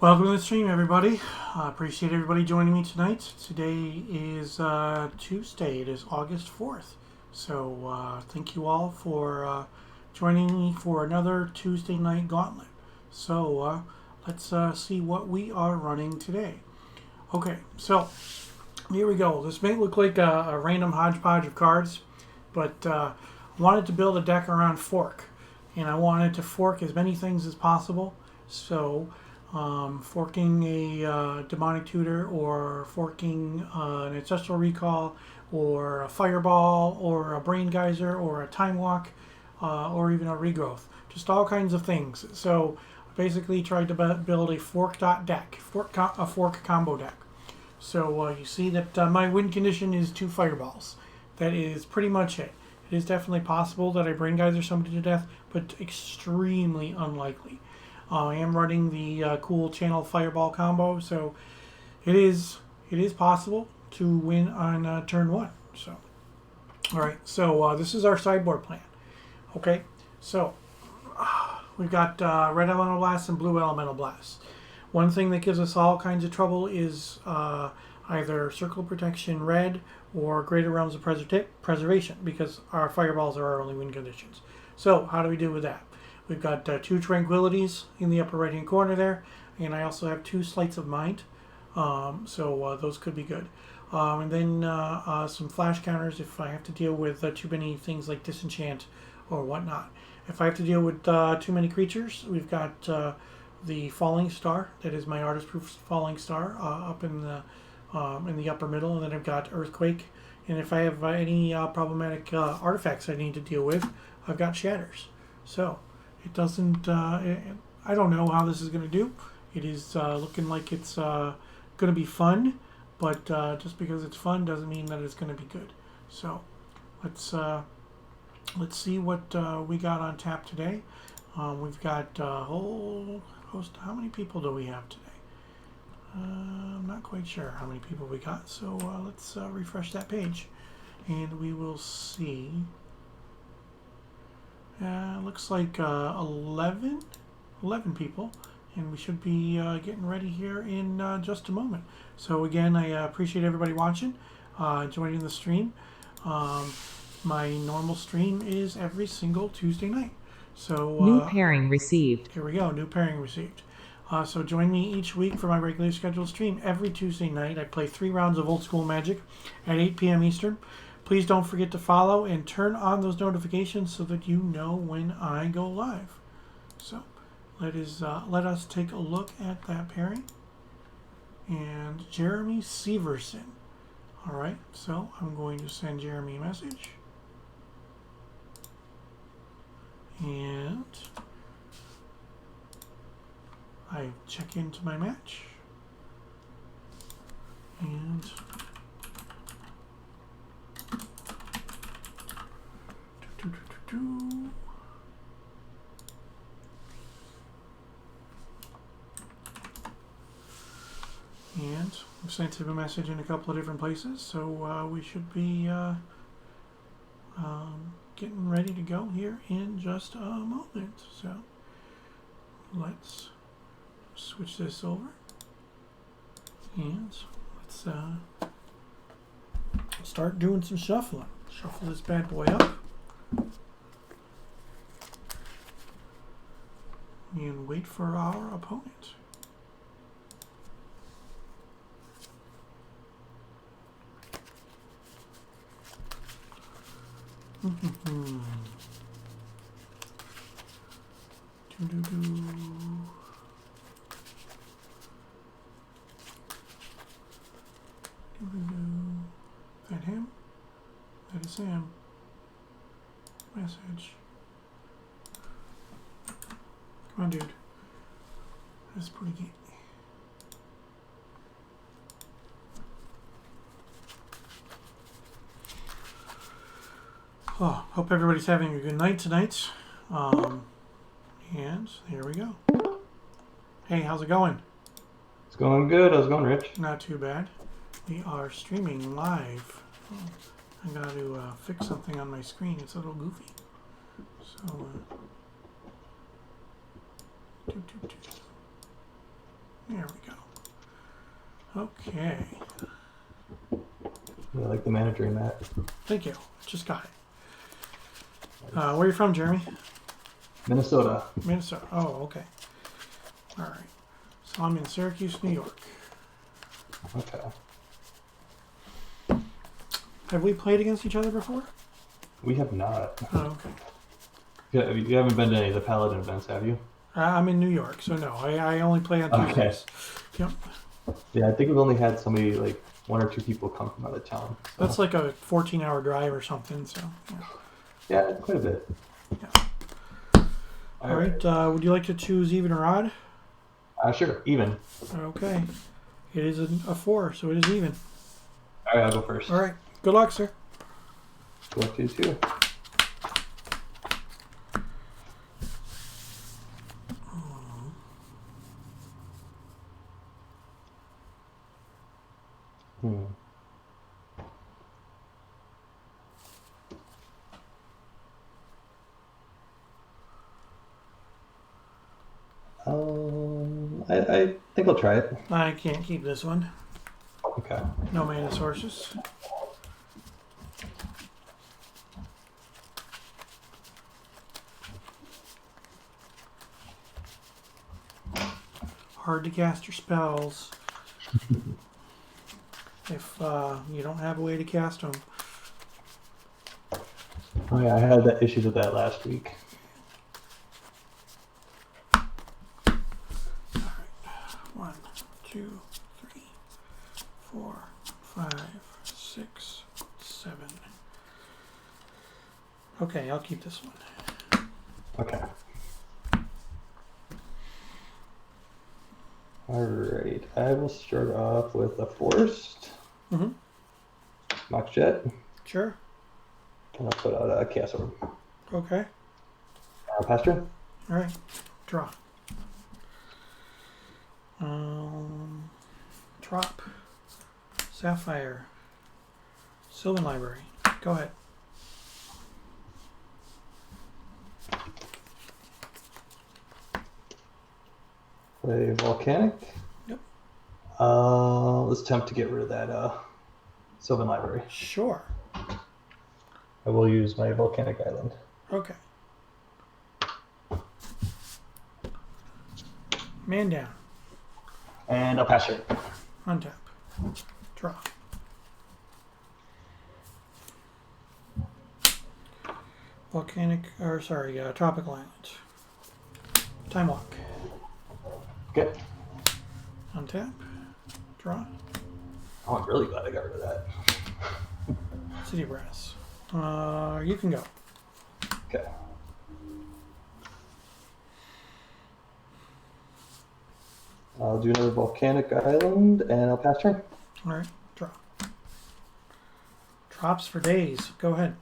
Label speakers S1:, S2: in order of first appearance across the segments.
S1: Welcome to the stream, everybody. I appreciate everybody joining me tonight. Today is Tuesday. It is August 4th. So thank you all for joining me for another Tuesday night Gauntlet. So let's see what we are running today. Okay, so here we go. This may look like a random hodgepodge of cards, but I wanted to build a deck around fork. And I wanted to fork as many things as possible. So forking a demonic tutor, or forking an ancestral recall, or a fireball, or a brain geyser, or a time walk, or even a regrowth. Just all kinds of things. So I basically tried to build a fork deck, a fork combo deck. So you see that my win condition is 2 fireballs. That is pretty much it. It is definitely possible that I brain geyser somebody to death, but extremely unlikely. I am running the cool channel fireball combo, so it is possible to win on turn 1. So, all right. So this is our sideboard plan. Okay. So we've got red elemental blast and blue elemental blast. One thing that gives us all kinds of trouble is either circle of protection red or greater realms of preservation, because our fireballs are our only win conditions. So how do we do with that? We've got 2 tranquilities in the upper right hand corner there, and I also have 2 sleights of mind, so those could be good. And then some flash counters if I have to deal with too many things like disenchant or whatnot. If I have to deal with too many creatures, we've got the falling star. That is my artist proof falling star up in the upper middle, and then I've got earthquake. And if I have any problematic artifacts I need to deal with, I've got shatters. So it doesn't. I don't know how this is going to do. It is looking like it's going to be fun, but just because it's fun doesn't mean that it's going to be good. So let's see what we got on tap today. We've got a whole host. How many people do we have today? I'm not quite sure how many people we got. So let's refresh that page, and we will see. Looks like 11 people, and we should be getting ready here in just a moment. So again, I appreciate everybody watching, joining the stream. My normal stream is every single Tuesday night. So
S2: new pairing received.
S1: Here we go, new pairing received. So join me each week for my regularly scheduled stream every Tuesday night. I play 3 rounds of Old School Magic at 8 p.m. Eastern. Please don't forget to follow and turn on those notifications so that you know when I go live. So let us take a look at that pairing. And Jeremy Severson. All right, so I'm going to send Jeremy a message. And I check into my match. And I've sent him a message in a couple of different places, so we should be getting ready to go here in just a moment. So let's switch this over, and let's start doing some shuffling. Shuffle this bad boy up. And wait for our opponent. That him? That is him. Message. Come on, dude. That's pretty good. Oh, hope everybody's having a good night tonight. And here we go. Hey, how's it going?
S3: It's going good. How's it going, Rich?
S1: Not too bad. We are streaming live. Oh, I got to fix something on my screen. It's a little goofy. So, There we go. Okay.
S3: I like the mana drain mat.
S1: Thank you. Just got it. Where are you from, Jeremy?
S3: Minnesota.
S1: Minnesota. Oh, okay. All right. So I'm in Syracuse, New York.
S3: Okay.
S1: Have we played against each other before?
S3: We have not.
S1: Oh, okay.
S3: Yeah, you haven't been to any of the Paladin events, have you?
S1: I'm in New York, so no. I only play on
S3: Okay.
S1: Tuesdays. Yep.
S3: Yeah, I think we've only had somebody, like, 1 or 2 people come from out of town. So.
S1: That's like a 14-hour drive or something, so...
S3: Yeah, quite a bit.
S1: Yeah. All right. Would you like to choose even or odd?
S3: Sure, even.
S1: Okay. It is a 4, so it is even.
S3: All right, I'll go first.
S1: All right. Good luck, sir.
S3: Good luck to you, too. I think I'll try it.
S1: I can't keep this one.
S3: Okay.
S1: No mana sources. Hard to cast your spells if you don't have a way to cast them.
S3: Oh yeah, I had that issues with that last week.
S1: Alright. 1, 2, 3, 4, 5, 6, 7. Okay, I'll keep this one.
S3: Okay. Alright, I will start off with a forest.
S1: Mm-hmm.
S3: Mox Jet.
S1: Sure.
S3: And I'll put out a Chaos Orb.
S1: Okay.
S3: Pasture.
S1: Alright. Draw. Drop. Sapphire. Sylvan Library. Go ahead.
S3: Play Volcanic.
S1: Yep.
S3: Let's attempt to get rid of that Sylvan Library.
S1: Sure.
S3: I will use my Volcanic Island.
S1: Okay. Man down.
S3: And I'll pass it.
S1: Untap. Draw. Tropical Island. Time Walk.
S3: Okay.
S1: Untap. Draw.
S3: Oh, I'm really glad I got rid of that.
S1: City Brass. You can go.
S3: Okay. I'll do another Volcanic Island, and I'll pass turn.
S1: All right. Draw. Drops for days. Go ahead.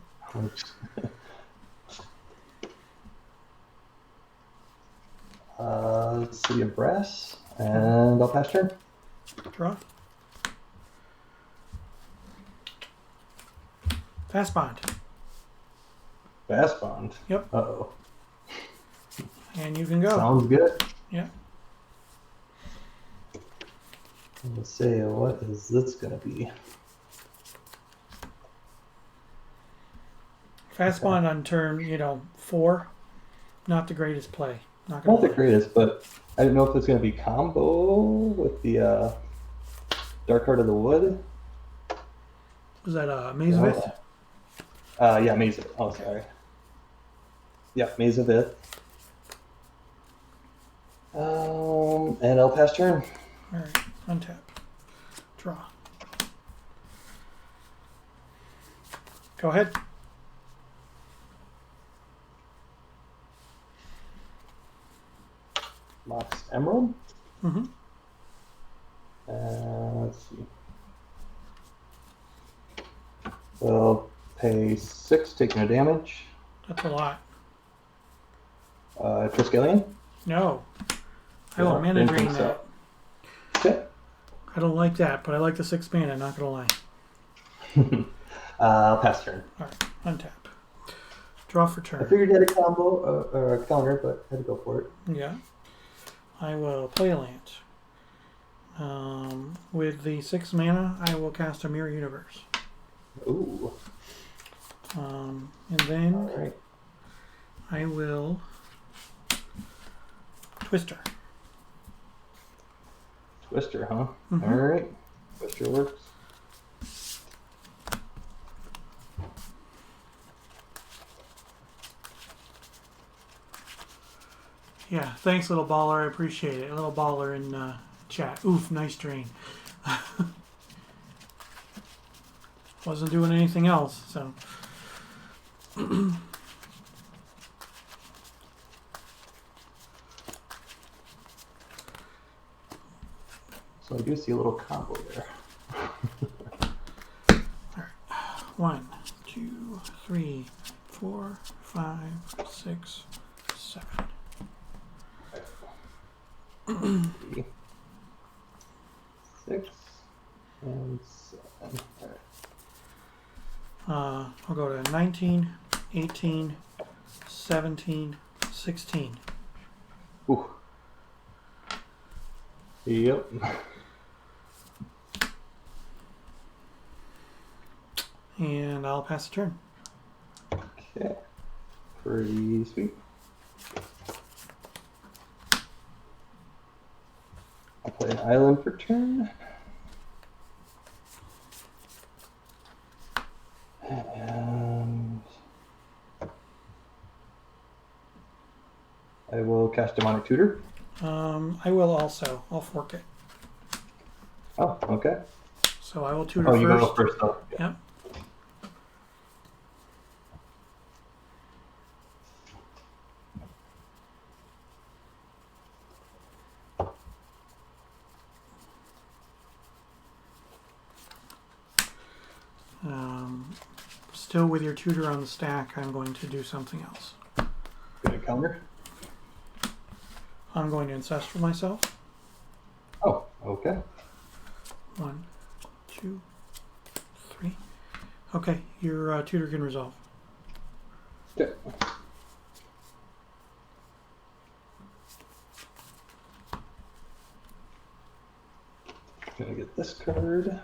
S3: City of Brass, and I'll pass turn.
S1: Draw. Fast Bond.
S3: Fast Bond.
S1: Yep.
S3: Uh-oh.
S1: And you can go.
S3: Sounds good.
S1: Yeah.
S3: Let's see, what is this going to be?
S1: Fast Bond on turn, 4. Not the greatest play.
S3: Not the greatest, but I don't know if it's going to be combo with the Dark Heart of the Wood.
S1: Was that Maze of Ith?
S3: Yeah, Maze of Ith. Oh, sorry. Yeah, Maze of Ith. And I'll pass turn.
S1: All right, untap. Draw. Go ahead.
S3: Mox Emerald.
S1: Mm-hmm.
S3: Let's see. We'll pay 6, taking a damage.
S1: That's a lot.
S3: Triskelion.
S1: No. I will mana drain that.
S3: So. Okay.
S1: I don't like that, but I like the 6 mana, not going to lie.
S3: I'll pass turn.
S1: All right, untap. Draw for turn.
S3: I figured you had a combo or a counter, but I had to go for it.
S1: Yeah. I will play a land. With the 6 mana, I will cast a Mirror Universe.
S3: Ooh.
S1: And then
S3: All right.
S1: I will Twister.
S3: Twister, huh?
S1: Mhm.
S3: All right. Twister works.
S1: Yeah, thanks, little baller. I appreciate it. Little baller in chat. Oof, nice drain. Wasn't doing anything else, so.
S3: So I do see a little combo there.
S1: 1, 2, 3, 4, 5, 6, 7.
S3: 6 and 7. All right.
S1: I'll go to 19, 18, 17, 16.
S3: Ooh. Yep.
S1: And I'll pass the turn.
S3: Okay. Pretty sweet. I'll play an island for turn. And I will cast Demonic Tutor.
S1: I will also. I'll fork it.
S3: Oh, okay.
S1: So I will tutor
S3: Oh,
S1: first.
S3: you go first, though. Yeah.
S1: Yep. Still with your tutor on the stack, I'm going to do something else.
S3: Gonna counter?
S1: I'm going to ancestral myself.
S3: Oh, okay.
S1: 1, 2, 3. Okay, your tutor can resolve.
S3: Okay. Gonna get this card.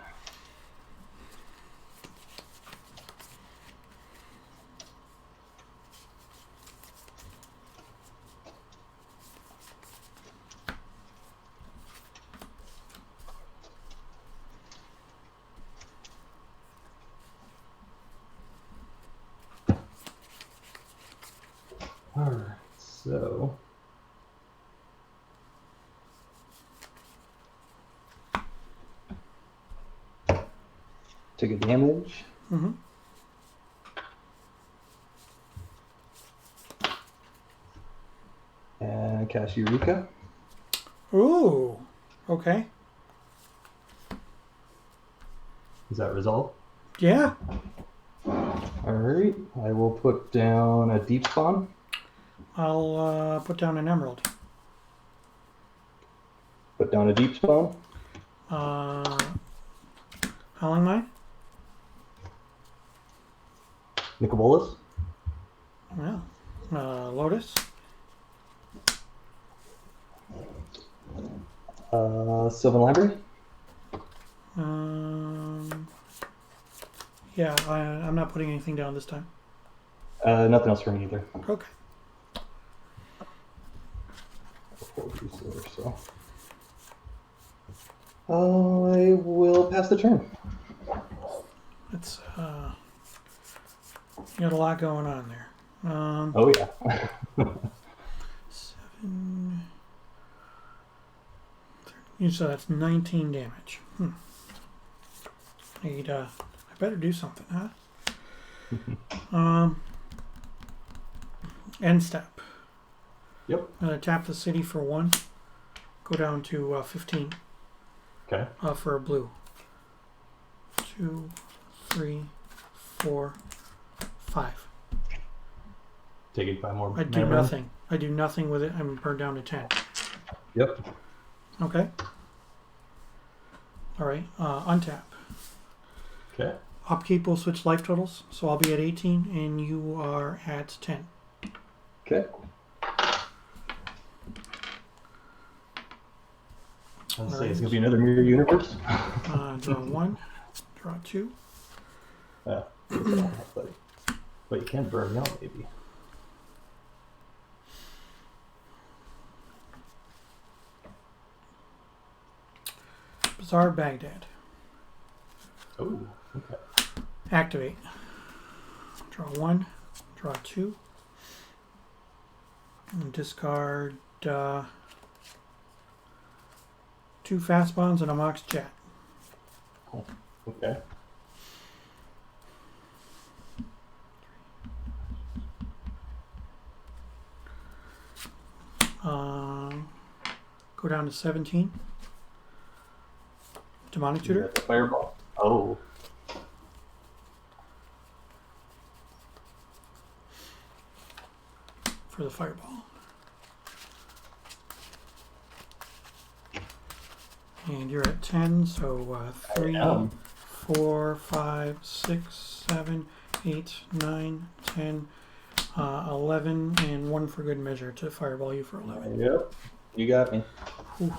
S3: Alright, so take a damage.
S1: Mm-hmm.
S3: And cast Eureka.
S1: Ooh. Okay.
S3: Is that resolve?
S1: Yeah.
S3: Alright, I will put down a deep spawn.
S1: I'll put down an emerald.
S3: Put down a deep spawn.
S1: Howling Mine?
S3: Nicobolas.
S1: Well. Lotus?
S3: Sylvan Library.
S1: Yeah, I'm not putting anything down this time.
S3: Nothing else for me either.
S1: Okay.
S3: So. I will pass the turn.
S1: It's you got a lot going on there.
S3: Oh yeah.
S1: 7. So that's 19 damage. I better do something, huh? End step.
S3: Yep.
S1: Tap the city for 1. Go down to 15.
S3: Okay.
S1: For a blue. 2, 3, 4, 5.
S3: Taking 5 more.
S1: I do nothing. I do nothing with it. I'm burned down to 10.
S3: Yep.
S1: Okay. All right. Untap.
S3: Okay.
S1: Upkeep will switch life totals, so I'll be at 18 and you are at 10.
S3: Okay. I was saying it's gonna be another mirror universe.
S1: Draw 1, draw 2.
S3: But you can burn me out, maybe.
S1: Bizarre Baghdad.
S3: Oh, okay.
S1: Activate. Draw 1, draw 2. And discard 2 fast bonds and a Mox Jet.
S3: Oh, okay.
S1: Go down to 17. Demonic Tutor.
S3: The fireball. Oh.
S1: For the fireball. And you're at 10, so 3, 4, 5, 6, 7, 8, 9, 10, 11, and 1 for good measure to fireball you for 11.
S3: Yep. You got me.
S1: Ooh.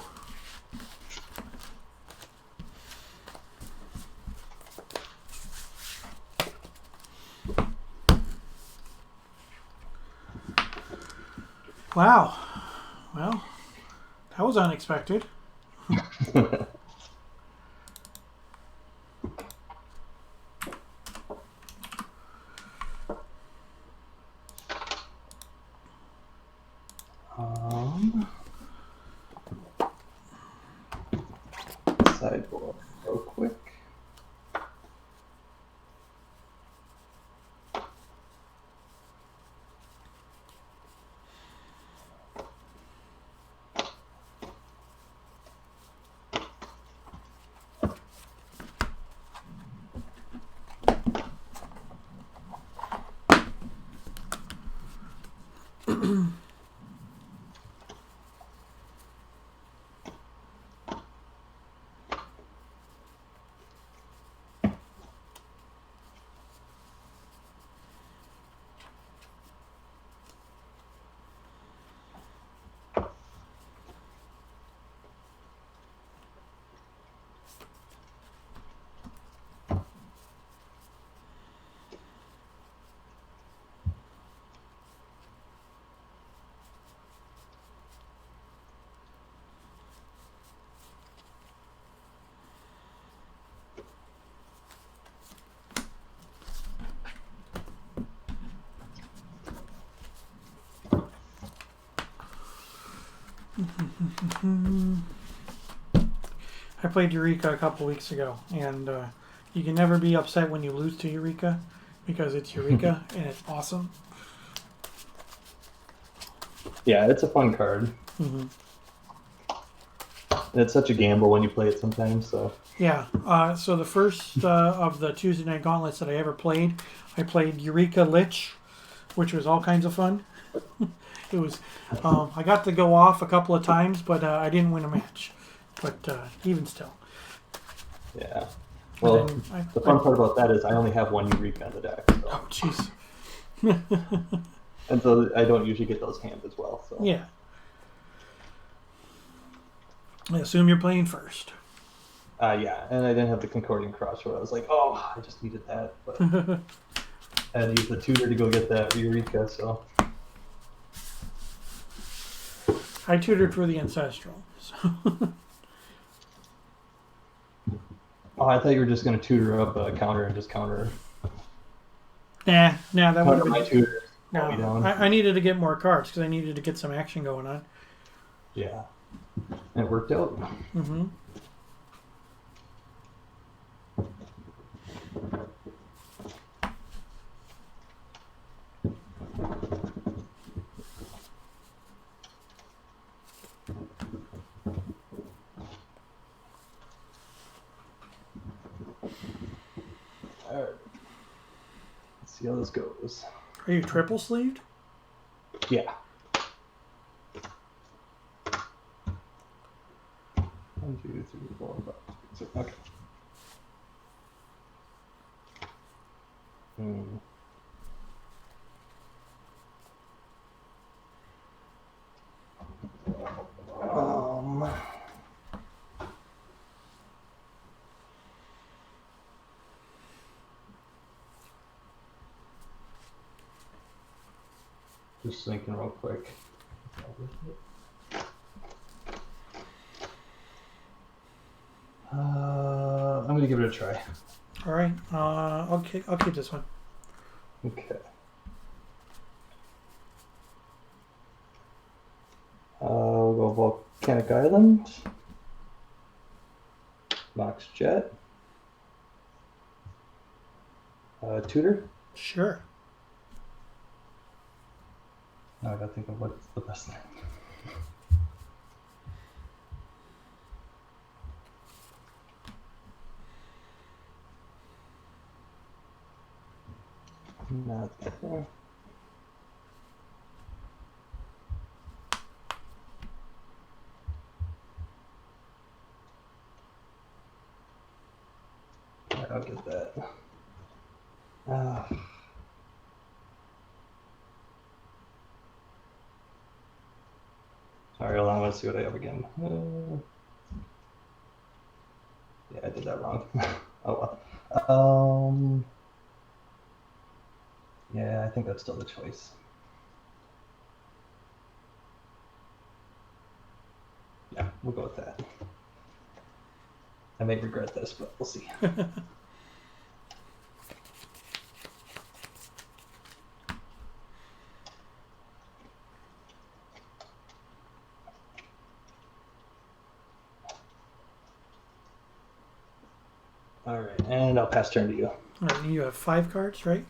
S1: Wow. Well, that was unexpected.
S3: Sideboard real quick.
S1: I played Eureka a couple weeks ago, and you can never be upset when you lose to Eureka because it's Eureka and it's awesome.
S3: Yeah, it's a fun card.
S1: Mm-hmm.
S3: And it's such a gamble when you play it sometimes. So
S1: yeah. So the first of the Tuesday night gauntlets that I ever played, I played Eureka Lich, which was all kinds of fun. It was. I got to go off a couple of times, but I didn't win a match. But even still.
S3: Yeah. Well, the fun part about that is I only have one Eureka on the deck. So.
S1: Oh, jeez.
S3: And so I don't usually get those hands as well. So.
S1: Yeah. I assume you're playing first.
S3: Yeah, and I didn't have the Concordian Crossroad. I was like, oh, I just needed that. But I had to use the tutor to go get that Eureka, so.
S1: I tutored for the Ancestral. So.
S3: Oh, I thought you were just going to tutor up a counter and just counter.
S1: Nah, that would have been...
S3: my tutor.
S1: No, I needed to get more cards because I needed to get some action going on.
S3: Yeah. And it worked out.
S1: Mm-hmm.
S3: All right. Let's see how this goes.
S1: Are you triple sleeved?
S3: Yeah. 1, 2, 3, 4, 5, 6, 7. Okay. Just thinking real quick. I'm gonna give it a try.
S1: All right. I'll keep this one.
S3: Okay. We'll go Volcanic Island. Mox Jet. Tutor.
S1: Sure.
S3: Now I gotta think of what's the best name. Not there. Alright, I'll get that. Sorry, hold on, let's see what I have again. Yeah, I did that wrong. Oh well. Yeah, I think that's still the choice. Yeah, we'll go with that. I may regret this, but we'll see. All right, and I'll pass turn to you.
S1: All right. You have 5 cards, right?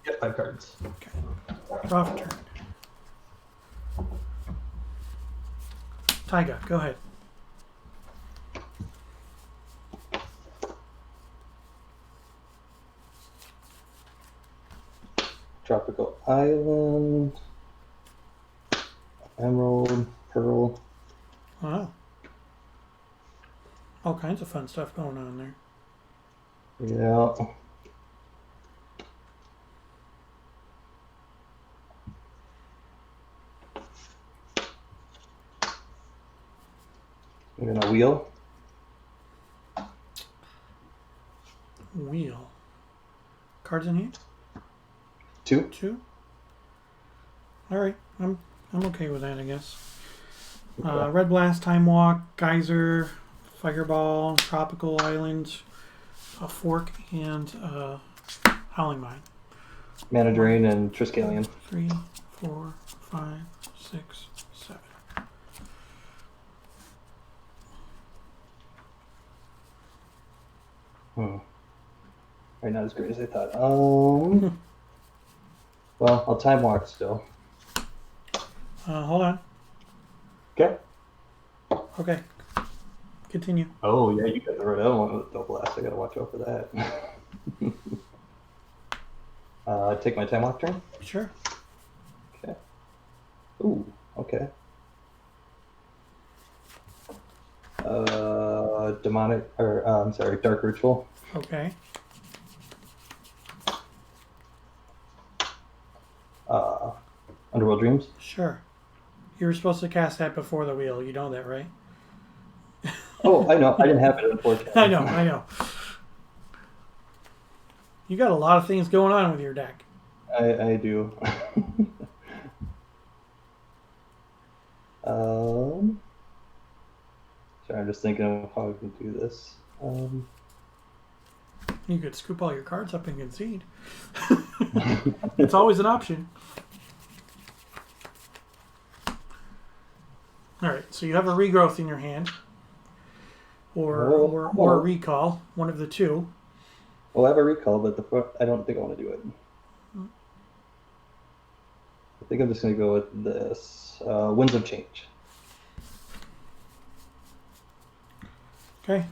S3: Yep, 5 cards.
S1: Okay. Draw for turn. Taiga, go ahead.
S3: Tropical Island. Emerald, Pearl.
S1: Wow. All kinds of fun stuff going on there.
S3: Yeah. We're gonna wheel.
S1: Wheel. Cards in hand?
S3: 2.
S1: 2? All right. I'm okay with that, I guess.
S3: Okay.
S1: Red Blast, Time Walk, Geyser, Fireball, Tropical Island, a Fork, and Howling Mine.
S3: Mana Drain and Triskelion.
S1: 3, 4, 5, 6, 7.
S3: Right, not as great as I thought. Well, I'll Time Walk still.
S1: Hold on.
S3: Okay.
S1: Okay. Continue.
S3: Oh, yeah, you got the right one with Double Blast. I gotta watch out for that. Take my Time Walk turn?
S1: Sure.
S3: Okay. Ooh, okay. Dark Ritual.
S1: Okay.
S3: Underworld Dreams.
S1: Sure. You were supposed to cast that before the wheel. You know that, right?
S3: Oh, I know. I didn't have it, unfortunately.
S1: I know. You got a lot of things going on with your deck.
S3: I do. Sorry, I'm just thinking of how we can do this.
S1: You could scoop all your cards up and concede. It's always an option. All right, so you have a regrowth in your hand, or a recall, one of the two.
S3: Well, I have a recall, but I don't think I want to do it. I think I'm just going to go with this. Winds of Change.
S1: Okay.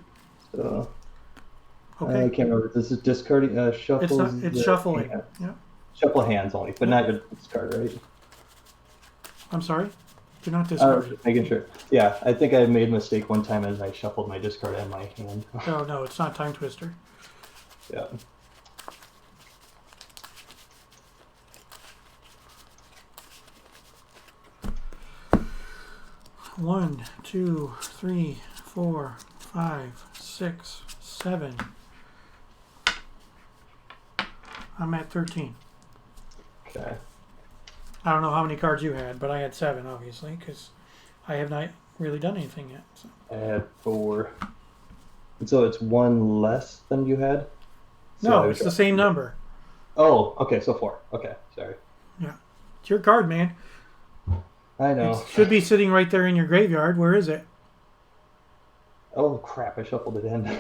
S3: So,
S1: Okay.
S3: I can't remember. This is discarding. Shuffles.
S1: It's shuffling.
S3: Hand.
S1: Yeah.
S3: Shuffle hands only, but not your discard, right?
S1: I'm sorry. You're not discarding.
S3: Just making sure. Yeah, I think I made a mistake one time as I shuffled my discard and my hand.
S1: No, it's not Time Twister.
S3: Yeah.
S1: One, 2, 3, 4, 5, 6, 7. I'm at 13.
S3: Okay.
S1: I don't know how many cards you had, but I had 7, obviously, because I have not really done anything yet. So.
S3: I had 4. And so it's 1 less than you had? So
S1: No, it's the same number.
S3: Oh, okay, so 4. Okay, sorry.
S1: Yeah. It's your card, man.
S3: I know.
S1: It should be sitting right there in your graveyard. Where is it?
S3: Oh, crap, I shuffled it in.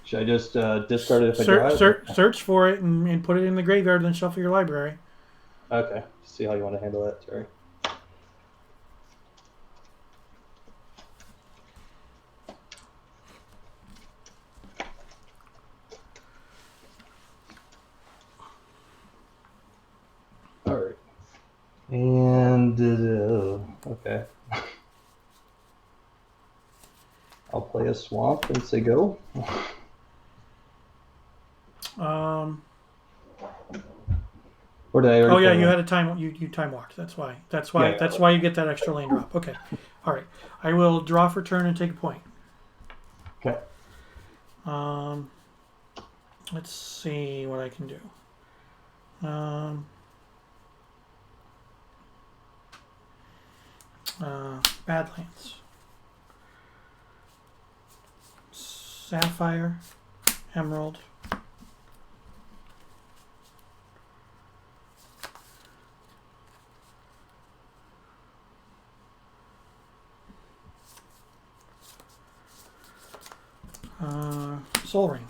S3: Should I just discard it if I draw it?
S1: Search for it and put it in the graveyard, then shuffle your library.
S3: Okay, see how you want to handle that, sorry. Alright. And, okay. I'll play a swamp and say go. Or did I already?
S1: Oh yeah, you had a time. You time walked. That's why. That's why you get that extra lane drop. Okay. All right. I will draw for turn and take a point.
S3: Okay.
S1: Let's see what I can do. Badlands. Sapphire, Emerald. Soul Ring.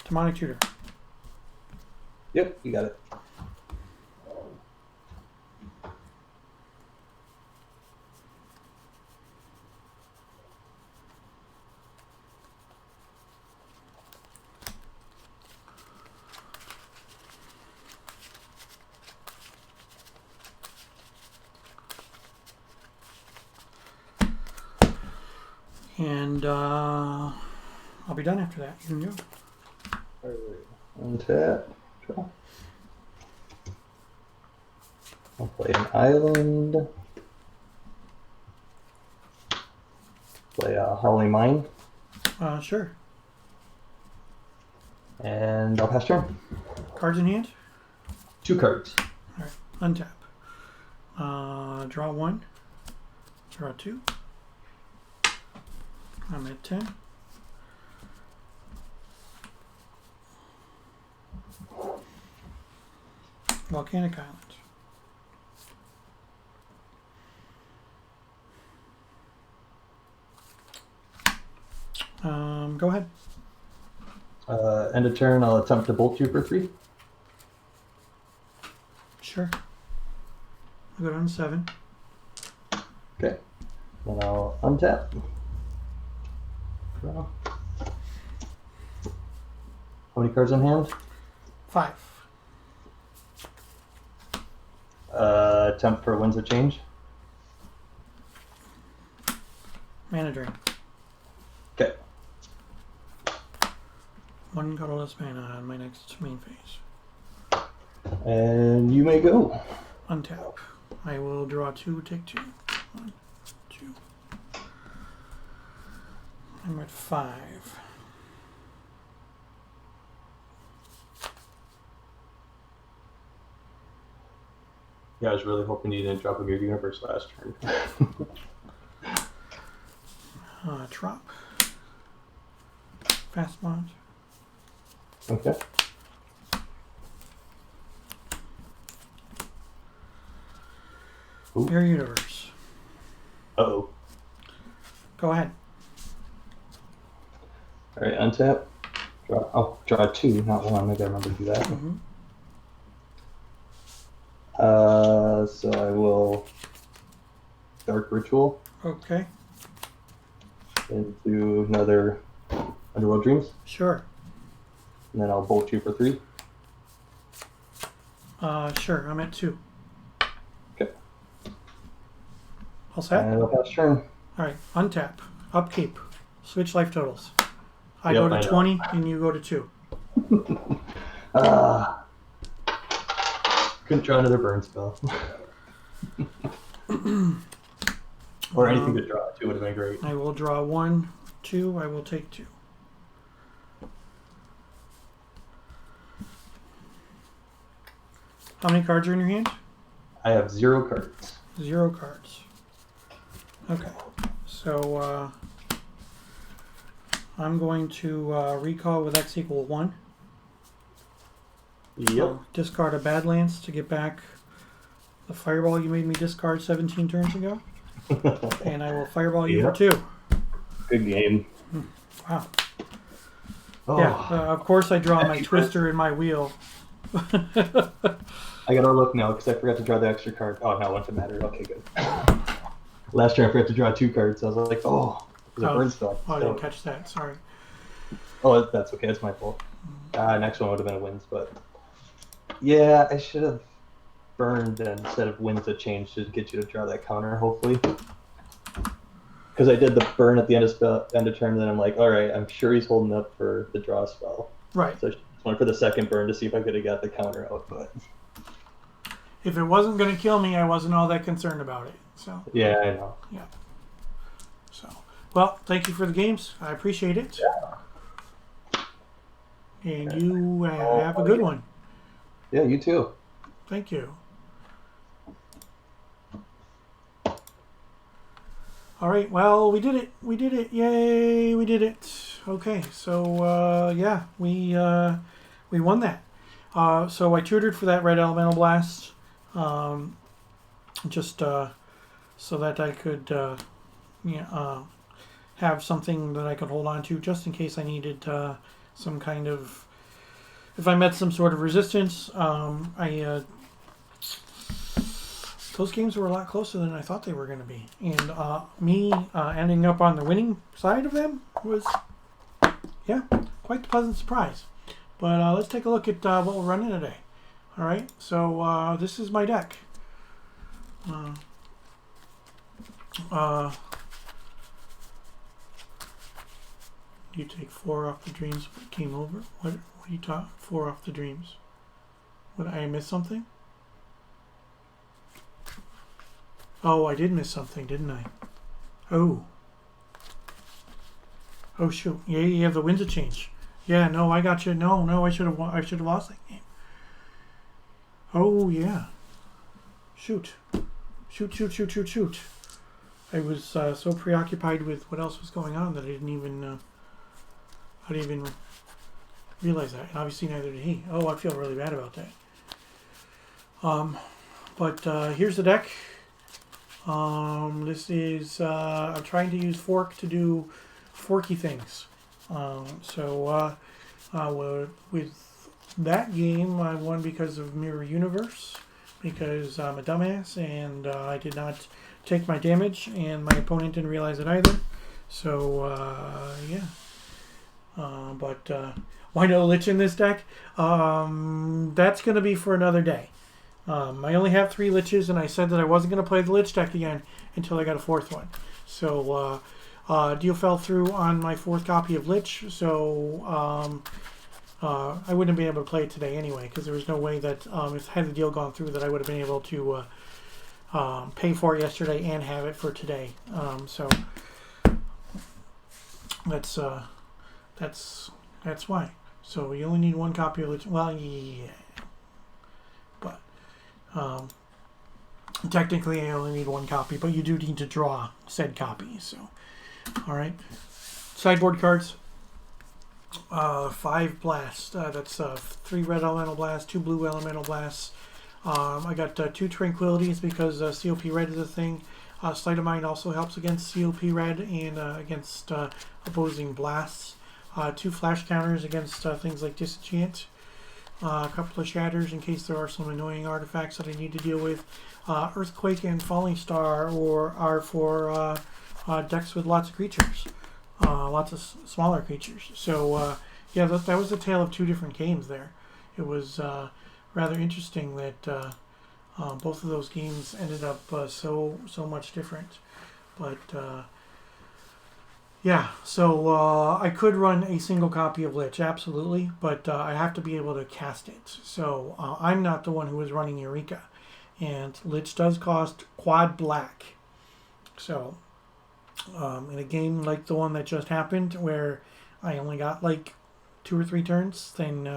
S1: Demonic Tutor.
S3: Yep, you got it.
S1: And I'll be done after that. You can go.
S3: Untap. Draw. I'll play an island. Play a Holly Mine.
S1: Sure.
S3: And I'll pass turn.
S1: Cards in hand?
S3: 2 cards.
S1: Alright, untap. Draw 1. Draw 2. I'm at 10. Volcanic Island. Go ahead.
S3: End of turn, I'll attempt to bolt you for 3.
S1: Sure. I'll go down to 7.
S3: Okay. Then I'll untap. Draw. How many cards in hand?
S1: 5.
S3: Attempt for Winds of Change.
S1: Mana drain.
S3: Okay.
S1: 1 colorless mana on my next main phase.
S3: And you may go.
S1: Untap. I will draw 2, take 2. 1, 2. I'm at 5.
S3: Yeah, I was really hoping you didn't drop a Weird Universe last turn.
S1: Trop. Fast mod.
S3: Okay.
S1: Your universe.
S3: Uh-oh.
S1: Go ahead.
S3: Alright, untap. Draw. Oh, draw 2, not 1. I gotta remember to do that.
S1: Mm-hmm.
S3: So I will Dark Ritual
S1: Okay.
S3: into another Underworld Dreams,
S1: Sure.
S3: and then I'll bolt you for 3.
S1: Sure. I'm at 2.
S3: Okay.
S1: All set?
S3: And I'll pass turn.
S1: All right. Untap. Upkeep. Switch life totals. I go to 20 and you go to 2.
S3: Couldn't draw another burn spell. Or anything to draw, too, would have been great.
S1: I will draw 1, 2. I will take 2. How many cards are in your hand?
S3: I have 0 cards.
S1: 0 cards. Okay. So, I'm going to recall with X equal 1.
S3: Yep.
S1: I'll discard a Badlands to get back the Fireball you made me discard 17 turns ago. And I will Fireball you for 2.
S3: Good game.
S1: Wow.
S3: Oh.
S1: Yeah, of course I draw my Twister and my Wheel.
S3: I gotta look now because I forgot to draw the extra card. Oh, no, it wouldn't matter. Okay, good. Last turn I forgot to draw 2 cards. So I was like, oh, there's a burn spell.
S1: Oh, I didn't catch that. Sorry.
S3: Oh, that's okay. It's my fault. Next one would have been a wins, but yeah, I should have burned instead of wins to change to get you to draw that counter, hopefully. Because I did the burn at the end of turn, and then I'm like, all right, I'm sure he's holding up for the draw spell.
S1: Right.
S3: So I just went for the second burn to see if I could have got the counter out, but
S1: if it wasn't going to kill me, I wasn't all that concerned about it. So
S3: yeah, I know.
S1: Yeah. So, well, thank you for the games. I appreciate it.
S3: Yeah.
S1: And you have a good one.
S3: Yeah, you too.
S1: Thank you. All right. Well, we did it. We did it. Yay! We did it. Okay. So yeah, we won that. So I tutored for that red elemental blast, just so that I could have something that I could hold on to just in case I needed some kind of, if I met some sort of resistance. Those games were a lot closer than I thought they were going to be. And me ending up on the winning side of them was, yeah, quite the pleasant surprise. But let's take a look at what we're running today. All right, so this is my deck. You take 4 off the dreams. What came over? What are you talking? 4 off the dreams. What, I missed something? Oh, I did miss something, didn't I? Oh. Oh shoot! Yeah, you have the winds of change. Yeah, no, I got you. No, I should have lost that game. Oh yeah. Shoot. I was so preoccupied with what else was going on that I didn't even realize that. And obviously neither did he. Oh, I feel really bad about that. But here's the deck. This is I'm trying to use fork to do forky things. With that game, I won because of Mirror Universe, because I'm a dumbass and I did not take my damage, and my opponent didn't realize it either. So yeah. But why no Lich in this deck? That's going to be for another day. I only have 3 Liches, and I said that I wasn't going to play the Lich deck again until I got a 4th one. So deal fell through on my 4th copy of Lich, so I wouldn't have been able to play it today anyway, because there was no way that if had the deal gone through that I would have been able to pay for it yesterday and have it for today. So that's why. So you only need 1 copy of Lich. Well, yeah. But technically I only need 1 copy, but you do need to draw said copy. So, all right. Sideboard cards. 5 blasts. That's 3 red elemental blasts, 2 blue elemental blasts. I got 2 tranquilities because COP red is a thing. Sleight of Mind also helps against COP red and against opposing blasts. 2 flash counters against things like disenchant. A couple of shatters in case there are some annoying artifacts that I need to deal with. Earthquake and Falling Star are for decks with lots of creatures, lots of smaller creatures. So yeah, that was a tale of 2 different games there. It was rather interesting that both of those games ended up so much different. But Yeah, so I could run a single copy of Lich, absolutely, but I have to be able to cast it. So I'm not the one who is running Eureka, and Lich does cost quad black. So in a game like the one that just happened, where I only got like 2 or 3 turns, then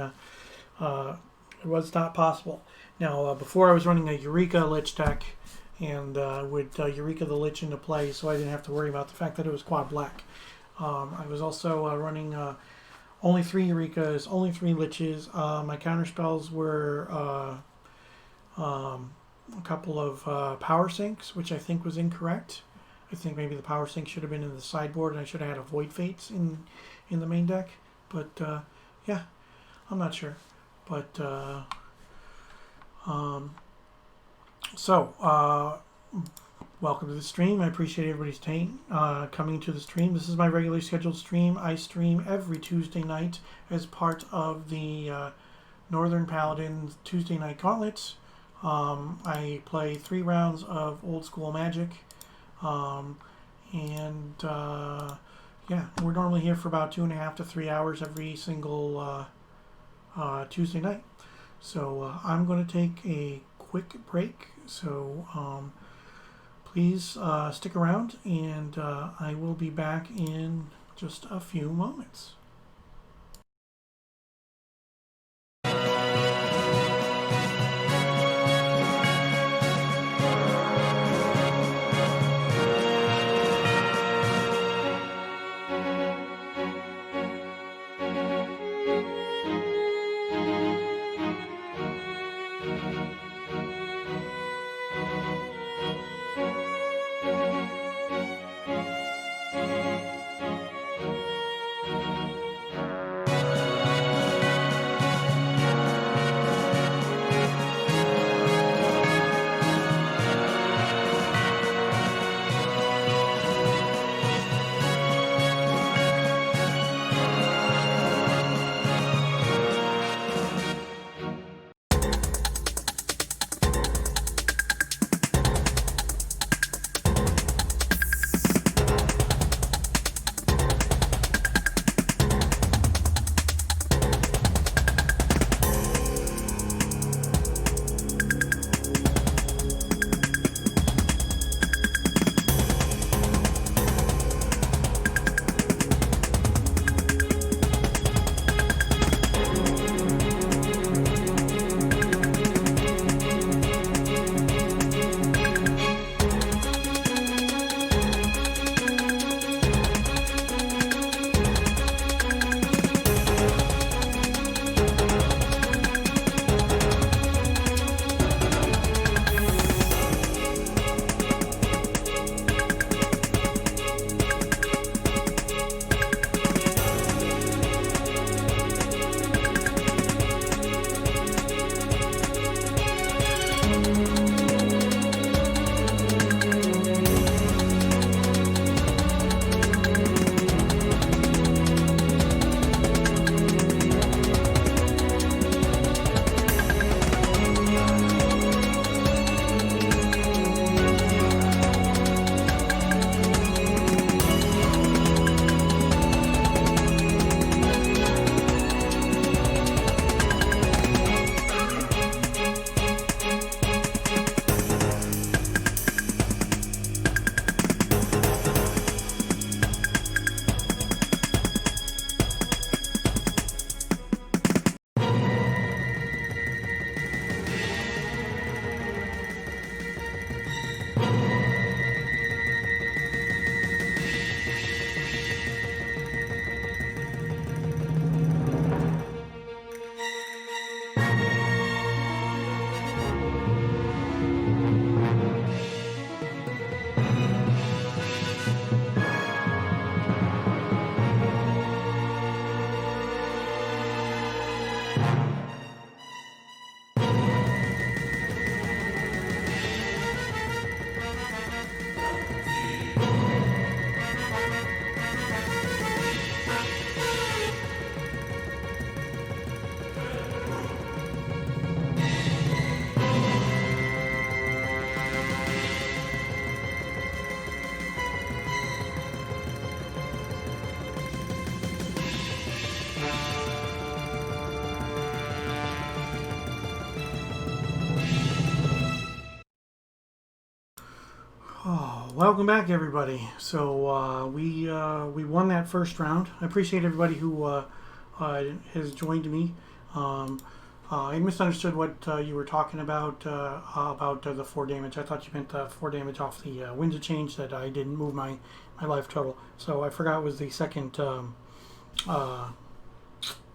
S1: it was not possible. Now, before I was running a Eureka Lich deck, and would Eureka the Lich into play, so I didn't have to worry about the fact that it was quad black. I was also running only 3 Eurekas, only 3 Liches. My counter spells were a couple of power sinks, which I think was incorrect. I think maybe the power sink should have been in the sideboard, and I should have had a Void Fates in the main deck. But yeah, I'm not sure. But welcome to the stream. I appreciate everybody's coming to the stream. This is my regularly scheduled stream. I stream every Tuesday night as part of the Northern Paladin Tuesday Night Gauntlet. I play 3 rounds of old school Magic. Yeah, we're normally here for about 2.5 to 3 hours every single Tuesday night. So I'm going to take a quick break. So please stick around, and I will be back in just a few moments. Oh, welcome back, everybody. So we won that first round. I appreciate everybody who has joined me. Um, I misunderstood what you were talking about the 4 damage. I thought you meant 4 damage off the winds of change, that I didn't move my life total. So I forgot it was the second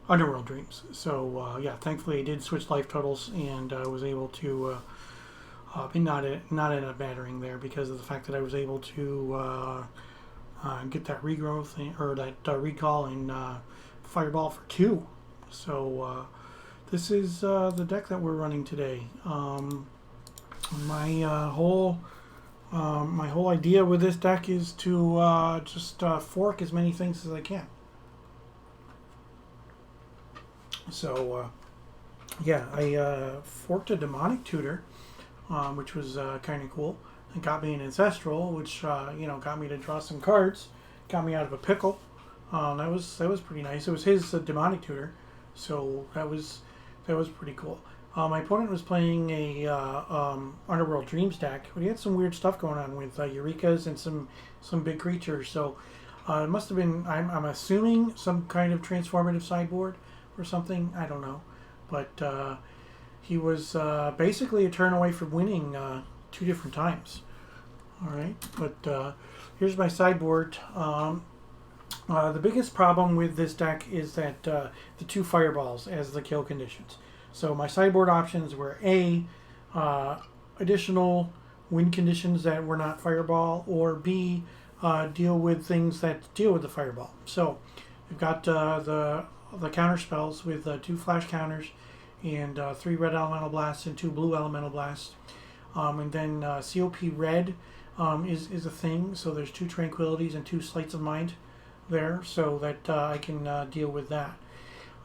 S1: Underworld Dreams. So yeah, thankfully I did switch life totals and was able to not end up mattering there because of the fact that I was able to get that regrowth or that recall and fireball for 2. So this is the deck that we're running today. My whole idea with this deck is to just fork as many things as I can. So yeah, I forked a Demonic Tutor, which was kind of cool. It got me an Ancestral, which got me to draw some cards, got me out of a pickle. That was pretty nice. It was his Demonic Tutor, so that was pretty cool. My opponent was playing a Underworld Dreams deck, but he had some weird stuff going on with Eurekas and some big creatures. So it must have been, I'm assuming, some kind of transformative sideboard or something. I don't know, but he was basically a turn away from winning 2 different times. All right, but here's my sideboard. The biggest problem with this deck is that the 2 fireballs as the kill conditions. So my sideboard options were A, additional win conditions that were not fireball, or B, deal with things that deal with the fireball. So we've got the counter spells with 2 flash counters and 3 red elemental blasts and 2 blue elemental blasts. And then COP red is a thing, so there's 2 tranquilities and 2 sleights of mind there, so that I can deal with that.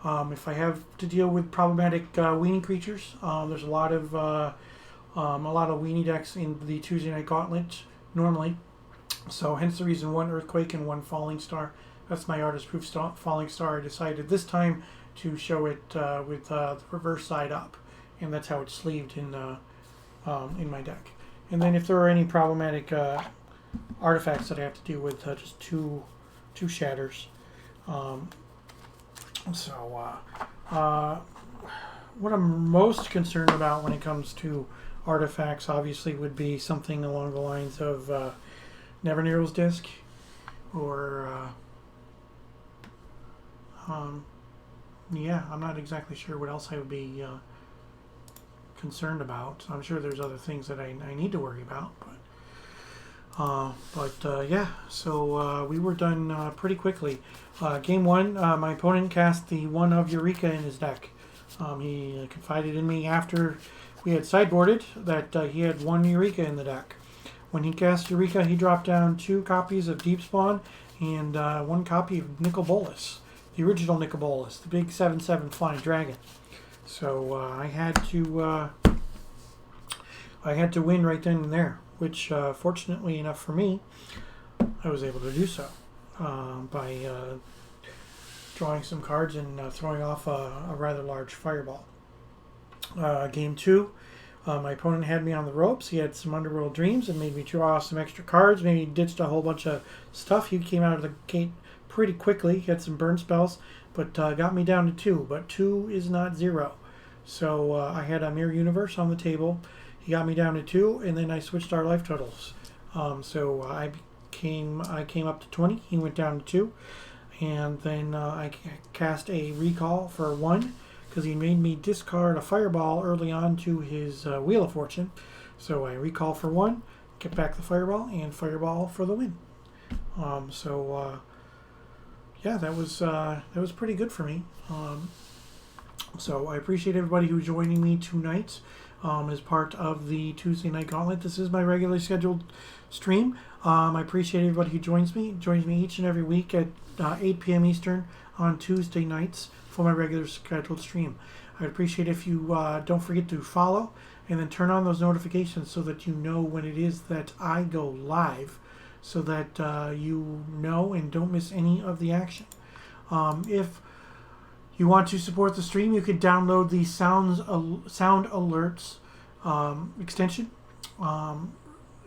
S1: If I have to deal with problematic weenie creatures, there's a lot of weenie decks in the Tuesday Night Gauntlet normally, so hence the reason 1 Earthquake and 1 Falling Star. That's my Artist Proof Falling Star. I decided this time to show it with the reverse side up, and that's how it's sleeved in my deck. And then if there are any problematic artifacts that I have to deal with, just two shatters. What I'm most concerned about when it comes to artifacts, obviously, would be something along the lines of Nevernero's Disc, or yeah, I'm not exactly sure what else I would be concerned about. I'm sure there's other things that I need to worry about, but yeah, so we were done pretty quickly. Game 1, my opponent cast the 1 of Eureka in his deck. He confided in me after we had sideboarded that he had 1 Eureka in the deck. When he cast Eureka, he dropped down 2 copies of Deep Spawn and 1 copy of Nicol Bolas, the original Nicol Bolas, the big 7/7 flying dragon. So I had to win right then and there, which fortunately enough for me, I was able to do so by drawing some cards and throwing off a rather large fireball. Game 2, my opponent had me on the ropes. He had some Underworld Dreams and made me draw some extra cards. Maybe he ditched a whole bunch of stuff. He came out of the gate pretty quickly. He had some burn spells, but got me down to 2. But 2 is not 0. So I had a Mirror Universe on the table. He got me down to 2, and then I switched our life totals. So I came up to 20. He went down to 2, and then I cast a recall for 1 because he made me discard a fireball early on to his Wheel of Fortune. So I recall for 1, get back the fireball, and fireball for the win. Yeah, that was pretty good for me. So I appreciate everybody who's joining me tonight as part of the Tuesday Night Gauntlet. This is my regularly scheduled stream. I appreciate everybody who joins me each and every week at 8 p.m. Eastern on Tuesday nights for my regular scheduled stream. I'd appreciate if you don't forget to follow and then turn on those notifications so that you know when it is that I go live, so that you know and don't miss any of the action. If you want to support the stream, you can download the Sound Alerts extension.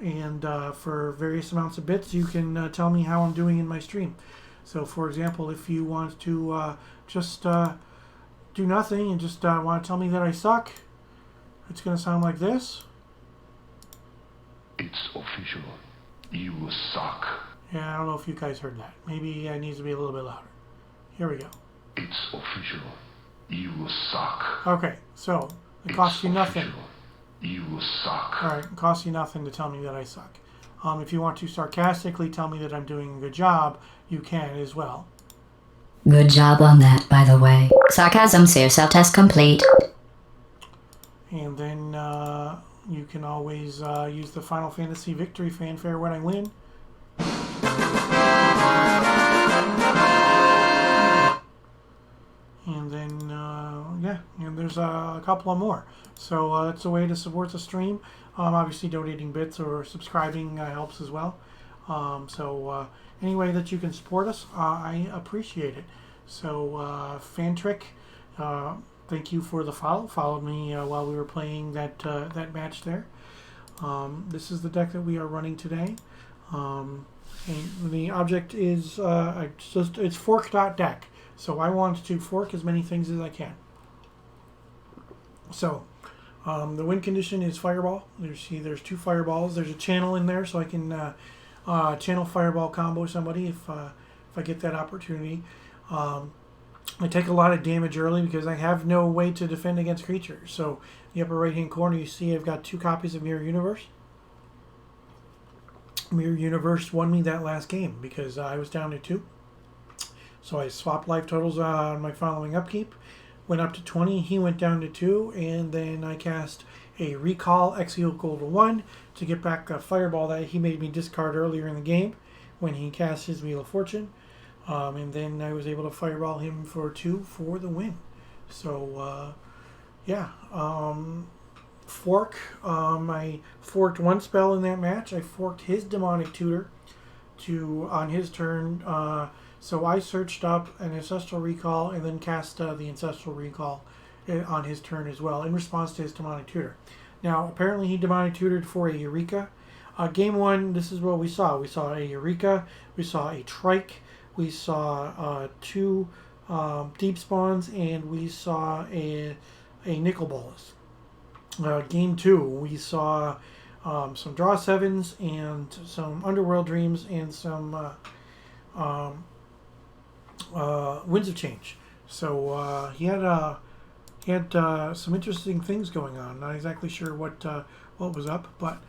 S1: and for various amounts of bits, you can tell me how I'm doing in my stream. So, for example, if you want to just do nothing and just want to tell me that I suck, it's going to sound like this.
S2: It's official. You suck.
S1: Yeah, I don't know if you guys heard that. Maybe it needs to be a little bit louder. Here we go.
S2: It's official. You suck.
S1: Okay, so it costs you nothing.
S2: You suck.
S1: Alright, it costs you nothing to tell me that I suck. If you want to sarcastically tell me that I'm doing a good job, you can as well.
S4: Good job on that, by the way. Sarcasm, self-test complete.
S1: And then you can always use the Final Fantasy victory fanfare when I win. And then, yeah, and there's a couple of more. So that's a way to support the stream. Obviously, donating bits or subscribing helps as well. So any way that you can support us, I appreciate it. So Fantrick, thank you for the follow. Followed me while we were playing that match there. This is the deck that we are running today. And the object is it's fork.deck. So I want to fork as many things as I can. So the win condition is fireball. There's 2 fireballs. There's a channel in there, so I can channel fireball combo somebody if I get that opportunity. I take a lot of damage early because I have no way to defend against creatures. So in the upper right hand corner, you see I've got 2 copies of Mirror Universe. Mirror Universe won me that last game because I was down to 2. So I swapped life totals on my following upkeep. Went up to 20, he went down to 2, and then I cast a Recall X equal to 1 to get back a fireball that he made me discard earlier in the game when he cast his Wheel of Fortune. And then I was able to fireball him for 2 for the win. So, yeah. Fork. I forked 1 spell in that match. I forked his Demonic Tutor on his turn. So I searched up an Ancestral Recall and then cast the Ancestral Recall on his turn as well in response to his Demonic Tutor. Now, apparently he Demonic Tutored for a Eureka. Game 1, this is what we saw. We saw a Eureka, we saw a Trike, we saw 2 Deep Spawns, and we saw a Nicol Bolas. Game 2, we saw some Draw 7s and some Underworld Dreams and some Winds of Change. So he had some interesting things going on. Not exactly sure what was up, but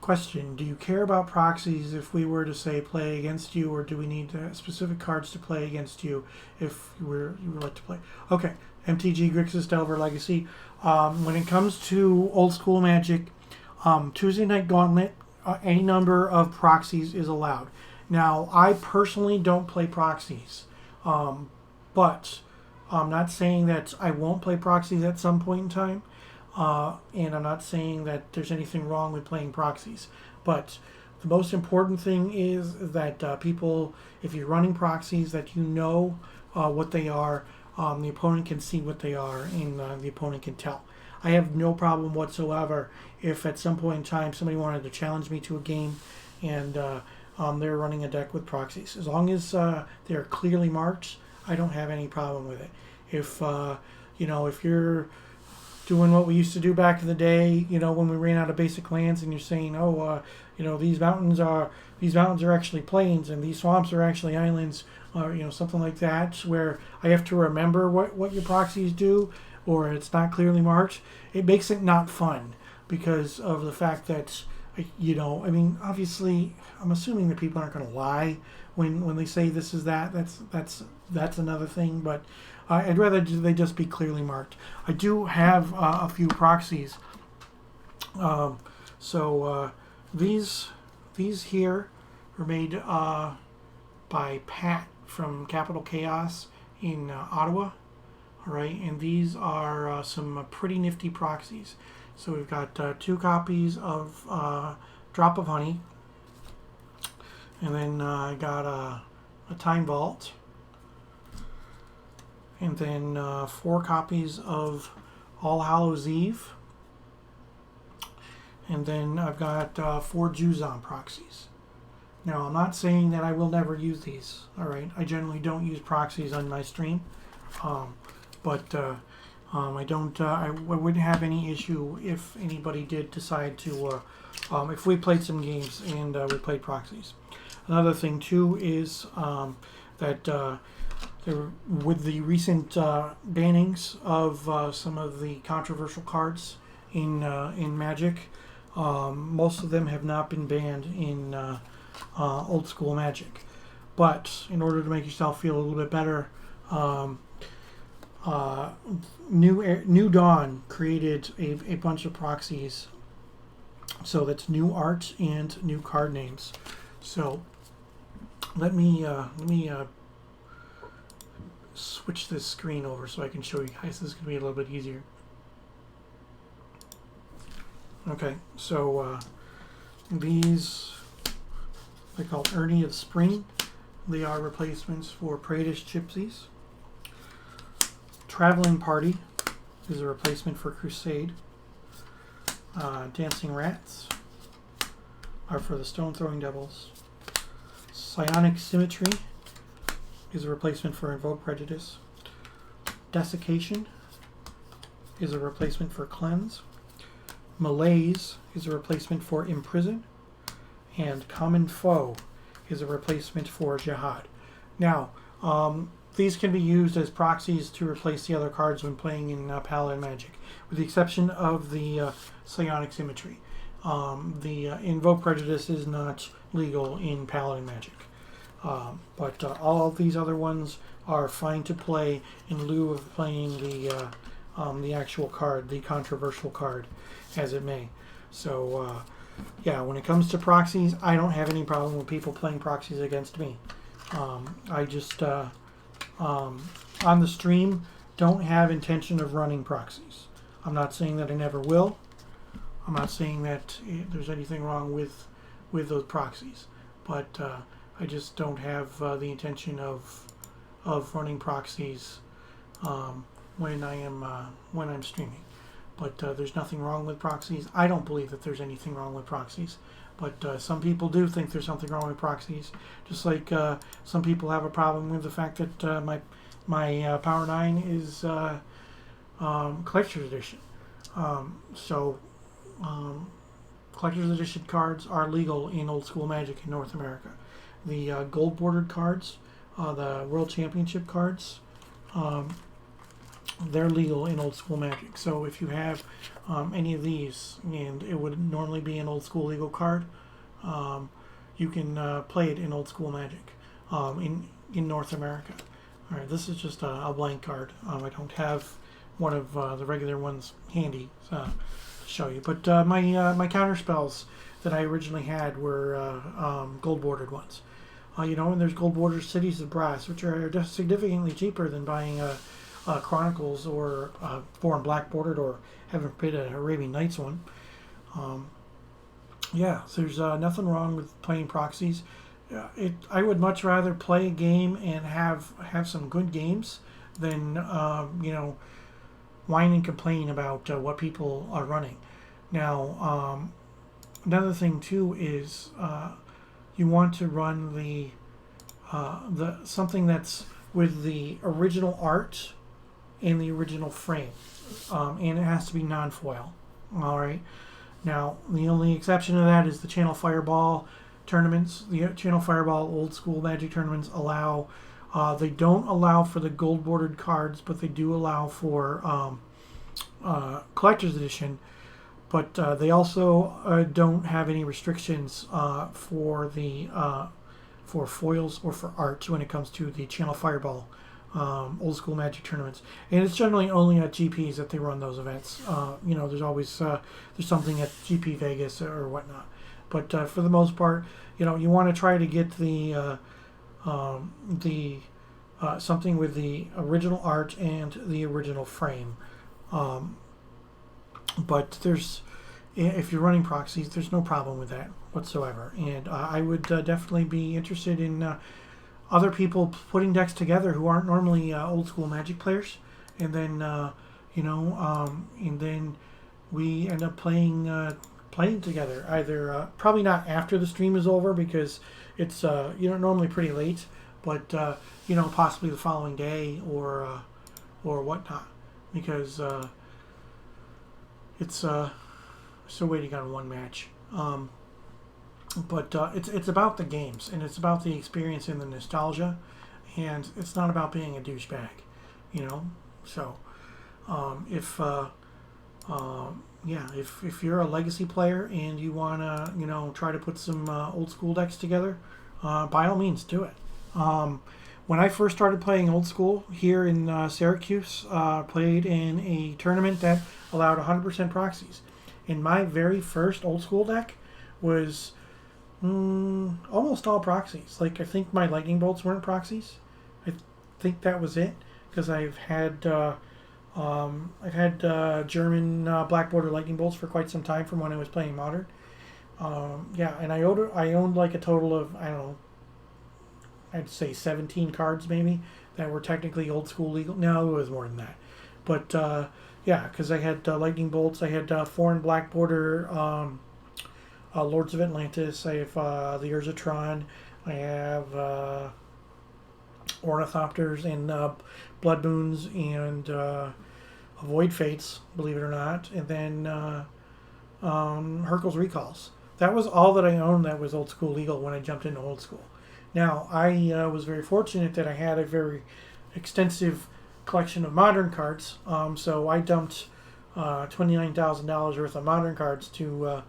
S1: question: do you care about proxies if we were to say play against you, or do we need specific cards to play against you if you would like to play? Okay, MTG Grixis Delver Legacy. When it comes to old school Magic, Tuesday Night Gauntlet, any number of proxies is allowed. Now, I personally don't play proxies, but I'm not saying that I won't play proxies at some point in time, and I'm not saying that there's anything wrong with playing proxies. But the most important thing is that people, if you're running proxies, that you know what they are, the opponent can see what they are, and the opponent can tell. I have no problem whatsoever if at some point in time somebody wanted to challenge me to a game and they're running a deck with proxies. As long as they're clearly marked, I don't have any problem with it. If if you're doing what we used to do back in the day, when we ran out of basic lands, and you're saying, these mountains are actually plains, and these swamps are actually islands, or something like that, where I have to remember what your proxies do, or it's not clearly marked, it makes it not fun because of the fact that obviously, I'm assuming that people aren't going to lie when they say this is that. That's another thing, but I'd rather they just be clearly marked. I do have a few proxies. These here are made by Pat from Capital Chaos in Ottawa. All right, and these are some pretty nifty proxies. So we've got 2 copies of Drop of Honey, and then I got a Time Vault, and then 4 copies of All Hallows Eve, and then I've got 4 Juzon proxies. Now, I'm not saying that I will never use these. All right, I generally don't use proxies on my stream, but I don't. I wouldn't have any issue if anybody did decide to. If we played some games and we played proxies. Another thing too is that with the recent bannings of some of the controversial cards in Magic, most of them have not been banned in old school Magic. But in order to make yourself feel a little bit better, New Dawn created a bunch of proxies. So that's new art and new card names. So let me switch this screen over so I can show you guys. This is going to be a little bit easier. Okay, so these they call Ernie of Spring. They are replacements for Pradish Gypsies. Traveling Party is a replacement for Crusade. Dancing Rats are for the Stone Throwing Devils. Psionic Symmetry is a replacement for Invoke Prejudice. Desiccation is a replacement for Cleanse. Malaise is a replacement for Imprison. And Common Foe is a replacement for Jihad. Now, these can be used as proxies to replace the other cards when playing in Paladin Magic, with the exception of the Psionic Symmetry. The Invoke Prejudice is not legal in Paladin Magic. But all of these other ones are fine to play in lieu of playing the actual card, the controversial card, as it may. So, yeah, when it comes to proxies, I don't have any problem with people playing proxies against me. I just, on the stream, don't have intention of running proxies. I'm not saying that I never will. I'm not saying that there's anything wrong with those proxies, but I just don't have the intention of running proxies when I'm streaming. But there's nothing wrong with proxies. I don't believe that there's anything wrong with proxies, but some people do think there's something wrong with proxies. Just like some people have a problem with the fact that my Power 9 is Collector's Edition. Collector's Edition cards are legal in Old School Magic in North America. The gold bordered cards, the World Championship cards, they're legal in Old School Magic. So if you have any of these, and it would normally be an Old School legal card, you can play it in Old School Magic in North America. All right, this is just a blank card. I don't have one of the regular ones handy to show you. But my counter spells that I originally had were gold bordered ones. And there's gold bordered Cities of Brass, which are just significantly cheaper than buying Chronicles or 4 and black bordered, or heaven forbid an Arabian Nights one. Yeah, so there's nothing wrong with playing proxies. I would much rather play a game and have some good games than whine and complain about what people are running. Now, another thing too is you want to run the something that's with the original art and the original frame, and it has to be non-foil. All right. Now, the only exception to that is the Channel Fireball tournaments. The Channel Fireball Old School Magic tournaments allow. They don't allow for the gold bordered cards, but they do allow for Collector's Edition. But they also don't have any restrictions for foils or for art when it comes to the Channel Fireball Old School Magic tournaments. And it's generally only at GPs that they run those events. There's always there's something at GP Vegas or whatnot. But for the most part, you want to try to get the something with the original art and the original frame. But if you're running proxies, there's no problem with that whatsoever. And I would definitely be interested in other people putting decks together who aren't normally Old School Magic players, and then and then we end up playing playing together. Either probably not after the stream is over because it's normally pretty late, but possibly the following day or whatnot, because it's still waiting on one match. But it's about the games, and it's about the experience and the nostalgia, and it's not about being a douchebag, So if you're a legacy player and you wanna try to put some old school decks together, by all means do it. When I first started playing old school here in Syracuse, played in a tournament that allowed 100% proxies, and my very first old school deck was almost all proxies. Like, I think my lightning bolts weren't proxies. I think that was it, because I've had German black border lightning bolts for quite some time from when I was playing modern. And I owned like a total of, I don't know, I'd say 17 cards maybe that were technically old school legal. No, it was more than that. But because I had lightning bolts, I had foreign black border Lords of Atlantis, I have the Urzatron, I have Ornithopters and Blood Moons and Void Fates, believe it or not, and then Hercule's Recalls. That was all that I owned that was old school legal when I jumped into old school. Now, I was very fortunate that I had a very extensive collection of modern cards, so I dumped $29,000 worth of modern cards to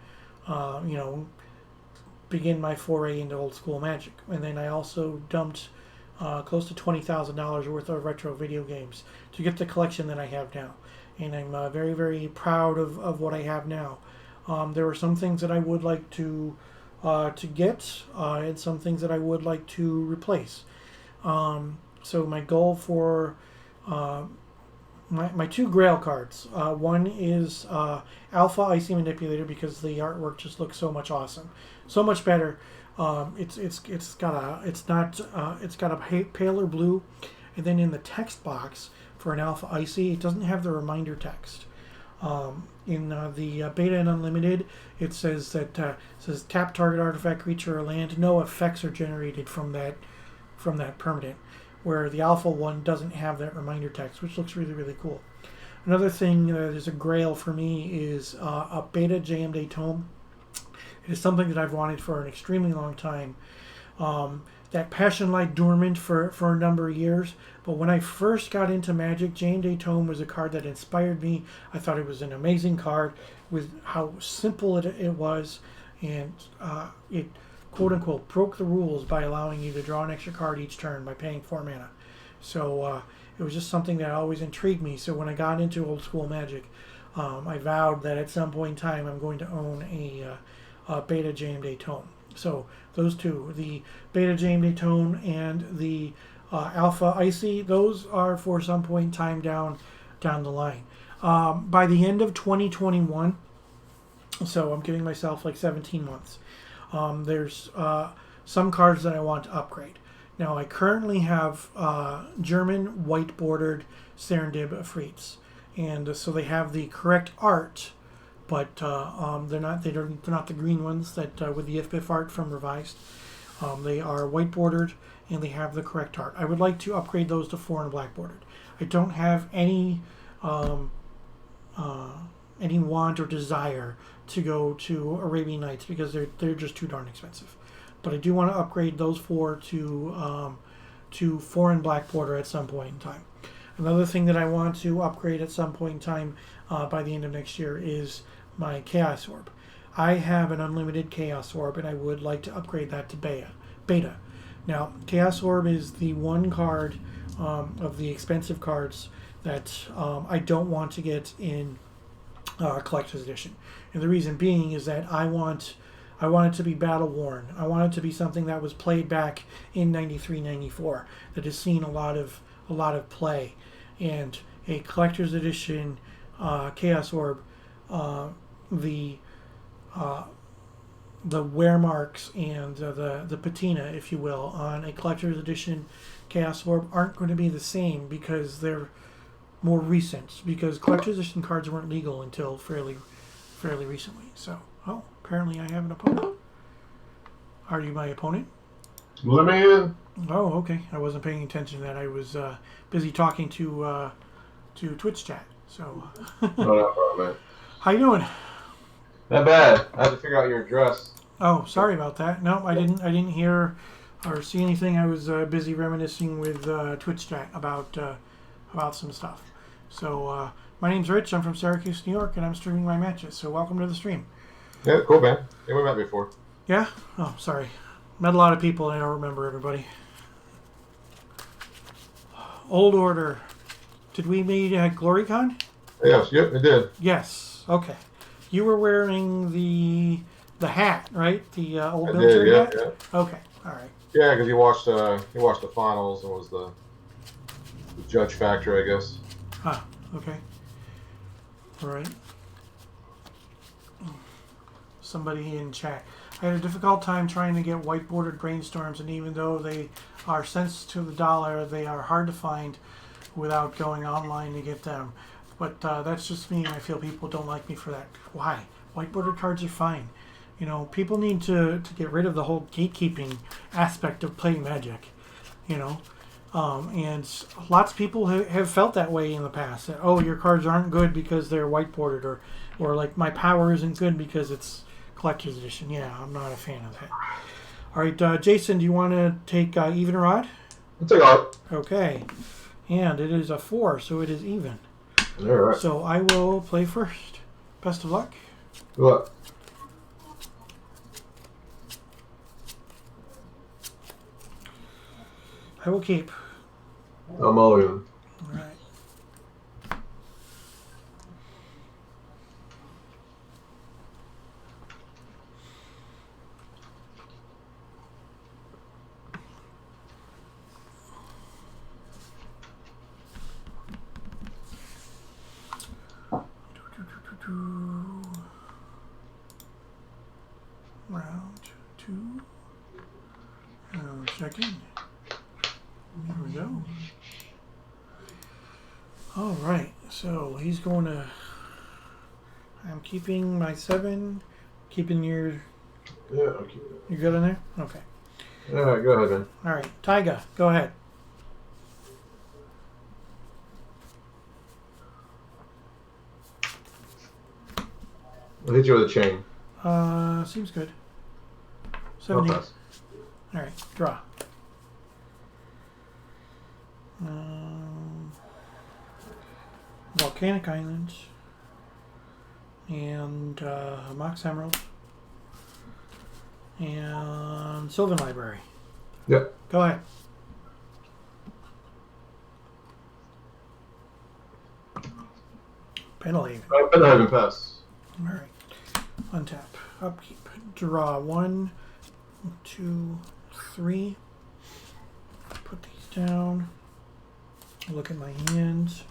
S1: begin my foray into old school Magic. And then I also dumped close to $20,000 worth of retro video games to get the collection that I have now. And I'm very, very proud of what I have now. There are some things that I would like to get, and some things that I would like to replace. So my goal for my two Grail cards. One is Alpha Icy Manipulator, because the artwork just looks so much awesome, so much better. It's got a paler blue, and then in the text box for an Alpha Icy, it doesn't have the reminder text. In the Beta and Unlimited, it says that says tap target artifact, creature, or land. No effects are generated from that permanent. Where the Alpha one doesn't have that reminder text, which looks really, really cool. Another thing that is a Grail for me is a Beta Jam-Day Tome. It is something that I've wanted for an extremely long time. That Passion lied dormant for a number of years, but when I first got into Magic, Jam-Day Tome was a card that inspired me. I thought it was an amazing card with how simple it was, and it quote-unquote broke the rules by allowing you to draw an extra card each turn by paying 4 mana. So it was just something that always intrigued me. So when I got into old school Magic, I vowed that at some point in time I'm going to own a Beta Jam-Day Tome. So those two, the Beta Jam-Day Tome and the Alpha Icy, those are for some point in time down the line. By the end of 2021, so I'm giving myself like 17 months, there's some cards that I want to upgrade. Now, I currently have German white-bordered Serendib Afrits, and so they have the correct art, but they're not the green ones that with the IFBIF art from Revised. They are white-bordered, and they have the correct art. I would like to upgrade those to foreign black-bordered. I don't have any want or desire to go to Arabian Nights because they're just too darn expensive. But I do want to upgrade those four to foreign black border at some point in time. Another thing that I want to upgrade at some point in time by the end of next year is my Chaos Orb. I have an unlimited Chaos Orb, and I would like to upgrade that to Beta. Now, Chaos Orb is the one card of the expensive cards that I don't want to get in Collector's Edition. And the reason being is that I want it to be battle worn. I want it to be something that was played back in 93, 94, that has seen a lot of play. And a Collector's Edition Chaos Orb, the wear marks and the patina, if you will, on a Collector's Edition Chaos Orb aren't going to be the same because they're more recent, because Collector's Edition cards weren't legal until fairly recently. So Oh, apparently I have an opponent. Are you my opponent?
S5: Let me in.
S1: Oh, okay. I wasn't paying attention to that. I was busy talking to Twitch chat. So,
S5: Oh, no problem, man.
S1: how you doing?
S5: Not bad. I had to figure out your address.
S1: Oh, sorry about that. No, I didn't hear or see anything. I was busy reminiscing with Twitch chat about some stuff. So, my name's Rich. I'm from Syracuse, New York, and I'm streaming my matches. So, welcome to the stream.
S5: Yeah, cool, man. Yeah, we met before.
S1: Yeah? Oh, sorry. Met a lot of people. And I don't remember everybody. Old Order. Did we meet at GloryCon?
S5: Yes, yep, it did.
S1: Yes. Okay. You were wearing the hat, right? The old
S5: I
S1: military
S5: did, yeah,
S1: hat?
S5: yeah.
S1: Okay. All right.
S5: Yeah, because he watched the finals and was the judge factor, I guess.
S1: Ah, okay. All right. Somebody in chat. I had a difficult time trying to get whiteboarded brainstorms, and even though they are cents to the dollar, they are hard to find without going online to get them. But that's just me, and I feel people don't like me for that. Why? Whiteboarded cards are fine. You know, people need to get rid of the whole gatekeeping aspect of playing Magic. You know, and lots of people have felt that way in the past. That, oh, your cards aren't good because they're whiteboarded, or like my power isn't good because it's collector's edition. Yeah, I'm not a fan of that. All right, Jason, do you want to take even rod?
S5: I'll take out.
S1: Okay, and it is a 4, so it is even.
S5: All right.
S1: So I will play first. Best of luck.
S5: Good luck.
S1: I will keep.
S5: I'm all in.
S1: All right. Round 2. Check in. Here we go. All right, so he's going to. I'm keeping my 7. Keeping your.
S5: Yeah, I'll keep it.
S1: You good in there? Okay.
S5: All right, go ahead, man.
S1: All right, Tyga, go ahead.
S5: I'll hit you with a chain.
S1: Seems good.
S5: No
S1: 17.
S5: pass.
S1: All right, draw. Volcanic Islands and Mox Emerald and Sylvan Library.
S5: Yep.
S1: Go ahead. Penalty.
S5: I better have him pass.
S1: All right. Untap. Upkeep. Draw 1, 2, 3. Put these down. Look at my hands.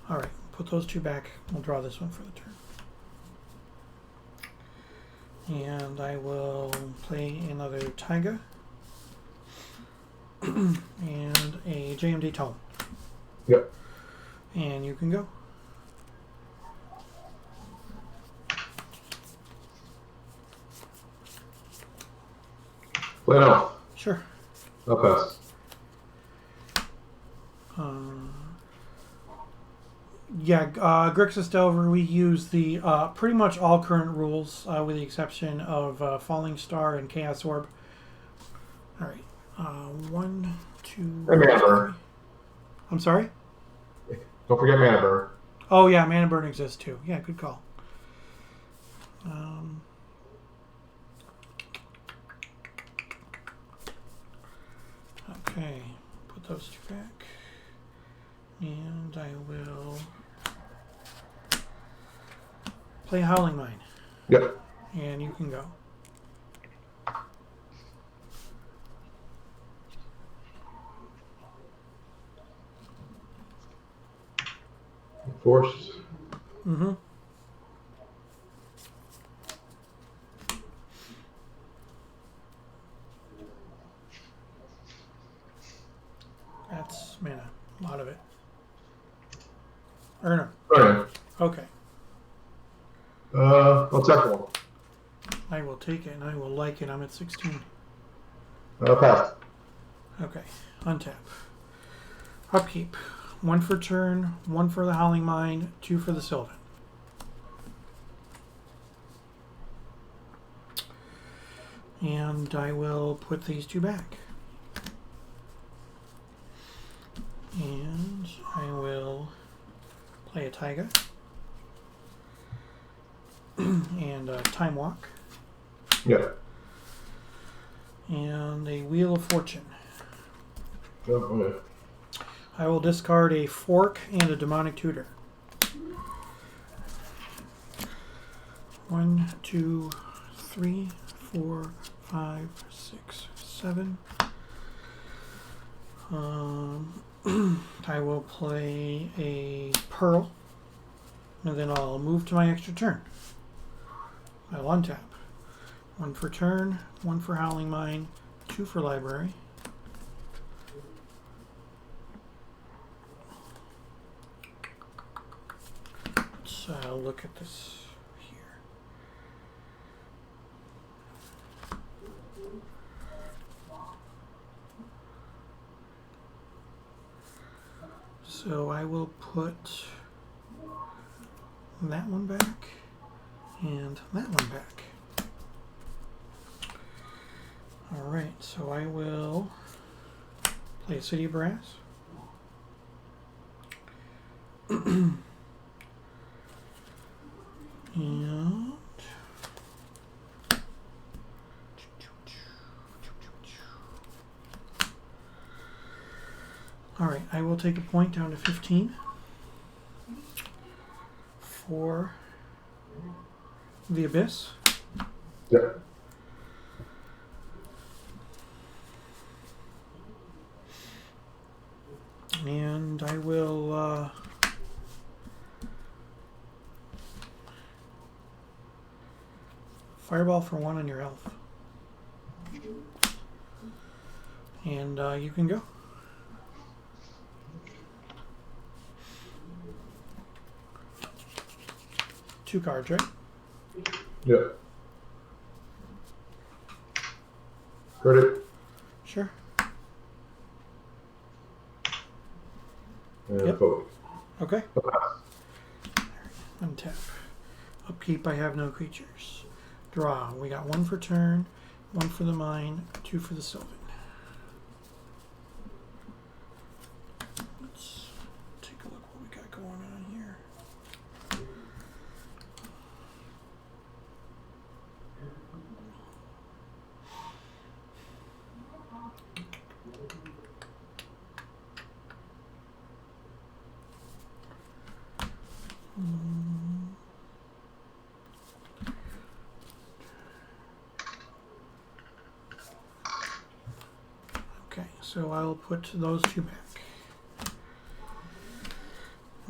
S1: All right. Put those 2 back. We'll draw this one for the turn. And I will play another Taiga. And a JMD Tome.
S5: Yep.
S1: And you can go.
S5: Play it off.
S1: Sure.
S5: I'll pass.
S1: Yeah, Grixis Delver, we use the pretty much all current rules with the exception of Falling Star and Chaos Orb. All right. 1, 2,
S5: Mana
S1: 3.
S5: Burn.
S1: I'm sorry?
S5: Don't forget Mana Burn.
S1: Oh, yeah, Mana Burn exists too. Yeah, good call. Okay, put those 2 back. And I will play Howling Mine.
S5: Yep.
S1: And you can go.
S5: Forced.
S1: Mm-hmm. That's mana. A lot of it. Or no?
S5: Burning.
S1: Okay.
S5: I'll check one.
S1: I will take it and I will like it. I'm at 16.
S5: Pass.
S1: Okay. Untap. Upkeep. 1 for turn, 1 for the Howling Mine, 2 for the Sylvan. And I will put these 2 back. And I will play a Taiga. And a Time Walk.
S5: Yeah.
S1: And a Wheel of Fortune.
S5: Oh, okay.
S1: I will discard a Fork and a Demonic Tutor. 1, 2, 3, 4, 5, 6, 7. I will play a Pearl, and then I'll move to my extra turn. I'll untap. 1 for turn, 1 for Howling Mine, 2 for Library. Let's look at this here. So I will put that one back and that one back. Alright, so I will play a City of Brass. And alright, I will take a point down to 15 for the Abyss.
S5: Yeah.
S1: And I will Fireball for 1 on your elf. And you can go. Two cards, right?
S5: Yeah. Ready?
S1: Sure.
S5: And
S1: Yep.
S5: vote.
S1: Okay.
S5: Okay.
S1: Untap. Upkeep, I have no creatures. Draw, we got 1 for turn, 1 for the mine, 2 for the Sylvan. Let's take a look what we got going on here. Okay, so I'll put those 2 back.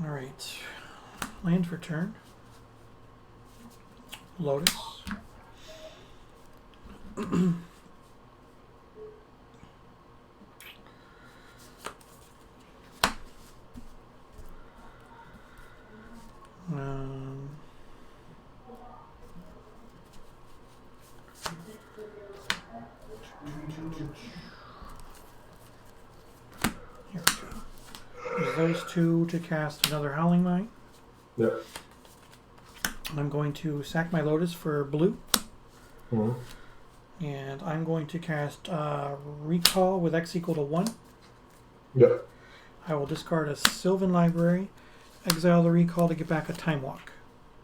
S1: Alright. Land for turn. Lotus. Um, here we go. Use those 2 to cast another Howling Mine.
S5: Yeah.
S1: I'm going to sack my Lotus for blue.
S5: Mm-hmm.
S1: And I'm going to cast Recall with X equal to 1.
S5: Yeah.
S1: I will discard a Sylvan Library, exile the Recall to get back a Time Walk.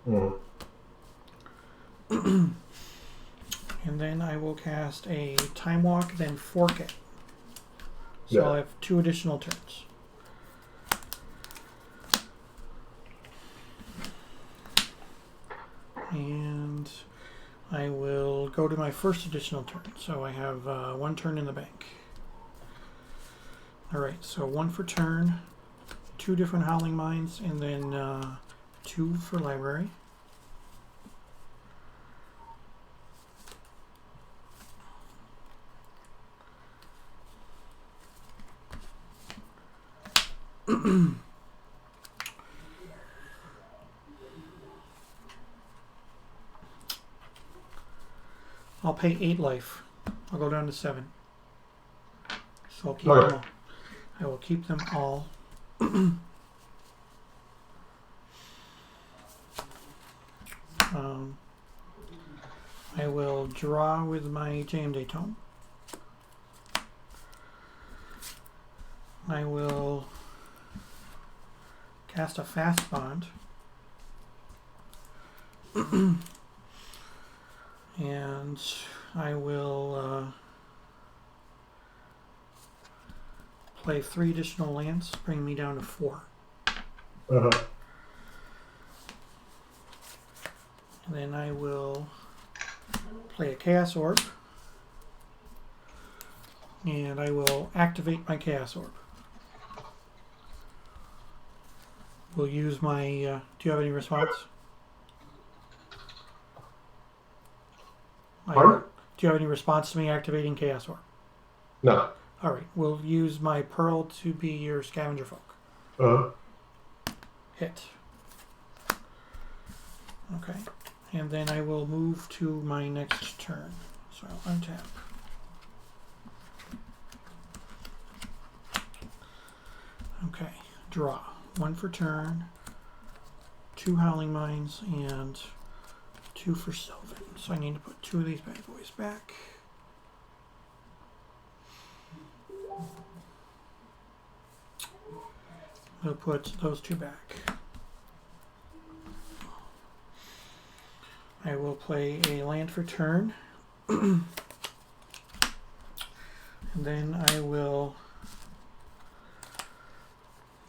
S5: Mm-hmm.
S1: And then I will cast a Time Walk, then fork it. So
S5: Yeah.
S1: I'll have 2 additional turns. And I will go to my first additional turn. So I have 1 turn in the bank. Alright, so 1 for turn, 2 different Howling Mines, and then 2 for Library. pay 8 life. I'll go down to 7. So I'll keep
S5: Okay.
S1: them all. I will keep them all. I will draw with my JMD tome. I will cast a fast bond. And I will play 3 additional lands, bring me down to 4.
S5: Uh-huh.
S1: And then I will play a Chaos Orb. And I will activate my Chaos Orb. We'll use my... do you have any response?
S5: Pardon?
S1: Do you have any response to me activating Chaos Orb?
S5: No.
S1: Alright, we'll use my Pearl to be your Scavenger Folk.
S5: Uh-huh.
S1: Hit. Okay. And then I will move to my next turn. So I'll untap. Okay. Draw. 1 for turn. 2 Howling Mines and 2 for Sylvan. So I need to put 2 of these bad boys back. I'll put those 2 back. I will play a land for turn. And then I will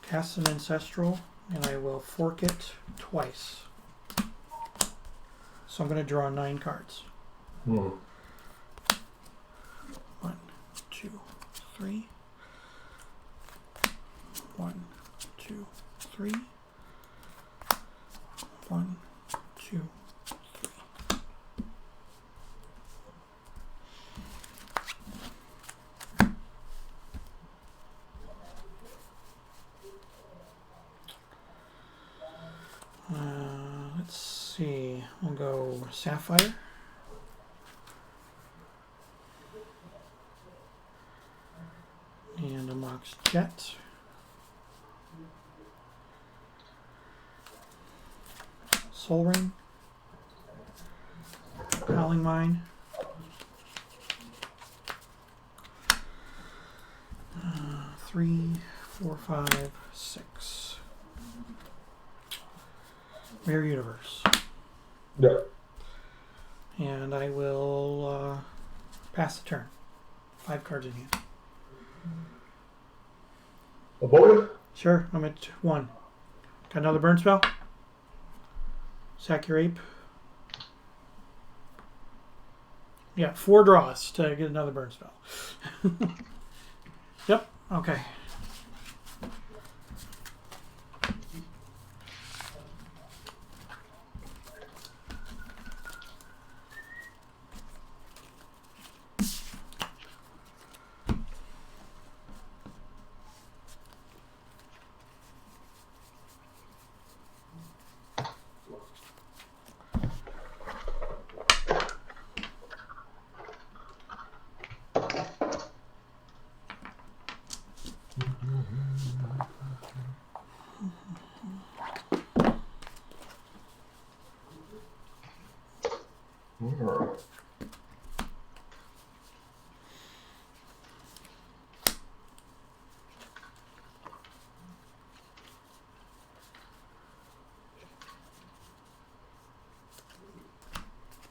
S1: cast an Ancestral and I will fork it twice. So I'm going to draw 9 cards. 1, 2, 3. 1, 2, 3. 1, 2, 3. Let's see. We'll go Sapphire. And a Mox Jet. Soul Ring. Howling Mine. 3, 4, 5, 6. Mirror Universe.
S5: Yeah.
S1: And I will pass the turn. 5 cards in hand.
S5: A boy?
S1: Sure, I'm at 1. Got another burn spell? Sack your ape. Yeah, 4 draws to get another burn spell. Yep, okay.
S5: Alright.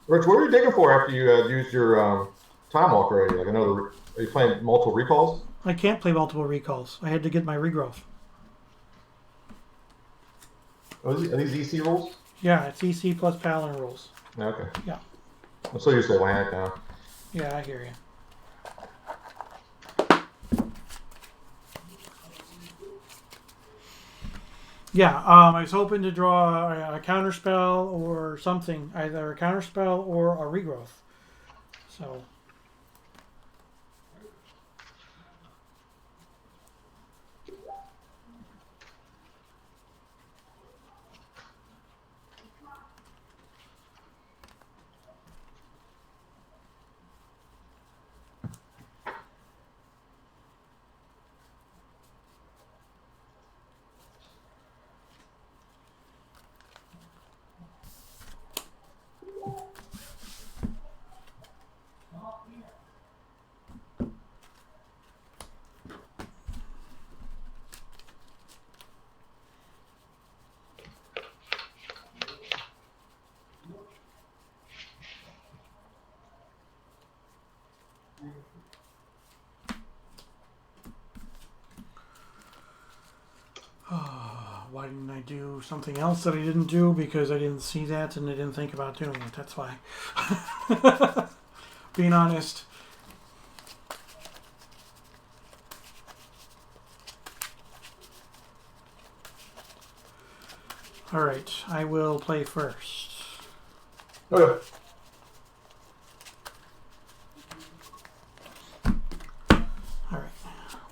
S5: Rich, what were you digging for after you used your time walk already? Like another, are you playing multiple recalls?
S1: I can't play multiple recalls. I had to get my regrowth.
S5: Are these EC rules?
S1: Yeah, it's EC plus Paladin rules.
S5: Okay.
S1: Yeah.
S5: I'm so used to Atlantic now.
S1: Yeah, I hear you. Yeah, I was hoping to draw a counterspell or something, either a counterspell or a regrowth. So. why didn't I do something else that I didn't do? Because I didn't see that and I didn't think about doing it. That's why. Being honest. Alright, I will play first.
S5: Okay.
S1: Alright.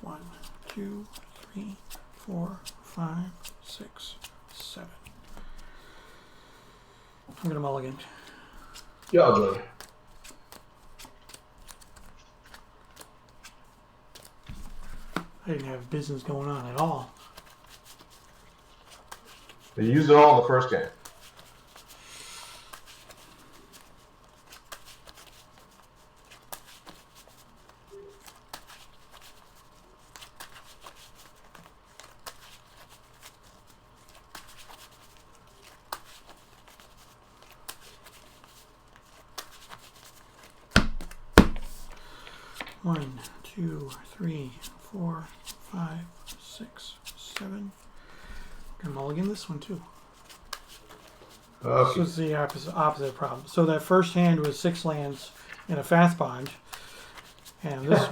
S1: 1, 2, 3, 4, 5, 6, 7. I'm gonna mulligan.
S5: Yeah, I'll join.
S1: I didn't have business going on at all.
S5: You used it all in the first game.
S1: One, 2, 3, 4, 5, 6, 7. Gonna mulligan this one too.
S5: Okay.
S1: This is the opposite problem. So that first hand was 6 lands and a fast bond, and this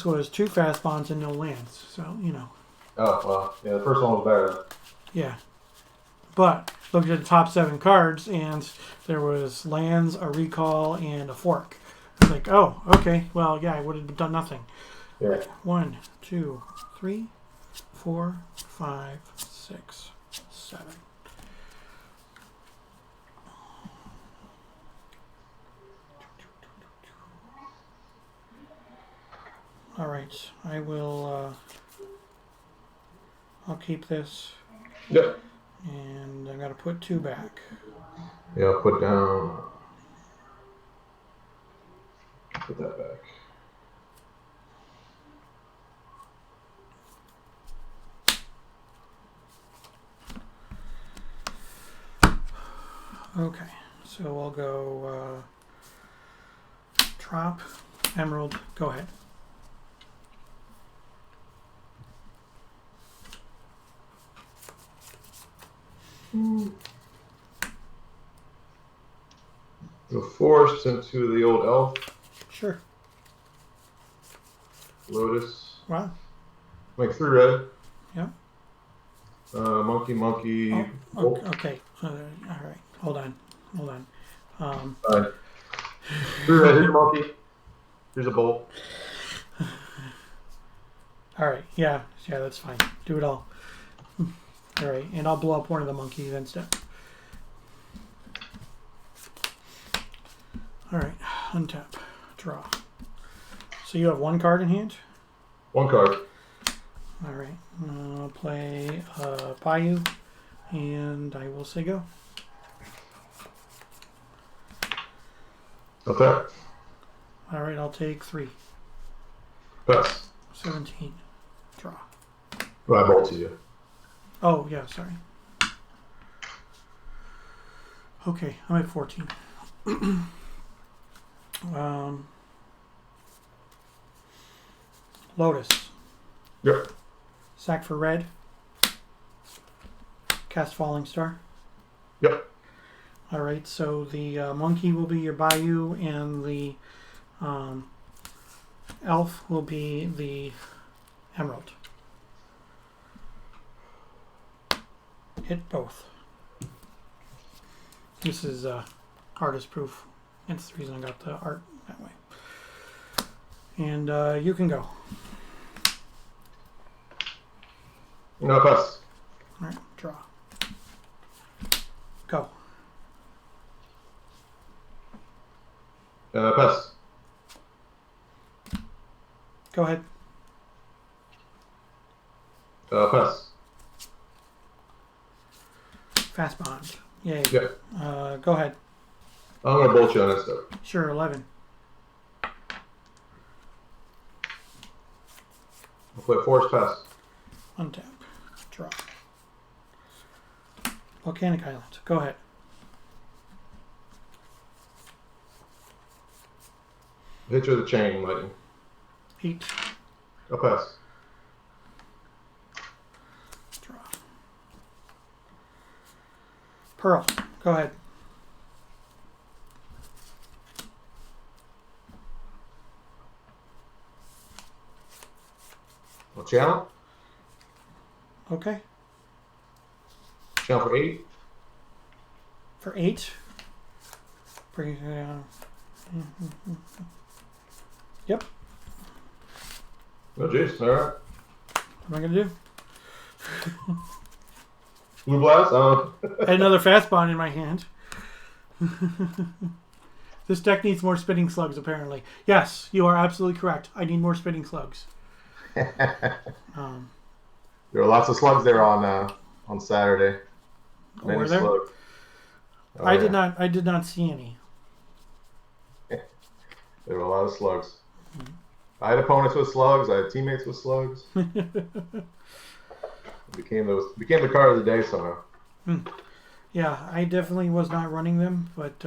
S1: was 2 fast bonds and no lands. So you know.
S5: Oh, well. Yeah, the first one was better.
S1: Yeah. But looked at the top 7 cards, and there was lands, a recall, and a fork. It's like, oh, okay. Well, yeah, I would have done nothing.
S5: Yeah.
S1: 1, 2, 3, 4, 5, 6, 7. All right, I will. I'll keep this,
S5: Yep.
S1: and I got to put 2 back.
S5: Yeah, I'll put down. Put that back.
S1: Okay, so I'll go Trop, Emerald. Go ahead.
S5: The forest into the old elf.
S1: Sure.
S5: Lotus.
S1: Wow.
S5: Make 3 red.
S1: Yeah.
S5: Monkey.
S1: Oh, okay. All right. Hold on.
S5: Alright. 3 red. Here's a monkey. Here's a bolt.
S1: All right. Yeah, that's fine. Do it all. All right, and I'll blow up one of the monkeys instead. All right, untap, draw. So you have 1 card in hand?
S5: 1 card.
S1: All right, I'll play Bayou, and I will say go.
S5: Okay.
S1: All right, I'll take 3.
S5: Pass.
S1: 17, draw.
S5: Well, I bolt to you.
S1: Oh, yeah, sorry. Okay, I'm at 14. Lotus.
S5: Yep.
S1: Sack for red. Cast Falling Star.
S5: Yep.
S1: All right, so the monkey will be your Bayou, and the elf will be the Emerald. Hit both. This is artist proof. That's the reason I got the art that way. And you can go.
S5: No, pass.
S1: All right, draw. Go.
S5: Pass.
S1: Go ahead.
S5: Pass.
S1: Fast bond. Yay.
S5: Yeah.
S1: Go ahead.
S5: I'm gonna bolt you on this stuff.
S1: Sure, 11.
S5: I'll play forest pass.
S1: Untap. Draw. Volcanic Island. Go ahead.
S5: Hit you with a chain lightning.
S1: 8.
S5: I'll pass.
S1: Draw. Pearl, go ahead.
S5: What channel?
S1: Okay.
S5: Channel for 8.
S1: For 8. Bring it down. Yep.
S5: Oh, jeez. All right.
S1: What am I going to do?
S5: Blue Blast?
S1: I had another fast bond in my hand. This deck needs more spinning slugs, apparently. Yes, you are absolutely correct. I need more spinning slugs.
S5: There were lots of slugs there on Saturday. Many
S1: were there?
S5: slugs. Oh,
S1: I did not see any.
S5: There were a lot of slugs. I had opponents with slugs. I had teammates with slugs. became the card of the day somehow.
S1: Yeah, I definitely was not running them, but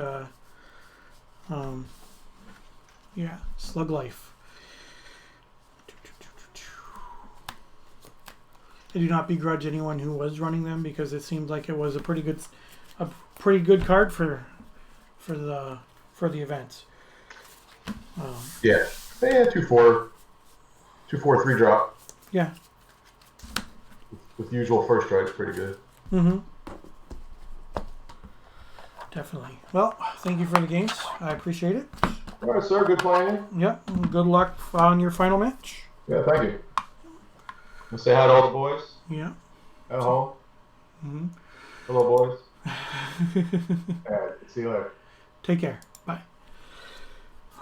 S1: yeah, slug life. I do not begrudge anyone who was running them because it seemed like it was a pretty good card for the event.
S5: Yeah, 2/4, 3 drop.
S1: Yeah.
S5: With usual first strikes, pretty good.
S1: Mm-hmm. Definitely. Well, thank you for the games. I appreciate it.
S5: All right, sir. Good playing.
S1: Yep. Good luck on your final match.
S5: Yeah, thank you. I'll say hi to all the boys
S1: Yeah.
S5: at home.
S1: Mm-hmm.
S5: Hello, boys. All right, see you later.
S1: Take care. Bye.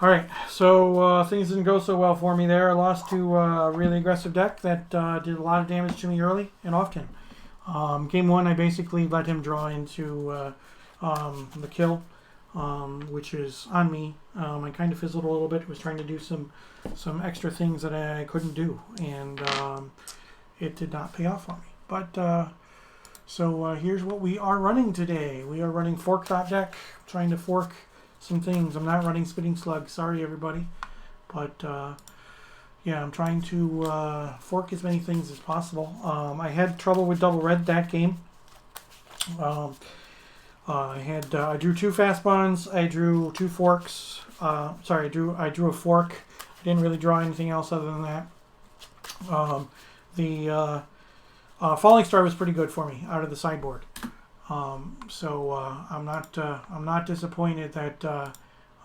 S1: All right. So things didn't go so well for me there. I lost to a really aggressive deck that did a lot of damage to me early and often. Game 1, I basically let him draw into the kill, which is on me. I kind of fizzled a little bit. Was trying to do some extra things that I couldn't do, and it did not pay off for me. But so here's what we are running today. We are running fork dot deck, trying to fork some things. I'm not running spitting slugs. Sorry, everybody, but yeah, I'm trying to fork as many things as possible. I had trouble with double red that game. I drew 2 fast bonds. I drew 2 forks. Sorry, I drew a fork. I didn't really draw anything else other than that. The Falling Star was pretty good for me out of the sideboard. So I'm not disappointed that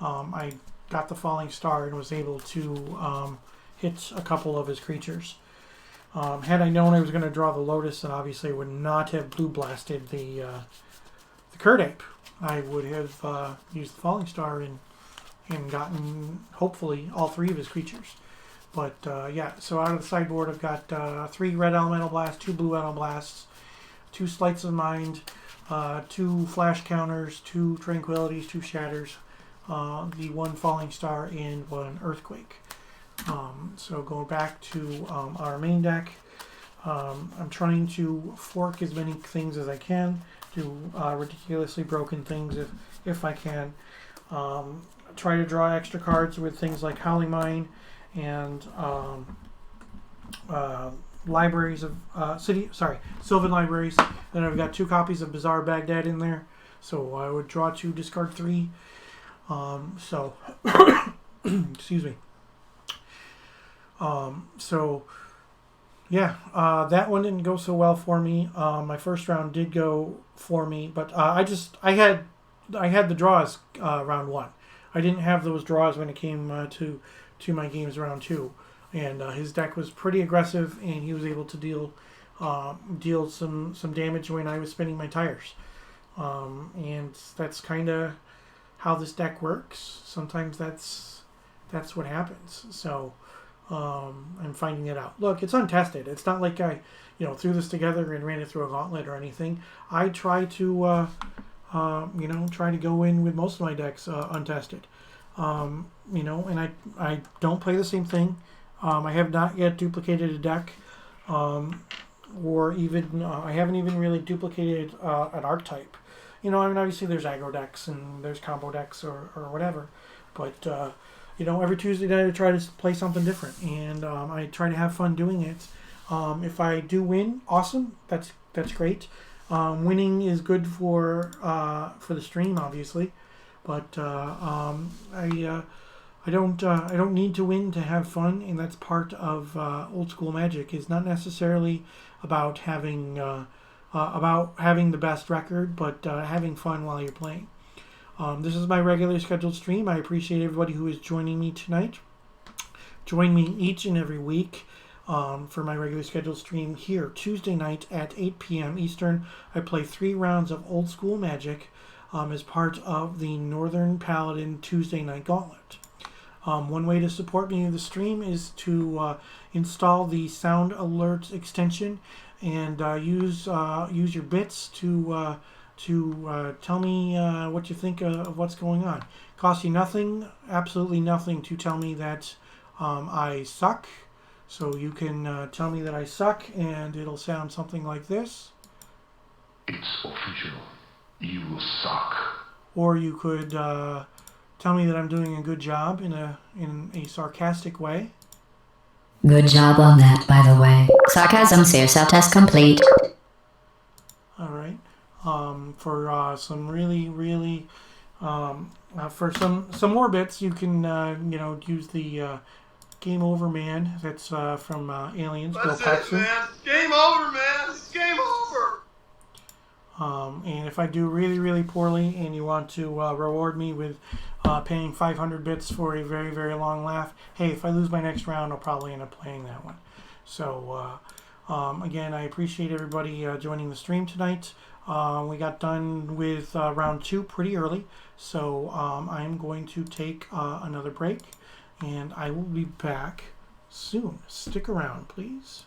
S1: I got the Falling Star and was able to hit a couple of his creatures. Had I known I was going to draw the Lotus, then obviously I would not have blue blasted the Curd Ape. I would have used the Falling Star and gotten, hopefully, all 3 of his creatures. But, yeah, so out of the sideboard I've got 3 red elemental blasts, 2 blue elemental blasts, 2 sleights of mind, 2 flash counters, 2 tranquilities, 2 shatters, the 1 Falling Star, and 1 earthquake. So going back to our main deck, I'm trying to fork as many things as I can, do ridiculously broken things if I can. Try to draw extra cards with things like Howling Mine and libraries of Sylvan Libraries. Then I've got 2 copies of Bazaar Baghdad in there, so I would draw 2, discard 3. So excuse me. So yeah, that one didn't go so well for me. My first round did go for me, but I had the draws round 1. I didn't have those draws when it came to my games round 2, and his deck was pretty aggressive, and he was able to deal some damage when I was spinning my tires, and that's kind of how this deck works. Sometimes that's what happens. So I'm finding it out. Look, it's untested. It's not like I threw this together and ran it through a gauntlet or anything. I try to try to go in with most of my decks untested. And I don't play the same thing. I have not yet duplicated a deck, or even I haven't even really duplicated an archetype. Obviously there's aggro decks and there's combo decks or whatever, but every Tuesday night I try to play something different, and I try to have fun doing it. If I do win, awesome. That's great. Winning is good for the stream, obviously, but I don't need to win to have fun, and that's part of old school Magic. It's not necessarily about having the best record, but having fun while you're playing. This is my regularly scheduled stream. I appreciate everybody who is joining me tonight. Join me each and every week for my regularly scheduled stream here Tuesday night at 8 p.m. Eastern. I play 3 rounds of old school Magic as part of the Northern Paladin Tuesday night Gauntlet. One way to support me in the stream is to install the Sound Alerts extension and use your bits to tell me what you think of what's going on. Costs you nothing, absolutely nothing, to tell me that I suck. So you can tell me that I suck, and it'll sound something like this.
S2: It's official. You suck.
S1: Or you could tell me that I'm doing a good job in a sarcastic way.
S4: Good job on that, by the way. Sarcasm seer self-test complete.
S1: All right. For some really for some more bits, you can use the Game Over Man. That's from Aliens. Bill Paxton.
S5: Man. Game over, man. It's game over.
S1: And if I do really poorly, and you want to reward me with paying 500 bits for a very long laugh, hey, if I lose my next round, I'll probably end up playing that one. So again, I appreciate everybody joining the stream tonight. We got done with round 2 pretty early, so I'm going to take another break, and I will be back soon. Stick around, please.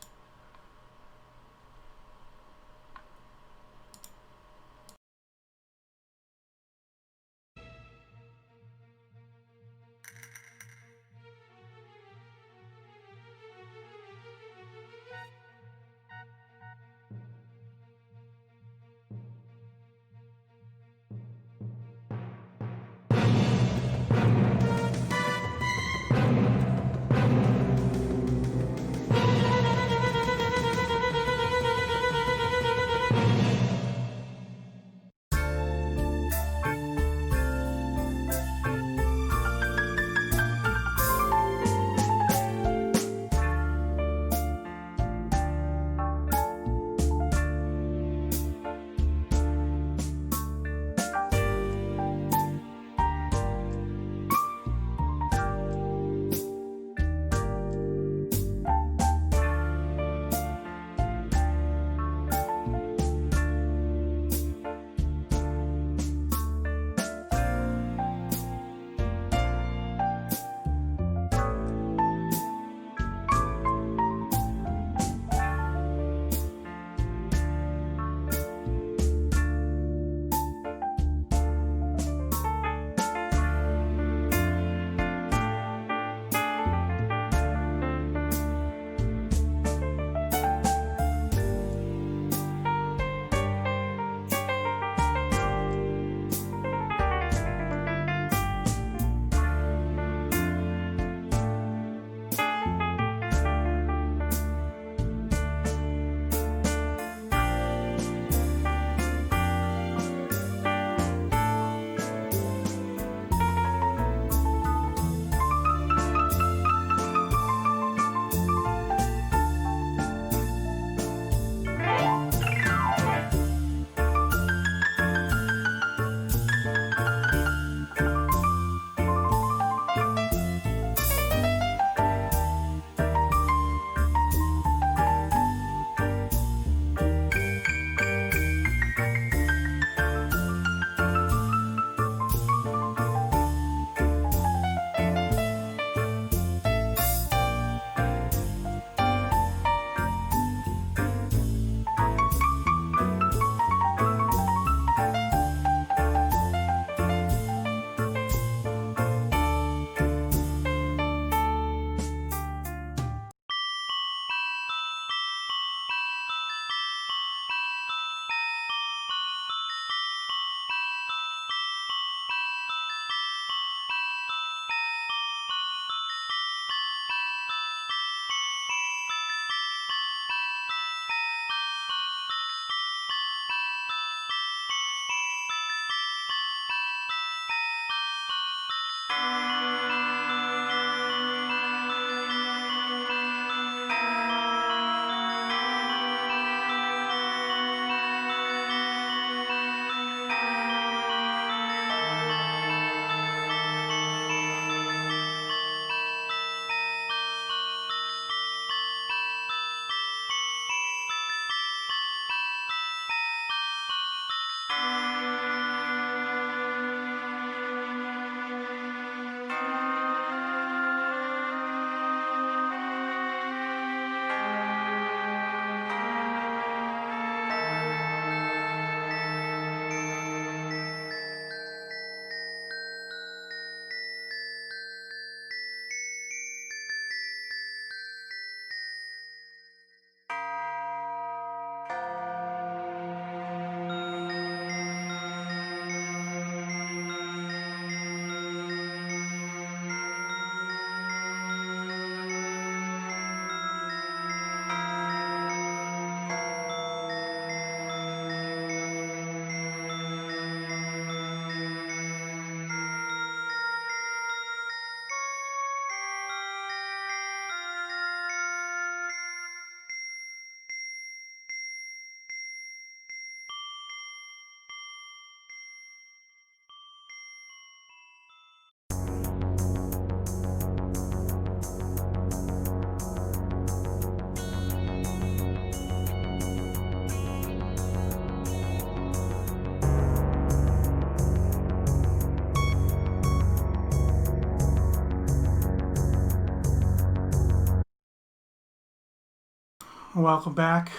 S1: welcome back.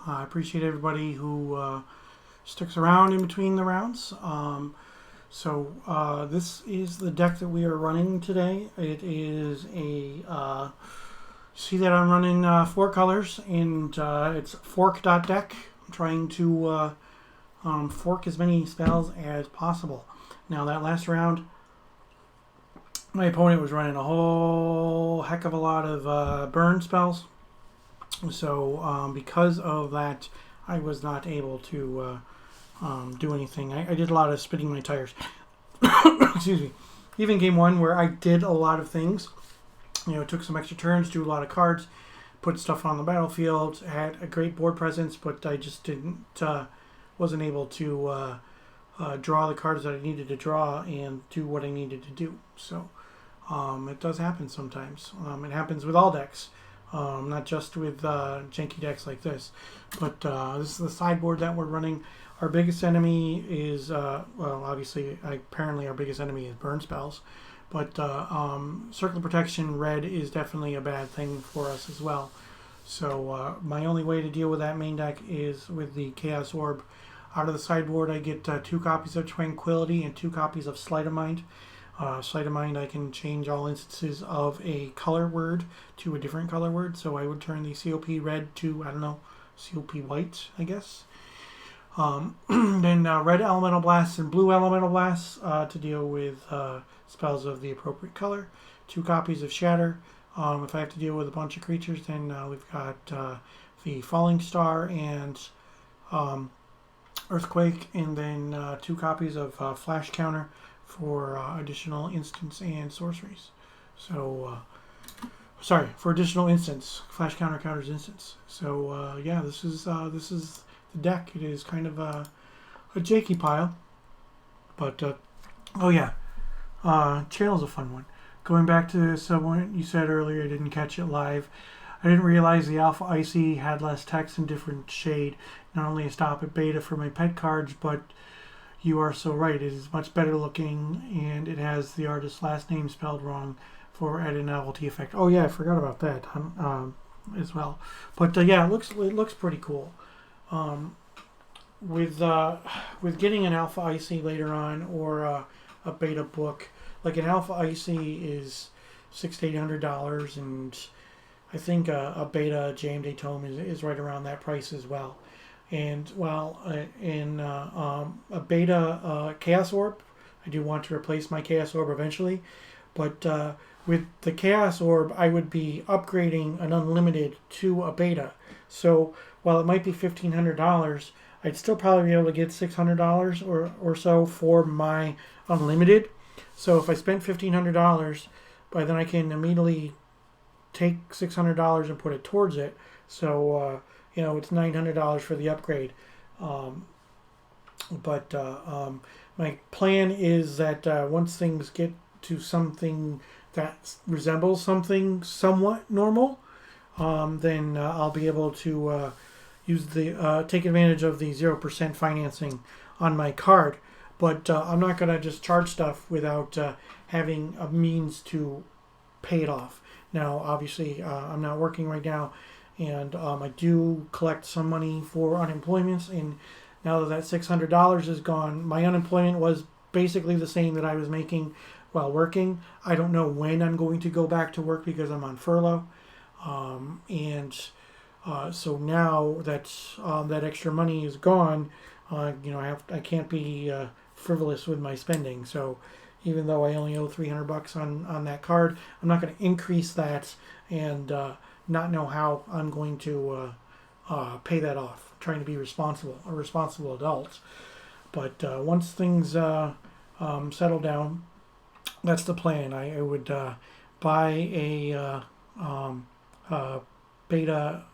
S1: I appreciate everybody who sticks around in between the rounds. This is the deck that we are running today. It is a see that I'm running 4 colors, and it's fork.deck. I'm trying to fork as many spells as possible. Now that last round, my opponent was running a whole heck of a lot of burn spells. So because of that, I was not able to do anything. I did a lot of spinning my tires. Excuse me. Even game 1 where I did a lot of things. Took some extra turns, drew a lot of cards, put stuff on the battlefield, had a great board presence, but I just wasn't able to draw the cards that I needed to draw and do what I needed to do. So it does happen sometimes. It happens with all decks. Not just with janky decks like this, but this is the sideboard that we're running. Our biggest enemy is, apparently our biggest enemy is burn spells, but Circle Protection red is definitely a bad thing for us as well. So my only way to deal with that main deck is with the Chaos Orb. Out of the sideboard, I get 2 copies of Tranquility and 2 copies of Sleight of Mind. Sleight of Mind, I can change all instances of a color word to a different color word. So I would turn the COP red to, COP white, I guess. Then red Elemental Blasts and blue Elemental Blasts to deal with spells of the appropriate color. 2 copies of Shatter. If I have to deal with a bunch of creatures, then we've got the Falling Star and Earthquake, and then 2 copies of Flash Counter for additional instants and sorceries. So, for additional instants, Flash Counter counters instants. So this is the deck. It is kind of a janky pile, but channel's a fun one. Going back to someone you said earlier, I didn't catch it live. I didn't realize the Alpha Icy had less text and different shade. Not only a stop at beta for my pet cards, but you are so right. It is much better looking, and it has the artist's last name spelled wrong for added novelty effect. Oh yeah, I forgot about that as well. But it looks pretty cool. With getting an Alpha Icy later on, or a beta book, like an Alpha Icy is $600 to $800, and I think a beta JMD tome is right around that price as well. And in a beta Chaos Orb, I do want to replace my Chaos Orb eventually, but with the Chaos Orb, I would be upgrading an Unlimited to a beta. So while it might be $1,500, I'd still probably be able to get $600 or so for my Unlimited. So if I spent $1,500, by then I can immediately take $600 and put it towards it. So it's $900 for the upgrade. My plan is that once things get to something that resembles something somewhat normal, then I'll be able to take advantage of the 0% financing on my card. But I'm not going to just charge stuff without having a means to pay it off. Now, obviously, I'm not working right now, and I do collect some money for unemployment, and now that $600 is gone, my unemployment was basically the same that I was making while working. I don't know when I'm going to go back to work because I'm on furlough, so now that that extra money is gone, I can't be frivolous with my spending. So even though I only owe $300 on that card, I'm not going to increase that and not know how I'm going to pay that off. I'm trying to be a responsible adult. But once things settle down, that's the plan. I would buy a beta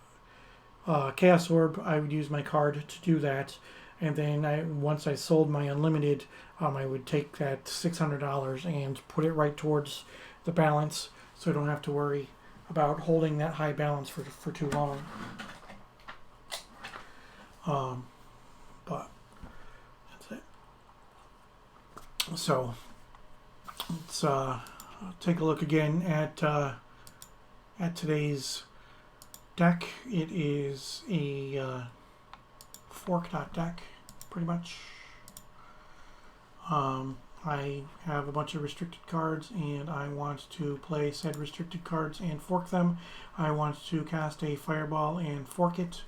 S1: Chaos Orb. I would use my card to do that. And then once I sold my Unlimited, I would take that $600 and put it right towards the balance, so I don't have to worry about holding that high balance for too long. But that's it. So let's take a look again at today's deck. It is a fork deck, pretty much. I have a bunch of restricted cards, and I want to play said restricted cards and fork them. I want to cast a fireball and fork it.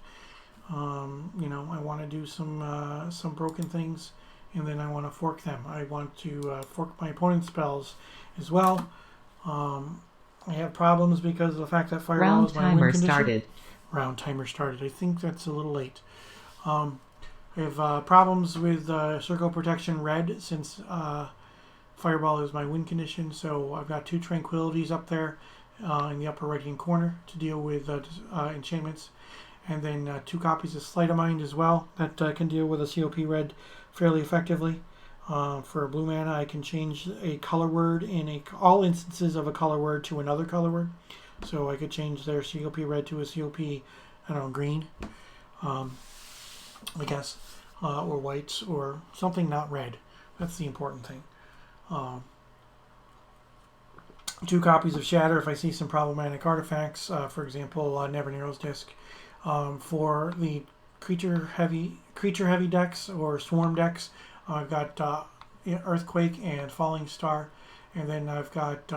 S1: I want to do some broken things, and then I want to fork them. I want to fork my opponent's spells as well. I have problems because of the fact that fireball is my win condition. Round timer started. I think that's a little late. I have problems with Circle Protection Red since Fireball is my win condition, so I've got 2 Tranquilities up there in the upper right-hand corner to deal with enchantments, and then 2 copies of Sleight of Mind as well that can deal with a COP Red fairly effectively. For blue mana, I can change a color word in all instances of a color word to another color word, so I could change their COP Red to a COP, green. I guess, or whites, or something not red. That's the important thing. 2 copies of Shatter if I see some problematic artifacts, for example, Never Narrow's Disc. For the creature heavy decks or swarm decks, I've got Earthquake and Falling Star, and then I've got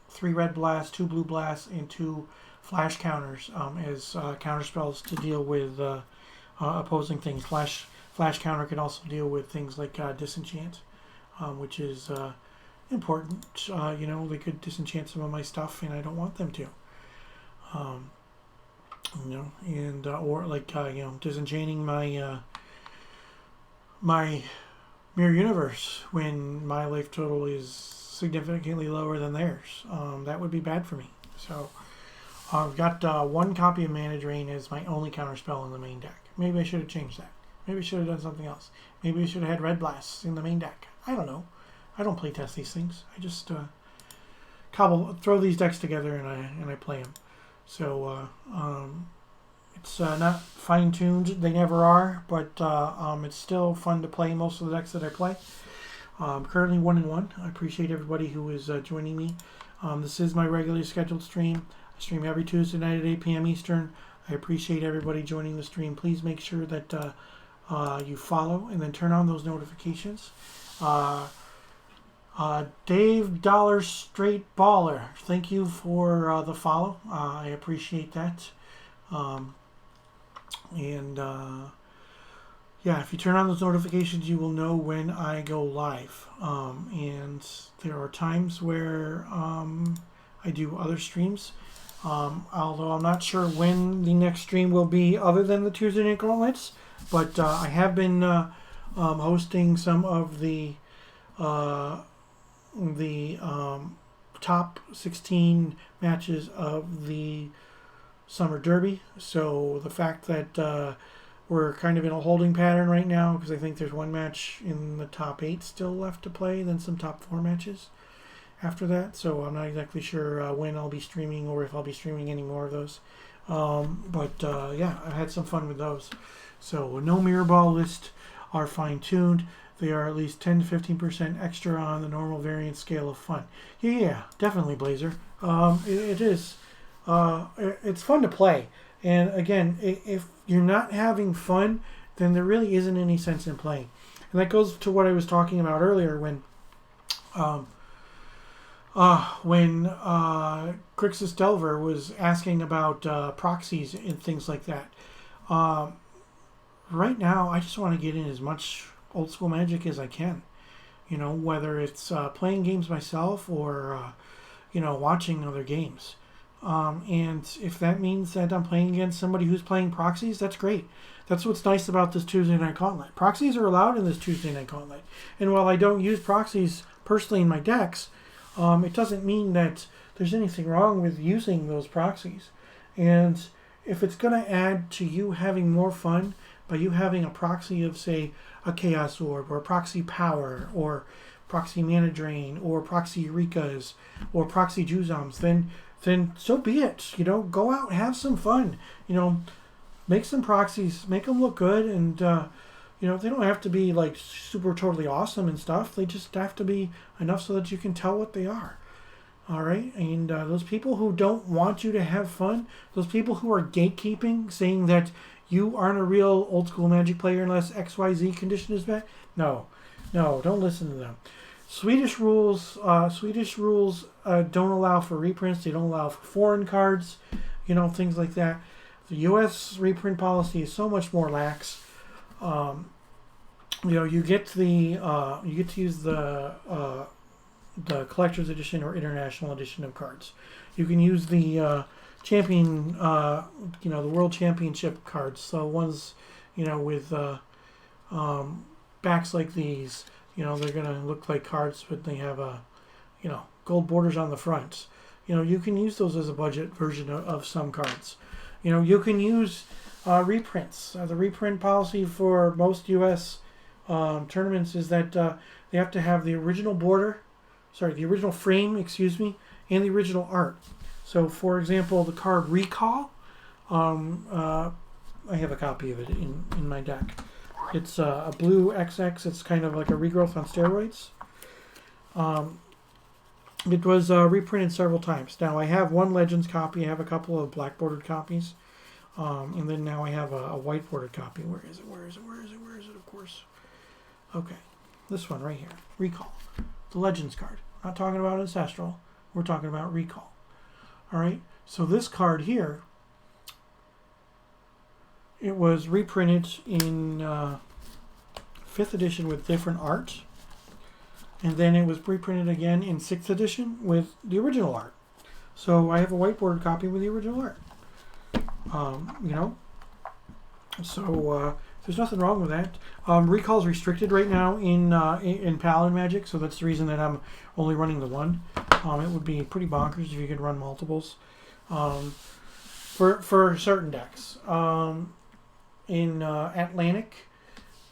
S1: 3 red blasts, 2 blue blasts, and 2 flash counters as counter spells to deal with opposing things. Flash counter can also deal with things like disenchant, which is important. They could disenchant some of my stuff, and I don't want them to. Or disenchanting my Mirror Universe when my life total is significantly lower than theirs. That would be bad for me. So I've got 1 copy of Mana Drain as my only counterspell in the main deck. Maybe I should have changed that. Maybe I should have done something else. Maybe I should have had Red Blasts in the main deck. I don't know. I don't play test these things. I just throw these decks together and I play them. So it's not fine-tuned. They never are, but it's still fun to play most of the decks that I play. Currently 1-1. I appreciate everybody who is joining me. This is my regularly scheduled stream. I stream every Tuesday night at 8 p.m. Eastern. I appreciate everybody joining the stream. Please make sure that you follow and then turn on those notifications. Dave Dollar Straight Baller, thank you for the follow. I appreciate that. If you turn on those notifications, you will know when I go live. And there are times where I do other streams. Although I'm not sure when the next stream will be other than the Tuesday Night Gauntlets. But I have been hosting some of the top 16 matches of the Summer Derby. So the fact that we're kind of in a holding pattern right now, because I think there's 1 match in the top 8 still left to play, then some top 4 matches after that. So I'm not exactly sure when I'll be streaming or if I'll be streaming any more of those. I had some fun with those. So no mirror ball list are fine-tuned. They are at least 10 to 15% extra on the normal variance scale of fun. Yeah, definitely, Blazer. It is. It's fun to play. And again, if you're not having fun, then there really isn't any sense in playing. And that goes to what I was talking about earlier when Crixus Delver was asking about proxies and things like that. Right now, I just want to get in as much old school Magic as I can. Whether it's playing games myself or watching other games. And if that means that I'm playing against somebody who's playing proxies, that's great. That's what's nice about this Tuesday Night Gauntlet. Proxies are allowed in this Tuesday Night Gauntlet. And while I don't use proxies personally in my decks, it doesn't mean that there's anything wrong with using those proxies. And if it's going to add to you having more fun by you having a proxy of, say, a Chaos Orb, or proxy Power, or proxy Mana Drain, or proxy Eurekas, or proxy Juzoms, then so be it. Go out and have some fun. Make some proxies, make them look good, and they don't have to be like super totally awesome and stuff. They just have to be enough so that you can tell what they are. All right, and those people who don't want you to have fun, those people who are gatekeeping, saying that you aren't a real old school Magic player unless XYZ condition is met. No, don't listen to them. Swedish rules don't allow for reprints. They don't allow for foreign cards, things like that. The U.S. reprint policy is so much more lax. You get to use the collector's edition or international edition of cards. You can use the champion, the world championship cards. So ones, with backs like these. They're gonna look like cards, but they have gold borders on the front. You can use those as a budget version of some cards. You can use reprints. The reprint policy for most U.S. Tournaments is that they have to have the original frame, and the original art. So, for example, the card Recall, I have a copy of it in my deck. It's a blue XX. It's kind of like a regrowth on steroids. It was reprinted several times. Now, I have one Legends copy. I have a couple of black bordered copies. And then now I have a white bordered copy. Where is it? Of course. Okay. This one right here. Recall. The Legends card. Not talking about Ancestral. We're talking about Recall. All right. So this card here, it was reprinted in 5th edition with different art. And then it was reprinted again in 6th edition with the original art. So I have a whiteboard copy with the original art. So there's nothing wrong with that. Recall is restricted right now in Paladin Magic, so that's the reason that I'm only running the one. It would be pretty bonkers if you could run multiples for certain decks. In Atlantic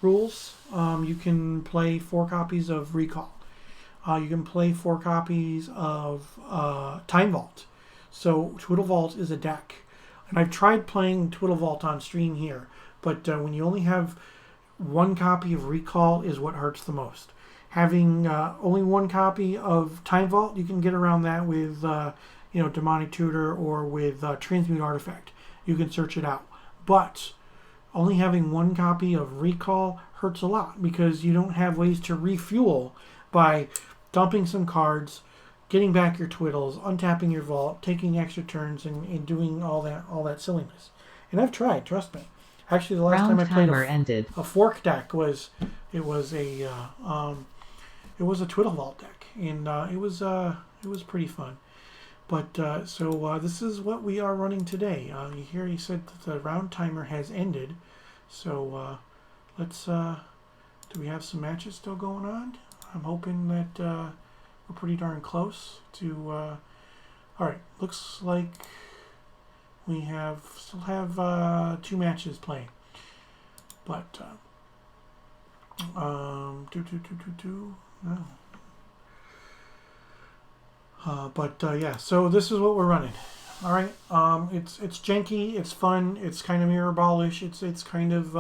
S1: rules, you can play 4 copies of Recall. You can play 4 copies of Time Vault. So Twiddle Vault is a deck. And I've tried playing Twiddle Vault on stream here, but when you only have 1 copy of Recall is what hurts the most. Having only 1 copy of Time Vault, you can get around that with Demonic Tutor or with Transmute Artifact. You can search it out. But only having 1 copy of Recall hurts a lot because you don't have ways to refuel by dumping some cards, getting back your Twiddles, untapping your vault, taking extra turns, and doing all that silliness. And I've tried, trust me. Actually, the last time I played a fork deck was a Twiddle Vault deck, and it was pretty fun. But so this is what we are running today. You said that the round timer has ended, so let's. Do we have some matches still going on? I'm hoping that. We're pretty darn close to. All right, looks like we still have 2 matches playing, but no. Yeah. So this is what we're running. All right. It's janky. It's fun. It's kind of mirror ballish. It's kind of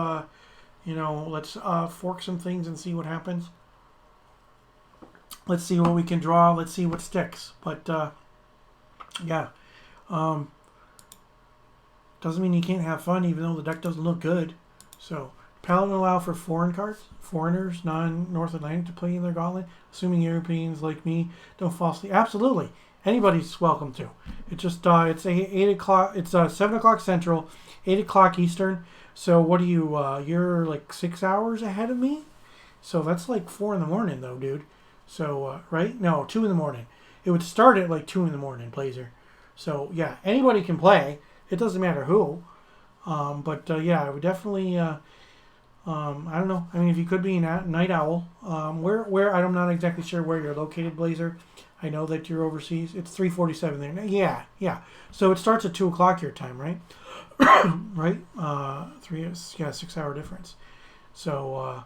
S1: let's fork some things and see what happens. Let's see what we can draw. Let's see what sticks. But, yeah. Doesn't mean you can't have fun, even though the deck doesn't look good. So, Paladin allow for foreign cards, foreigners, non-North Atlantic to play in their Gauntlet, assuming Europeans like me don't fall asleep. Absolutely. Anybody's welcome to. It's just, it's 8 o'clock, it's 7 o'clock Central, 8 o'clock Eastern. So, what are you, you're like 6 hours ahead of me? So, that's like 4 in the morning, though, dude. So, right? No, 2 in the morning. It would start at like 2 in the morning, Blazer. So, yeah, anybody can play. It doesn't matter who. Yeah, I would definitely, I don't know. I mean, if you could be a night owl, where I'm not exactly sure where you're located, Blazer. I know that you're overseas. It's 3:47 there. Yeah. So it starts at 2 o'clock your time, right? Right? 6 hour difference. So,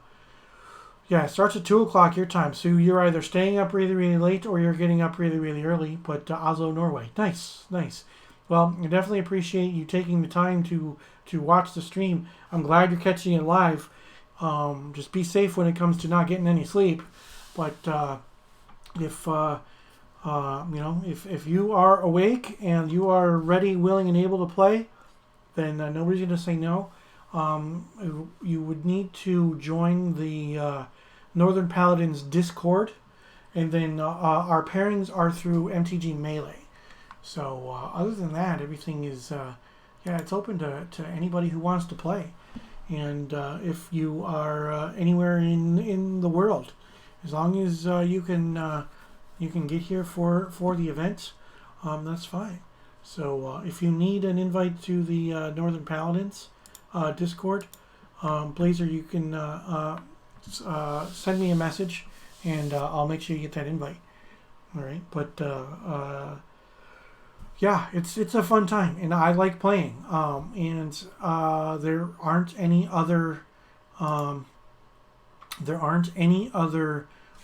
S1: yeah, it starts at 2 o'clock your time. So you're either staying up really, really late or you're getting up really, really early. But Oslo, Norway. Nice. Well, I definitely appreciate you taking the time to watch the stream. I'm glad you're catching it live. Just be safe when it comes to not getting any sleep. But if if you are awake and you are ready, willing, and able to play, then nobody's going to say no. You would need to join the Northern Paladins Discord, and then our pairings are through MTG Melee. So other than that, everything is it's open to anybody who wants to play. And if you are anywhere in the world, as long as you can get here for the event, that's fine. So if you need an invite to the Northern Paladins Discord, Blazer, you can send me a message, and I'll make sure you get that invite. All right, but yeah, it's a fun time, and I like playing. And there aren't any other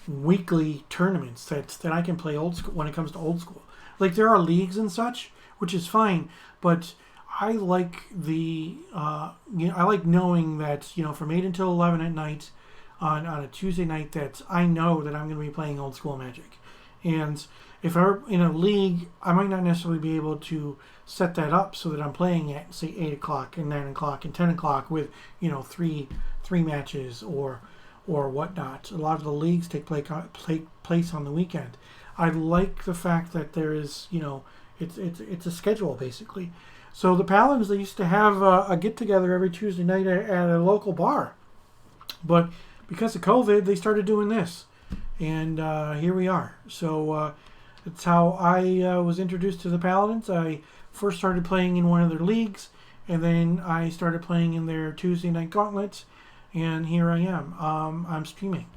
S1: weekly tournaments that I can play old school when it comes to old school. Like, there are leagues and such, which is fine, but I like I like knowing that from 8 until 11 at night on a Tuesday night, that I know that I'm going to be playing old school Magic. And if I'm in a league, I might not necessarily be able to set that up so that I'm playing at, say, 8 o'clock and 9 o'clock and 10 o'clock with three matches or whatnot. A lot of the leagues take place on the weekend. I like the fact that there is, it's a schedule basically. So the Paladins, they used to have a get together every Tuesday night at a local bar, but because of COVID, they started doing this, and here we are. So it's how I was introduced to the Paladins. I first started playing in one of their leagues, and then I started playing in their Tuesday night gauntlets, and here I am. I'm streaming.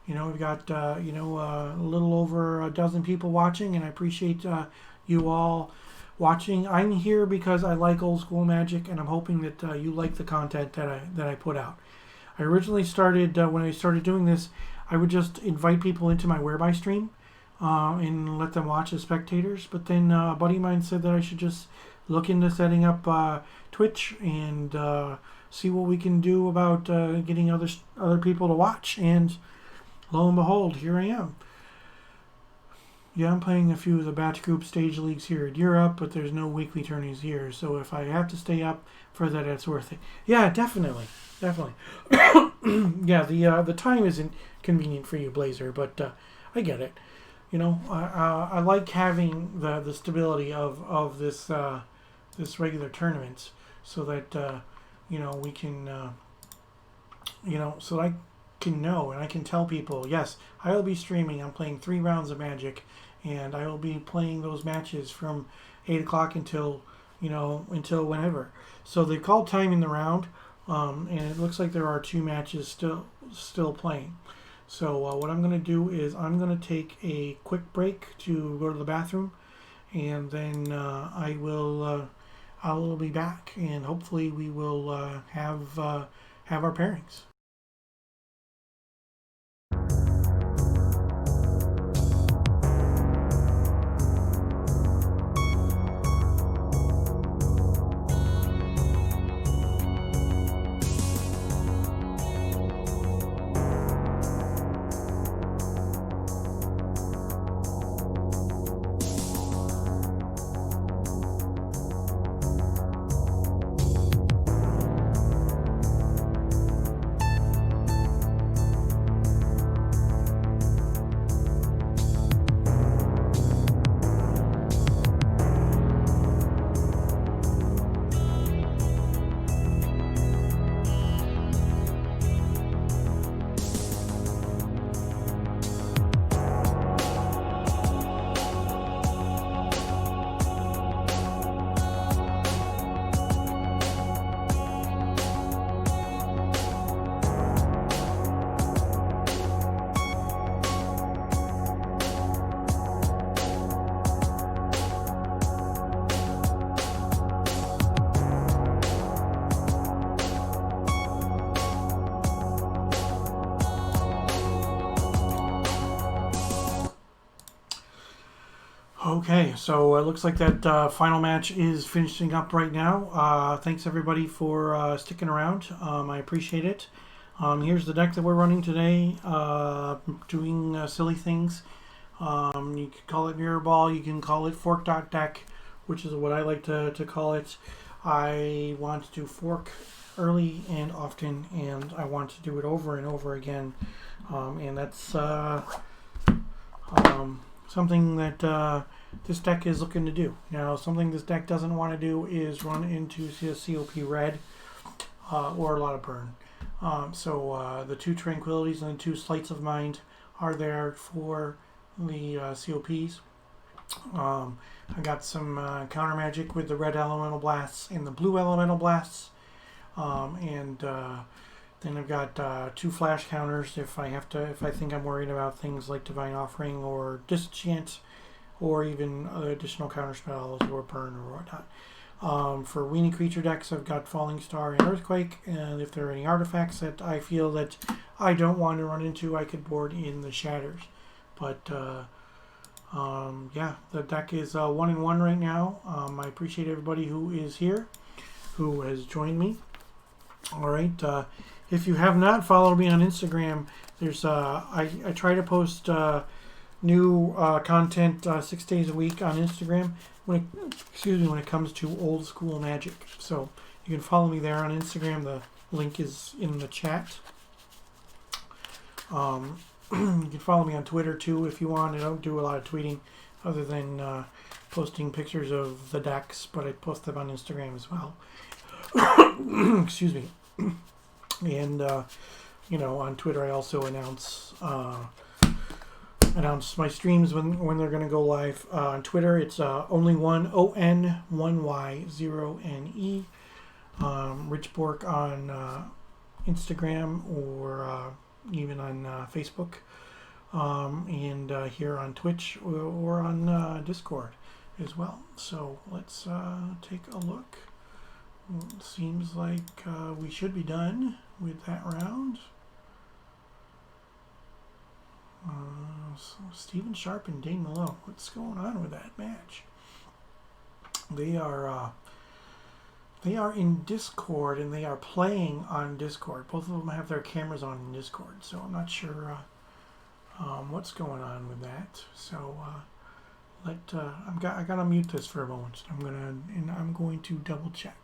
S1: We've got a little over a dozen people watching, and I appreciate you all watching. I'm here because I like old school Magic, and I'm hoping that you like the content that I put out. I originally started when I started doing this, I would just invite people into my Whereby stream and let them watch as spectators. But then a buddy of mine said that I should just look into setting up Twitch and see what we can do about getting other people to watch. And lo and behold, here I am. Yeah, I'm playing a few of the batch group stage leagues here in Europe, but there's no weekly tourneys here. So if I have to stay up for that, it's worth it. Yeah, definitely. Yeah, the time isn't convenient for you, Blazer, but I get it. I like having the stability of this regular tournament, so that we can so I can know and I can tell people, yes, I will be streaming. I'm playing 3 rounds of Magic, and I will be playing those matches from 8 o'clock until whenever. So they called timing the round, and it looks like there are 2 matches still playing. So what I'm going to do is I'm going to take a quick break to go to the bathroom, and then I will be back, and hopefully we will have our pairings. Okay, so it looks like that final match is finishing up right now. Thanks everybody for sticking around. I appreciate it. Here's the deck that we're running today, doing silly things. You can call it mirror ball. You can call it fork dot deck, which is what I like to call it. I want to fork early and often, and I want to do it over and over again. And that's something that this deck is looking to do. Now, something this deck doesn't want to do is run into COP red or a lot of burn. So the 2 Tranquilities and the 2 Sleights of Mind are there for the COPs. I got some counter magic with the red elemental blasts and the blue elemental blasts. Then I've got 2 flash counters if I think I'm worried about things like Divine Offering or Disenchant, or even additional counter spells or burn or whatnot. For weenie creature decks, I've got Falling Star and Earthquake, and if there are any artifacts that I feel that I don't want to run into, I could board in the Shatters. But yeah, the deck is 1-1 right now. I appreciate everybody who is here, who has joined me. All right. If you have not followed me on Instagram, there's I try to post new content 6 days a week on Instagram when it comes to old school Magic. So you can follow me there on Instagram. The link is in the chat. You can follow me on Twitter too if you want. I don't do a lot of tweeting other than posting pictures of the decks, but I post them on Instagram as well. Excuse me. And on Twitter I also announce my streams when they're going to go live. On Twitter it's only1 ON1Y0NE. Rich Bork on Instagram or even on Facebook, and here on Twitch or on Discord as well. So let's take a look. It seems like we should be done with that round. So Stephen Sharp and Dane Malone. What's going on with that match? They are in Discord and they are playing on Discord. Both of them have their cameras on in Discord, so I'm not sure what's going on with that. So I gotta mute this for a moment. I'm going to double check.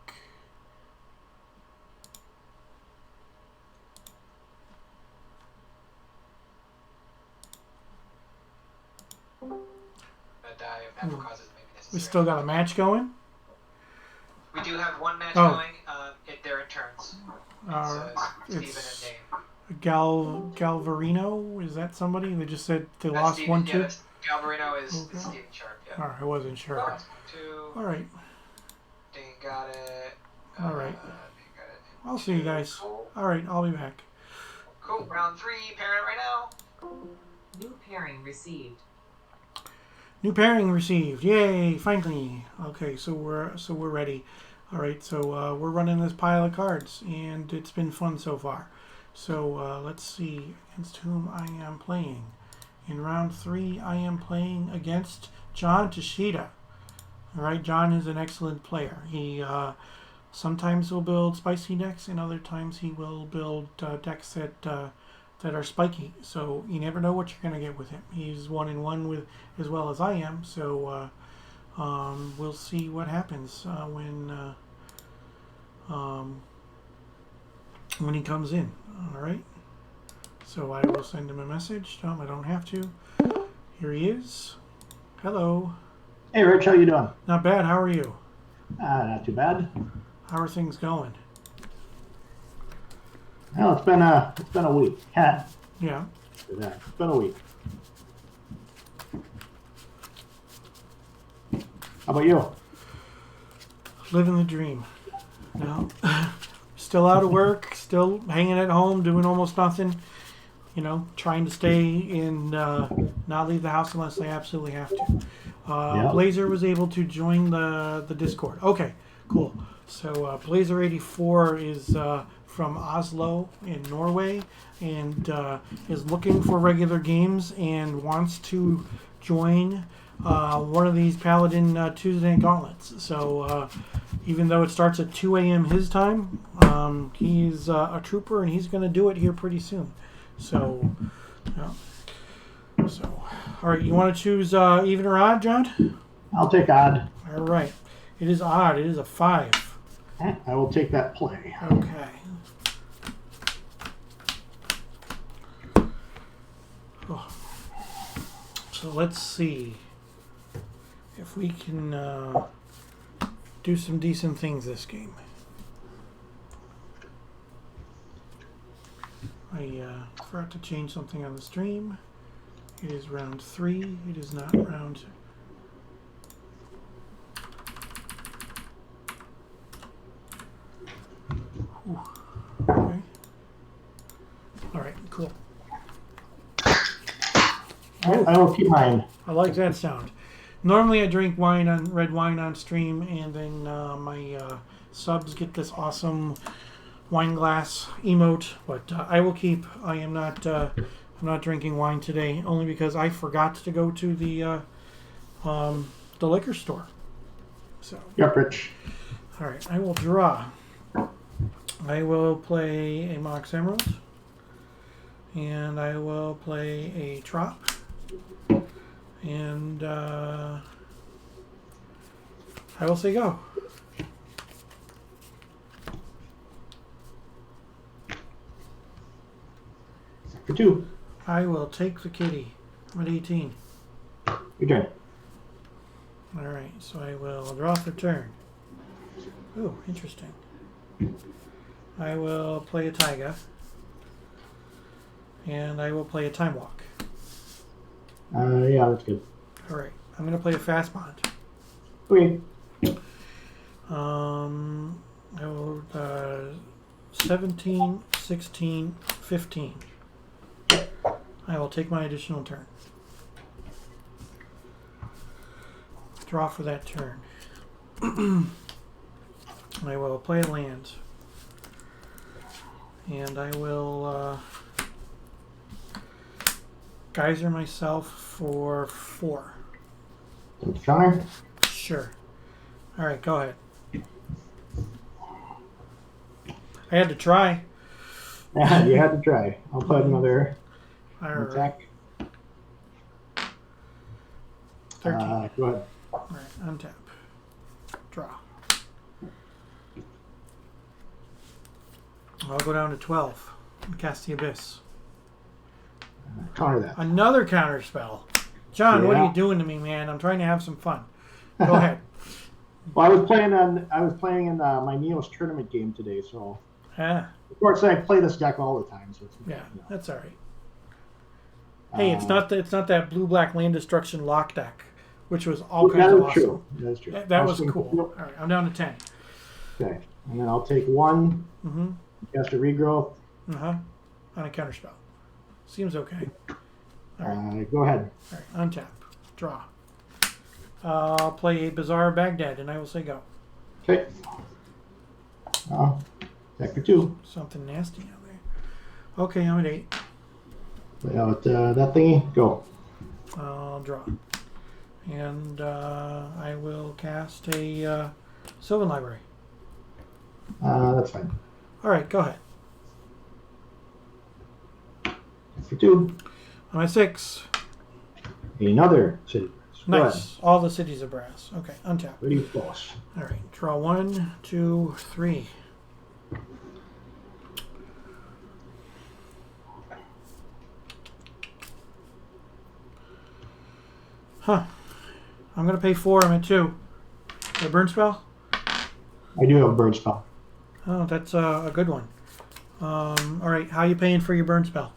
S1: We still got a match going?
S6: We do have one match going. They're in turns.
S1: It's
S6: Stephen and Dane.
S1: Galvarino? Is that somebody? They just said they lost
S6: Steven,
S1: 1-2?
S6: Yeah, Galvarino is Stephen Sharp, yeah.
S1: Alright, I wasn't sure.
S6: Alright. Dane got it.
S1: Alright.
S6: Dane got it.
S1: I'll see you guys.
S6: Cool.
S1: Alright, I'll be back.
S6: Cool. Round 3, pairing right now.
S7: New pairing received.
S1: New pairing received. Yay! Finally. Okay, so we're ready. All right, so we're running this pile of cards, and it's been fun so far. So let's see against whom I am playing. In round 3, I am playing against John Tashida. All right, John is an excellent player. He sometimes will build spicy decks, and other times he will build decks that are spiky, so you never know what you're going to get with him. He's 1-1 with as well as I am, so we'll see what happens when he comes in. All right, so I will send him a message. I don't have to. Here he is. Hello.
S8: Hey Rich, how you doing?
S1: Not bad. How are you?
S8: Not too bad.
S1: How are things going?
S8: Well, it's been a week.
S1: Yeah.
S8: It's been a week. How about you?
S1: Living the dream. No. Still out of work, still hanging at home, doing almost nothing. Trying to stay in, not leave the house unless I absolutely have to.
S8: Yep.
S1: Blazer was able to join the Discord. Okay, cool. So Blazer84 is from Oslo in Norway and is looking for regular games and wants to join one of these Paladin Tuesday night gauntlets. So even though it starts at 2 a.m. his time, he's a trooper and he's going to do it here pretty soon. So All right, you want to choose even or odd, John?
S8: I'll take odd.
S1: All right. It is odd. It is a 5.
S8: I will take that play.
S1: Okay. Oh. So let's see if we can do some decent things this game. I forgot to change something on the stream. It is round 3. It is not round. Ooh. Okay. All right. Cool.
S8: I will keep mine.
S1: I like that sound. Normally, I drink red wine on stream, and then my subs get this awesome wine glass emote. But I will keep. I am not. I'm not drinking wine today, only because I forgot to go to the liquor store. So.
S8: Yep, Rich.
S1: All right. I will draw. I will play a Mox Emerald, and I will play a Trop. And I will say go.
S8: For 2.
S1: I will take the kitty. I'm at 18.
S8: Your turn.
S1: All right, so I will draw for turn. Oh, interesting. I will play a Taiga. And I will play a Time Walk.
S8: Yeah, that's good.
S1: All right, I'm going to play a Fast Bond.
S8: Okay.
S1: I will 17, 16, 15. I will take my additional turn. Draw for that turn. I will play a land. And I will geyser myself for 4.
S8: Counter.
S1: Sure. All right, go ahead. I had to try.
S8: Yeah, you had to try. I'll put another
S1: All right.
S8: attack.
S1: 13.
S8: Go ahead.
S1: All right, untap. Draw. I'll go down to 12 and cast the Abyss.
S8: Counter that.
S1: Another counter spell. John, what are
S8: Yeah.
S1: you doing to me, man? I'm trying to have some fun. Go ahead.
S8: Well, I was playing in my Neos tournament game today, so
S1: Ah,
S8: of course I play this deck all the time. So it's,
S1: yeah,
S8: you know.
S1: that's all right. Hey, it's not that blue-black land destruction lock deck, which was all kinds
S8: That
S1: of
S8: is
S1: awesome.
S8: true. That is true.
S1: That was
S8: I'll
S1: cool.
S8: swing-
S1: All right, I'm down to 10.
S8: Okay, and then I'll take 1.
S1: Mm-hmm.
S8: Cast a regrowth.
S1: Uh-huh. On a counter spell. Seems okay. All right.
S8: Go ahead.
S1: All right, untap. Draw. I'll play a Bizarre Baghdad, and I will say go.
S8: Okay. Deck for 2.
S1: Something nasty out there. Okay, I'm at 8.
S8: Play out that thingy. Go.
S1: I'll draw. And I will cast a Sylvan Library.
S8: That's fine.
S1: All right, go ahead.
S8: Deck for 2.
S1: I'm at 6.
S8: Another city. Go ahead.
S1: Nice. All the cities of brass. Okay, untap.
S8: Ready, boss.
S1: All right, draw 1, 2, 3. Huh. I'm going to pay 4. I'm at 2. A burn spell?
S8: I do have a bird spell.
S1: Oh, that's a good one. All right, how you paying for your burn spell?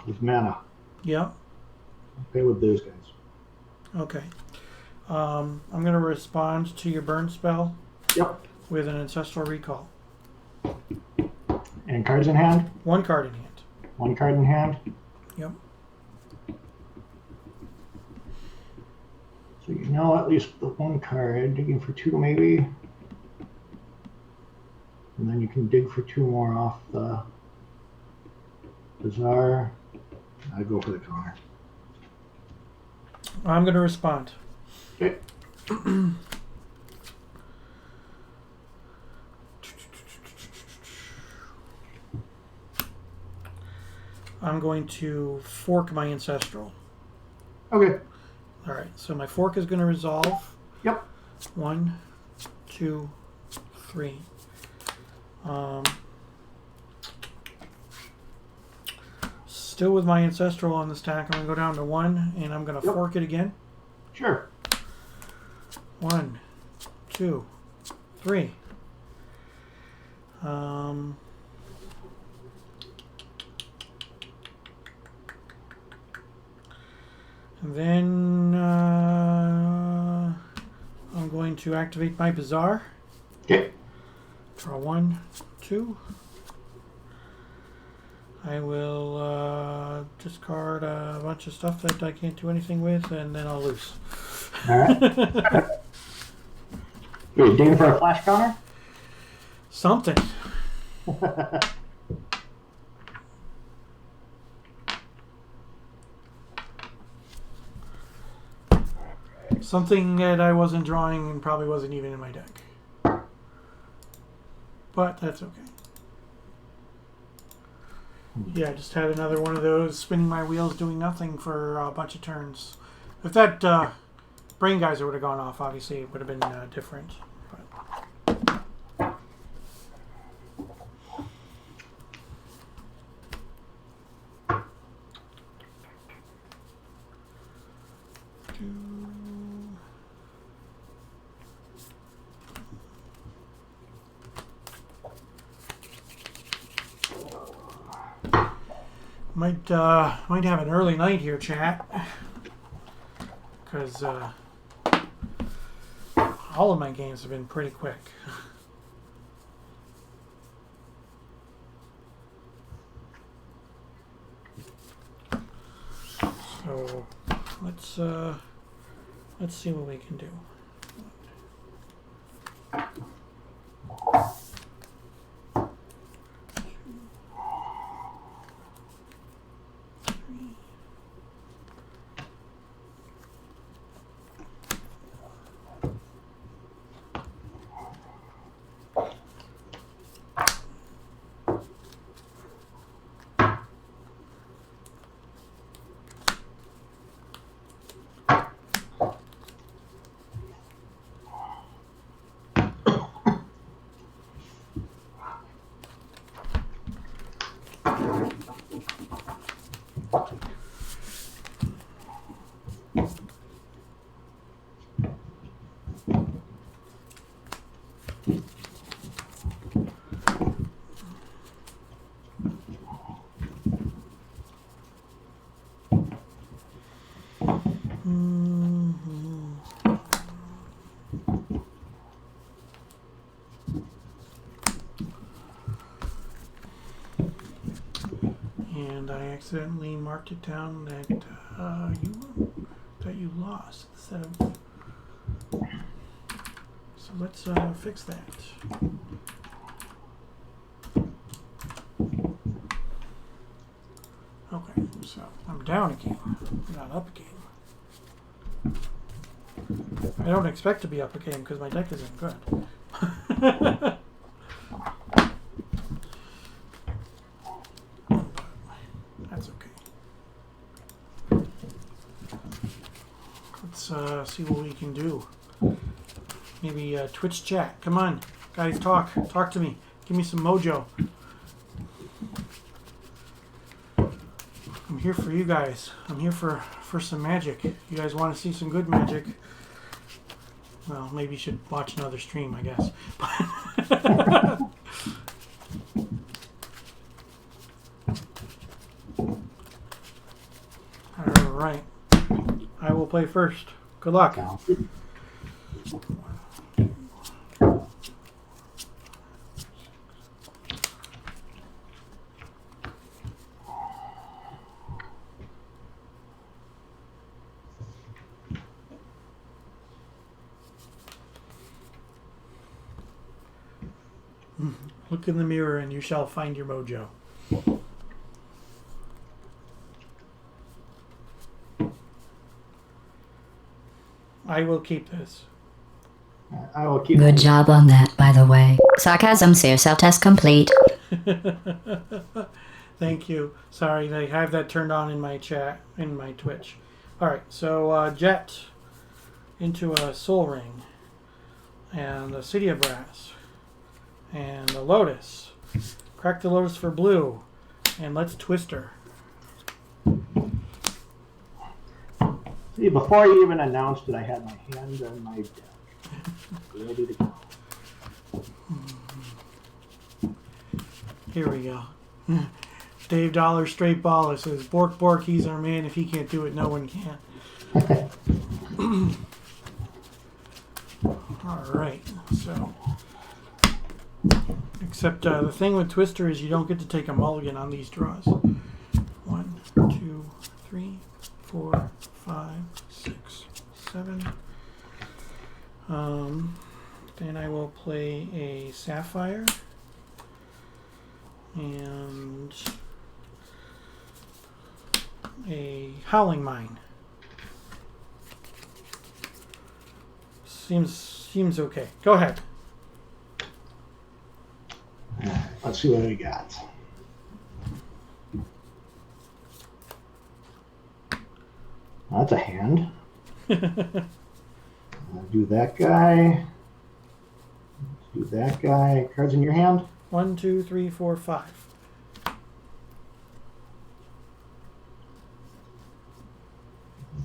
S8: With mana.
S1: Yeah.
S8: Pay with those guys.
S1: Okay. I'm going to respond to your burn spell
S8: Yep.
S1: with an Ancestral Recall.
S8: And cards in hand.
S1: 1 card in hand.
S8: 1 card in hand.
S1: Yep.
S8: So you know at least the 1 card. Digging for 2 maybe. And then you can dig for 2 more off the Bazaar. I go for the counter.
S1: I'm going to respond.
S8: Okay.
S1: I'm going to fork my ancestral.
S8: Okay.
S1: All right, so my fork is going to resolve.
S8: Yep.
S1: 1, 2, 3. Still with my ancestral on the stack, I'm going to go down to 1, and I'm going to fork it again.
S8: Sure.
S1: 1, 2, 3. And then I'm going to activate my Bazaar.
S8: Okay.
S1: Draw 1, 2. I will discard a bunch of stuff that I can't do anything with, and then I'll lose.
S8: All right. You're digging for a flash counter?
S1: Something. Something that I wasn't drawing and probably wasn't even in my deck. But that's okay. Yeah, I just had another one of those spinning my wheels doing nothing for a bunch of turns. If that brain geyser would have gone off, obviously it would have been different. But. Might have an early night here, chat, because all of my games have been pretty quick. So let's see what we can do. And I accidentally marked it down that you lost instead of. So let's fix that. Okay, so I'm down a game, not up a game. I don't expect to be up a game because my deck isn't good. That's okay. Let's see what we can do. Maybe Twitch chat. Come on, guys, talk to me. Give me some mojo. I'm here for you guys. I'm here for some magic. You guys want to see some good magic? Well, maybe you should watch another stream, I guess. All right. I will play first. Good luck. Look in the mirror and you shall find your mojo. I will keep this.
S8: I will keep.
S4: Good job on that, by the way. Sarcasm, say yourself test complete.
S1: Thank you. Sorry, I have that turned on in my chat, in my Twitch. Alright, so Jet into a Soul Ring. And a City of Brass. And a Lotus. Crack the Lotus for blue. And let's Twister.
S8: See, before you even announced it, I had my hand on my deck. Ready to go.
S1: Here we go. Dave Dollar straight baller says, Bork Bork, he's our man. If he can't do it, no one can. Alright, so. Except the thing with Twister is you don't get to take a mulligan on these draws. 1, 2, 3, 4, 5, 6, 7. Then I will play a Sapphire. And a Howling Mine. Seems okay. Go ahead.
S8: Let's see what we got. That's a hand. I'll do that guy. Do that guy. Cards in your hand?
S1: 1, 2, 3, 4, 5.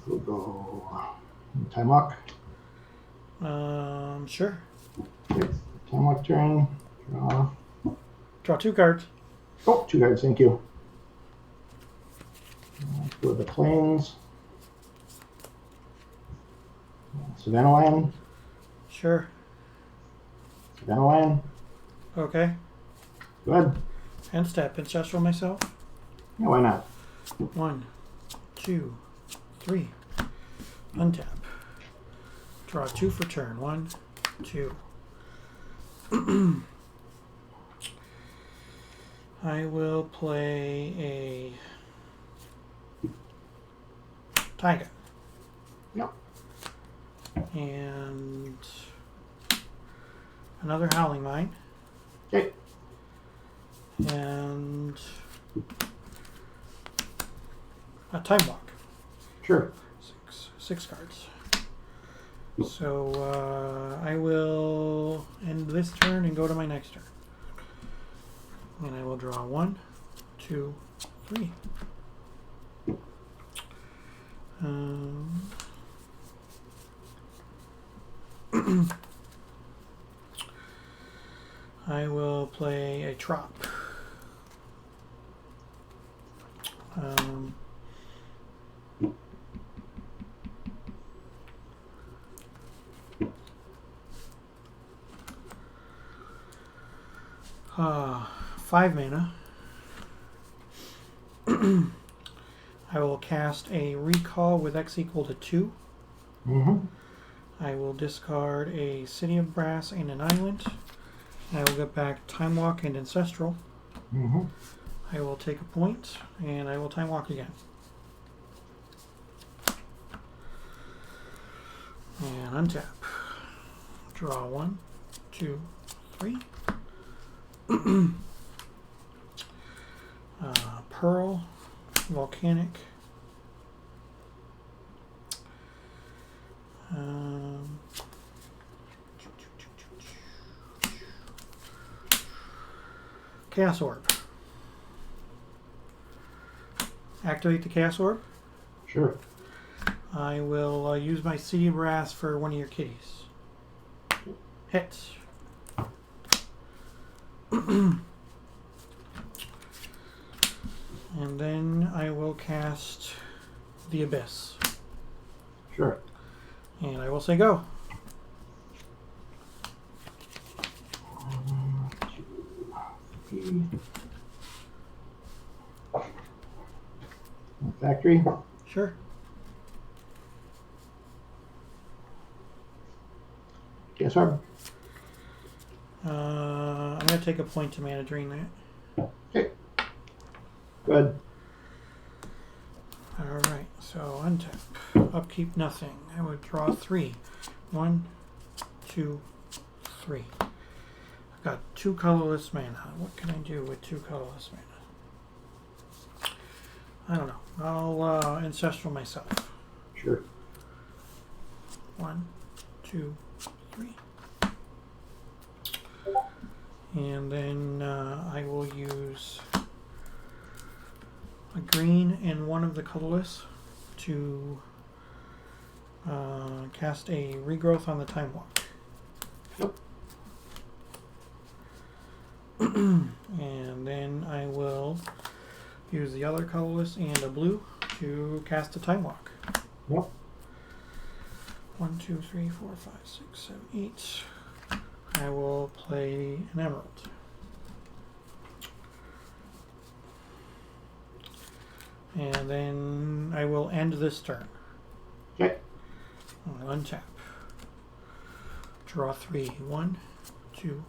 S8: We'll go time walk.
S1: Sure.
S8: Okay. Time walk turn. Draw.
S1: Draw 2 cards.
S8: Oh, 2 cards. Thank you. Let's go to the plains. Savannah Lion.
S1: Sure.
S8: Savannah Lion.
S1: Okay.
S8: Go ahead.
S1: And step. Ancestral myself.
S8: Yeah, why not?
S1: 1, 2, 3. Untap. Draw 2 for turn. 1, 2. I will play a Tiger.
S8: Yep.
S1: And another Howling Mine.
S8: Okay.
S1: And a Time Walk.
S8: Sure.
S1: 6 cards. So I will end this turn and go to my next turn. And I will draw 1, 2, 3. I will play a Trop. 5 mana. I will cast a Recall with X equal to 2.
S8: Mm-hmm.
S1: I will discard a City of Brass and an Island. I will get back Time Walk and Ancestral.
S8: Mm-hmm.
S1: I will take a point, and I will Time Walk again. And untap. Draw 1, 2, 3. Pearl, Volcanic. Chaos Orb. Activate the Chaos Orb.
S8: Sure.
S1: I will use my City of Brass for one of your kitties. Hits. And then I will cast the Abyss.
S8: Sure.
S1: And I will say go.
S8: Factory.
S1: Sure.
S8: Yes, sir.
S1: I'm going to take a point to mana drain that.
S8: Okay. Good.
S1: Alright, so untap. Upkeep nothing. I would draw 3. 1, 2, 3. I've got 2 colorless mana. What can I do with 2 colorless mana? I don't know. I'll ancestral myself.
S8: Sure.
S1: 1, 2, 3. And then I will use a green and one of the colorless to cast a regrowth on the Time Walk.
S8: Yep.
S1: And then I will use the other colorless and a blue to cast a Time Walk.
S8: Yep.
S1: 1, 2, 3, 4, 5, 6, 7, 8. I will play an emerald. And then I will end this turn.
S8: Okay.
S1: I'll untap. Draw 3. 1, 2,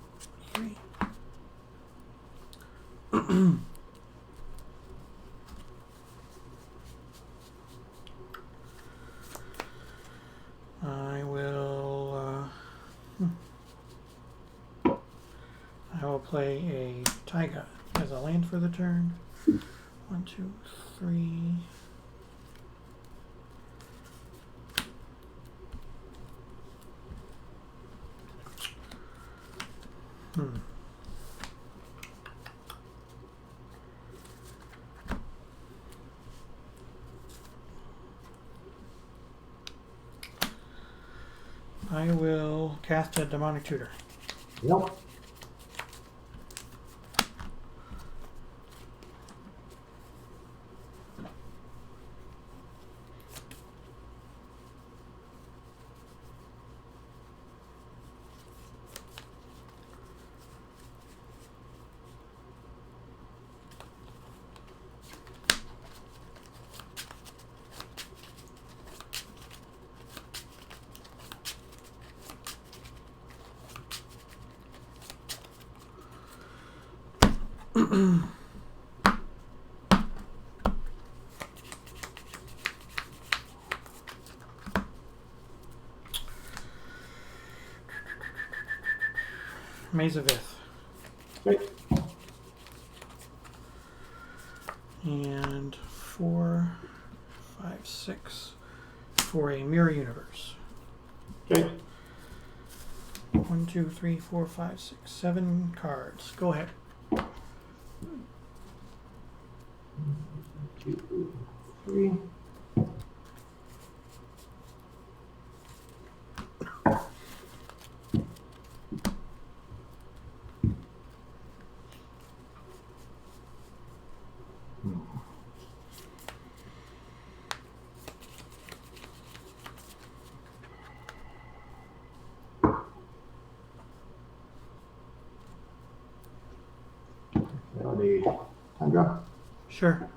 S1: 3. I will play a Taiga as a land for the turn. 1, 2, 3. I will cast a Demonic Tutor.
S8: Yep.
S1: Maze of Ith.
S8: Great.
S1: And 4, 5, 6 for a Mirror Universe.
S8: Okay.
S1: 1, 2, 3, 4, 5, 6, 7 cards. Go ahead.
S8: 2, 3. The Tundra.
S1: Sure.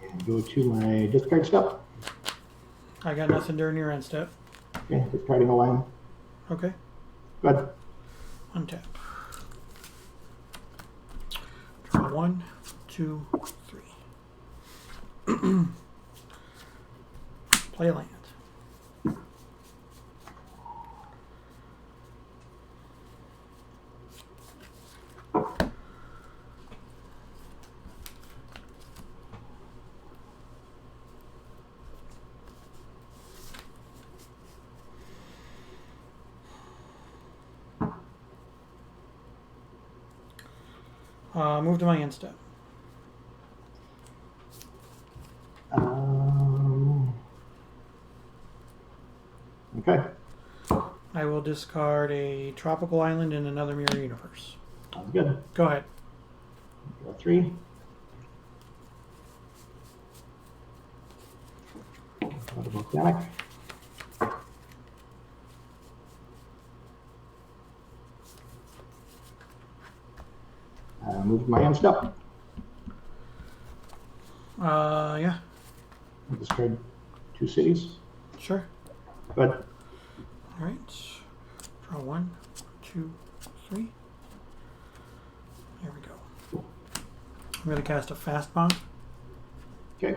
S8: And go to my discard step.
S1: I got nothing during your end step.
S8: Okay, discarding a line.
S1: Okay.
S8: Good.
S1: Untap. Draw 1, 2, 3. Play a land. Move to my end step.
S8: Okay.
S1: I will discard a tropical island in another mirror universe.
S8: Sounds good.
S1: Go ahead.
S8: Draw 3. Volcanic. Move my end step.
S1: Yeah.
S8: Discard 2 cities.
S1: Sure.
S8: Good.
S1: All right. Draw 1, 2, 3. There we go. I'm going to cast a fast bomb.
S8: Okay.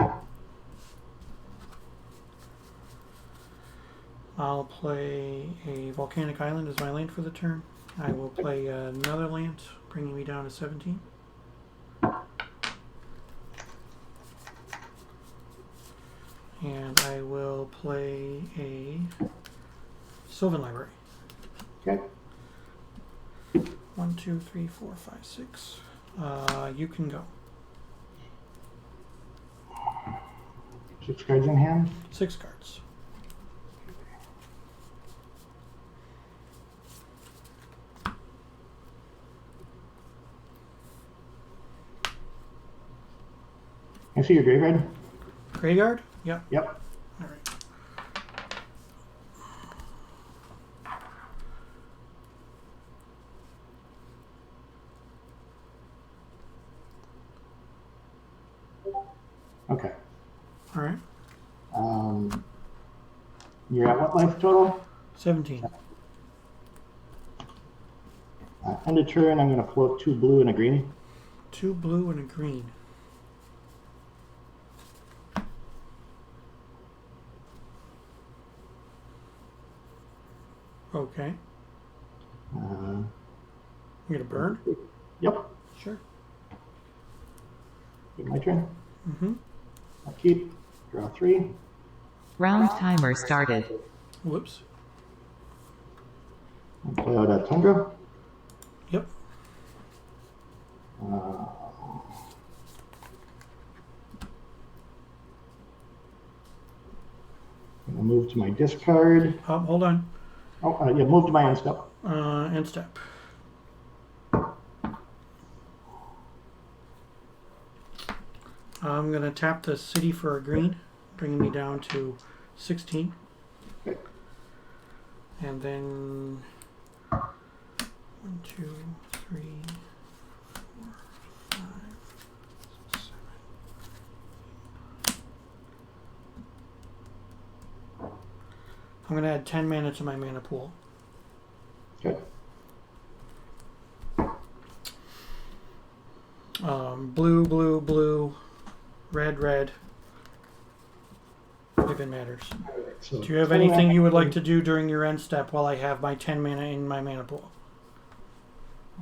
S1: I'll play a volcanic island as my land for the turn. I will play another land, bringing me down to 17. And I will play a Sylvan Library.
S8: Okay.
S1: 1, 2, 3, 4, 5, 6. You can go.
S8: 6 cards in hand.
S1: 6 cards.
S8: I see your graveyard.
S1: Graveyard? Yep.
S8: Yep.
S1: All right.
S8: Okay.
S1: All right.
S8: You're at what life total?
S1: 17.
S8: End of turn, I'm going to float 2 blue and a green.
S1: 2 blue and a green. Okay.
S8: Uh,
S1: You gonna burn?
S8: Yep.
S1: Sure.
S8: My turn.
S1: Mm-hmm.
S8: I'll keep. Draw 3.
S7: Round timer started.
S1: Whoops.
S8: I'll play out a Tundra.
S1: Yep.
S8: I'll move to my discard.
S1: Hold on.
S8: Oh, yeah, move to my end step.
S1: End step. I'm gonna tap the city for a green, bringing me down to 16.
S8: Okay.
S1: And then 1, 2, 3, 4, 5, 6, 7. I'm gonna add 10 mana to my mana pool.
S8: Okay.
S1: Blue, blue, blue, red, red. If it matters.
S8: So
S1: Do you have anything you would like to do during your end step while I have my 10 mana in my mana pool?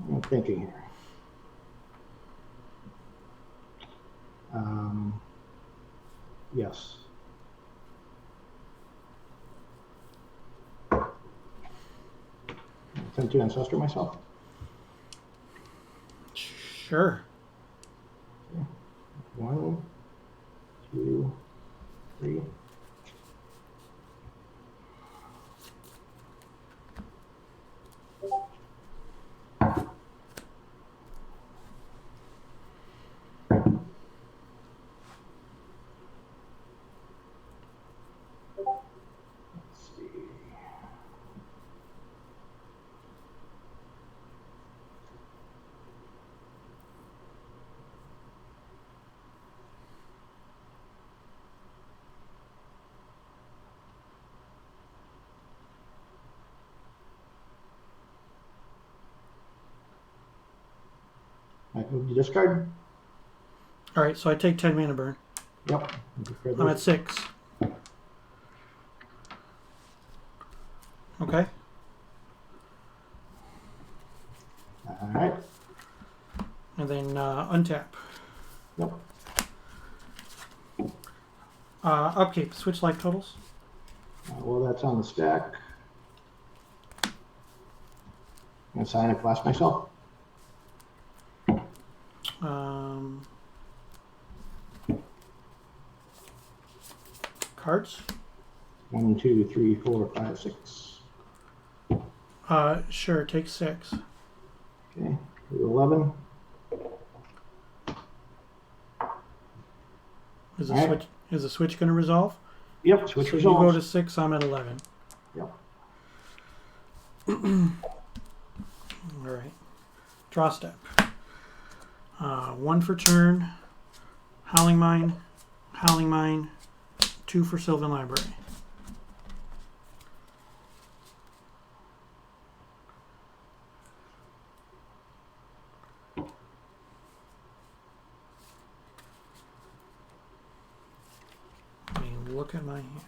S8: I'm thinking here. Yes. Attempt to ancestor myself.
S1: Sure.
S8: 1, 2, 3. Let's see. Right, move to discard.
S1: All right, so I take 10 mana burn.
S8: Yep.
S1: I'm at 6. Okay.
S8: All right.
S1: And then untap.
S8: Yep.
S1: Upkeep. Switch life totals.
S8: Well, that's on the stack. I'm gonna sign a class myself.
S1: Cards.
S8: 1, 2, 3, 4, 5, 6.
S1: Sure. Take 6.
S8: Okay. 11.
S1: Is the
S8: All right.
S1: switch? Is the switch going to resolve?
S8: Yep. Switch
S1: So you go
S8: resolves.
S1: to 6. I'm at 11.
S8: Yep.
S1: All right. Draw step. 1 for turn. Howling Mine. Howling Mine. 2 for Sylvan Library. I mean, look at my hands.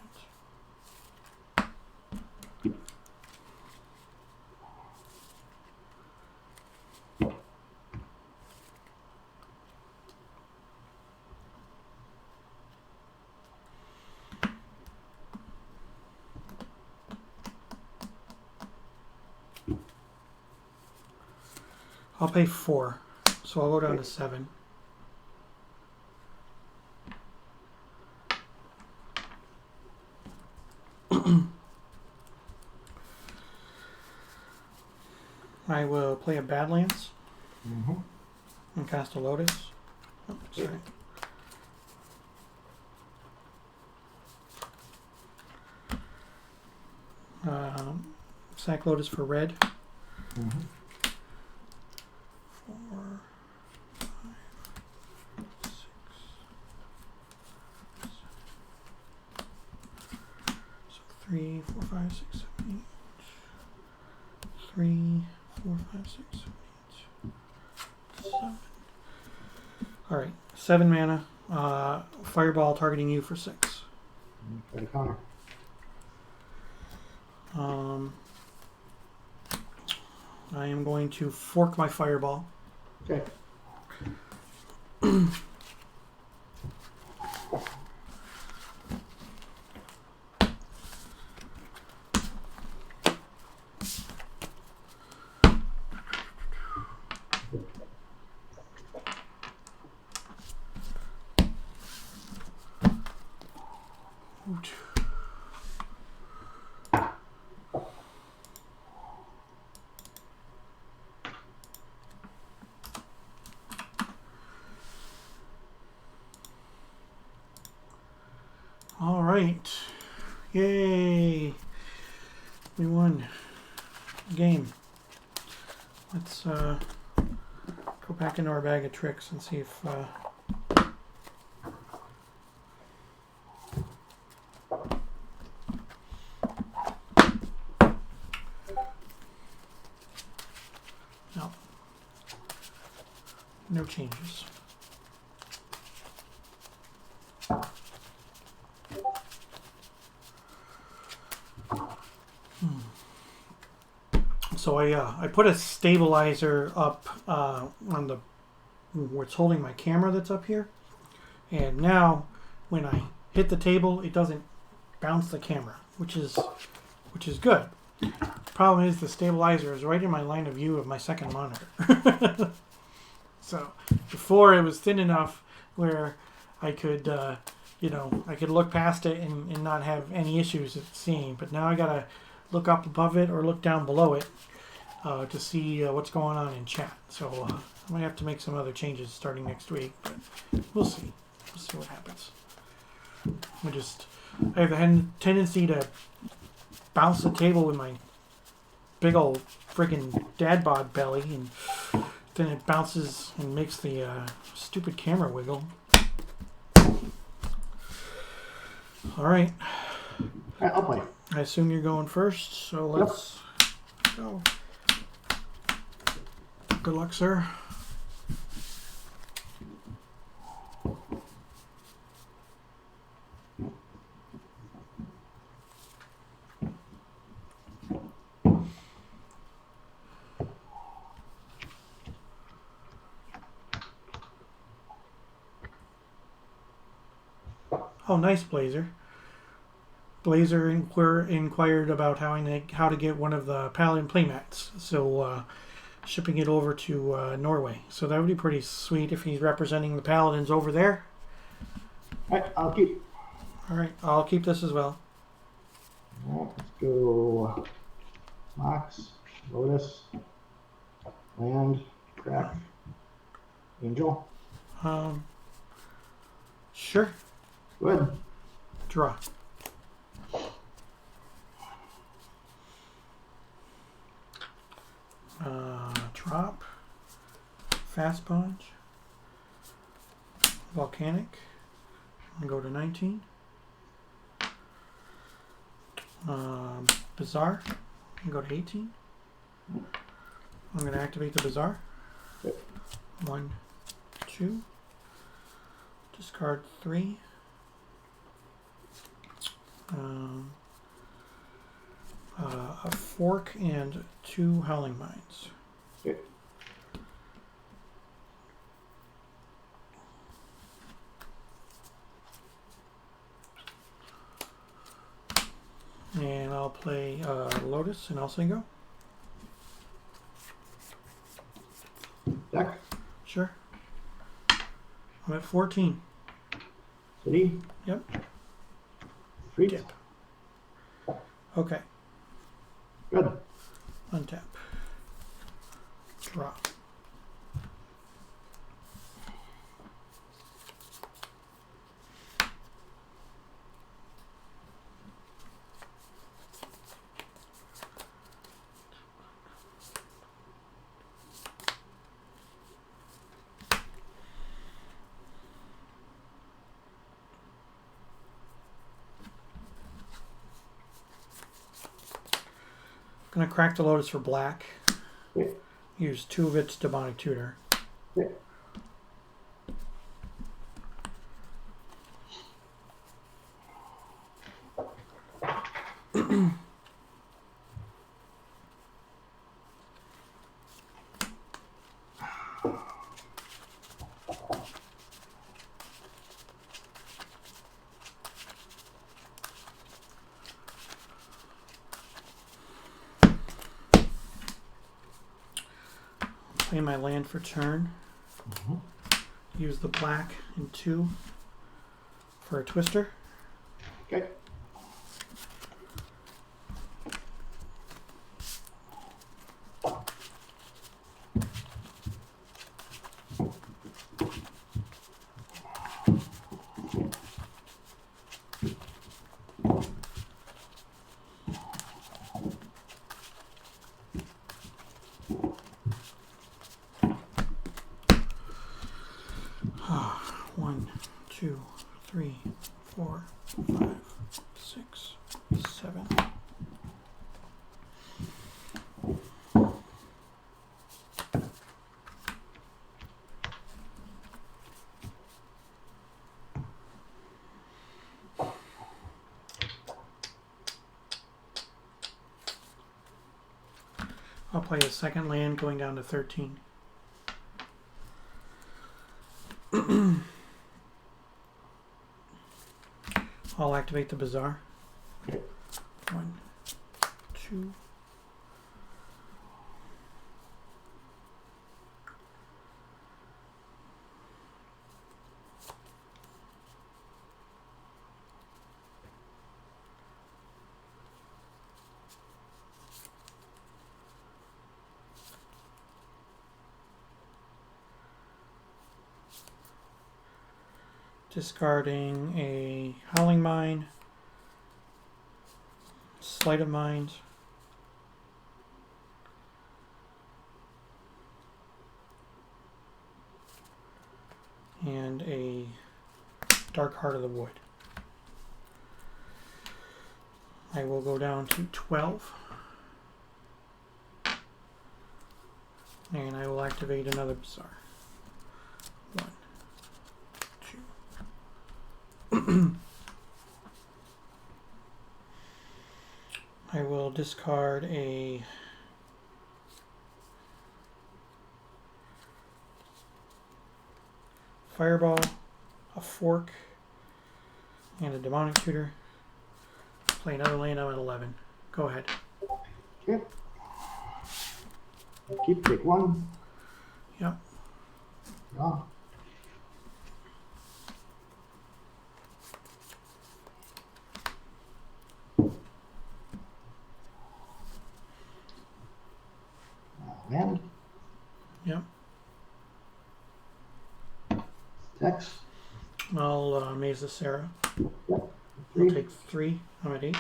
S1: I'll pay 4, so I'll go down to 7. I will play a Badlands and cast a Lotus. Oh, sorry. Sack Lotus for red. 4, 5, 6, 7. So 3, 4, 5, 6, 7, 8. 3, 4, 5, 6, 7, 8. 7. Alright, 7 mana. Fireball targeting you for 6.
S8: Try to counter.
S1: I am going to fork my fireball.
S8: Okay.
S1: All right. Yay. We won the game. Let's go back into our bag of tricks and see if no changes. So I put a stabilizer up on the where it's holding my camera that's up here, and now when I hit the table, it doesn't bounce the camera, which is good. Problem is the stabilizer is right in my line of view of my second monitor. So before it was thin enough where I could I could look past it and not have any issues at seeing, but now I gotta look up above it or look down below it to see what's going on in chat. So I might have to make some other changes starting next week, but we'll see. We'll see what happens. I have a tendency to bounce the table with my big old freaking dad bod belly, and then it bounces and makes the stupid camera wiggle. All right.
S8: All right, I'll play.
S1: I assume you're going first, so let's go. Good luck, sir. Oh, nice, Blazer. Blazer inquired about how to get one of the Paladin playmats, so shipping it over to Norway. So that would be pretty sweet if he's representing the Paladins over there.
S8: All right, I'll keep.
S1: All right, I'll keep this as well.
S8: All right, let's go. Mox, Lotus, Land, Crack, Angel.
S1: Sure.
S8: Good.
S1: Draw. Drop. Fast Punch. Volcanic. And go to 19. Bazaar. And go to 18. I'm going to activate the Bazaar. 1, 2. Discard 3. A fork and 2 Howling Mines.
S8: Okay.
S1: And I'll play Lotus and I'll say go.
S8: Deck.
S1: Sure. I'm at 14.
S8: City.
S1: Yep.
S8: Free.
S1: Dip. Okay.
S8: Good.
S1: Untap. Draw. Gonna crack the Lotus for black.
S8: Okay.
S1: Use 2 of its Demonic Tutor.
S8: Okay.
S1: Play my land for turn. Use the black and 2 for a twister.
S8: Okay.
S1: One, 2, 3, 4, 5, 6, 7. I'll play a second land going down to 13. I'll activate the Bazaar.
S8: Okay.
S1: 1, 2. Discarding a Howling Mine, Sleight of Mind, and a Dark Heart of the Wood. I will go down to 12, and I will activate another Bazaar. 1, 2. I will discard a Fireball, a Fork, and a Demonic Tutor. Play another land. I'm at 11. Go ahead.
S8: Okay. Keep, take 1.
S1: Yep.
S8: Draw. Land.
S1: Yep.
S8: Text.
S1: I'll maze the Sarah.
S8: Yep.
S1: I'll
S8: 3.
S1: take 3. I'm at 8.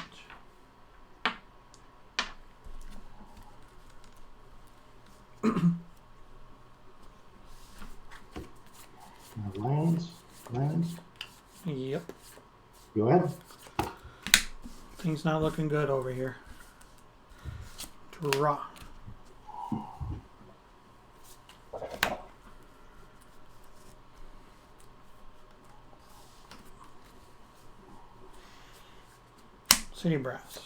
S8: Lands. Lands.
S1: Yep.
S8: Go ahead.
S1: Things not looking good over here. Draw. City Brass.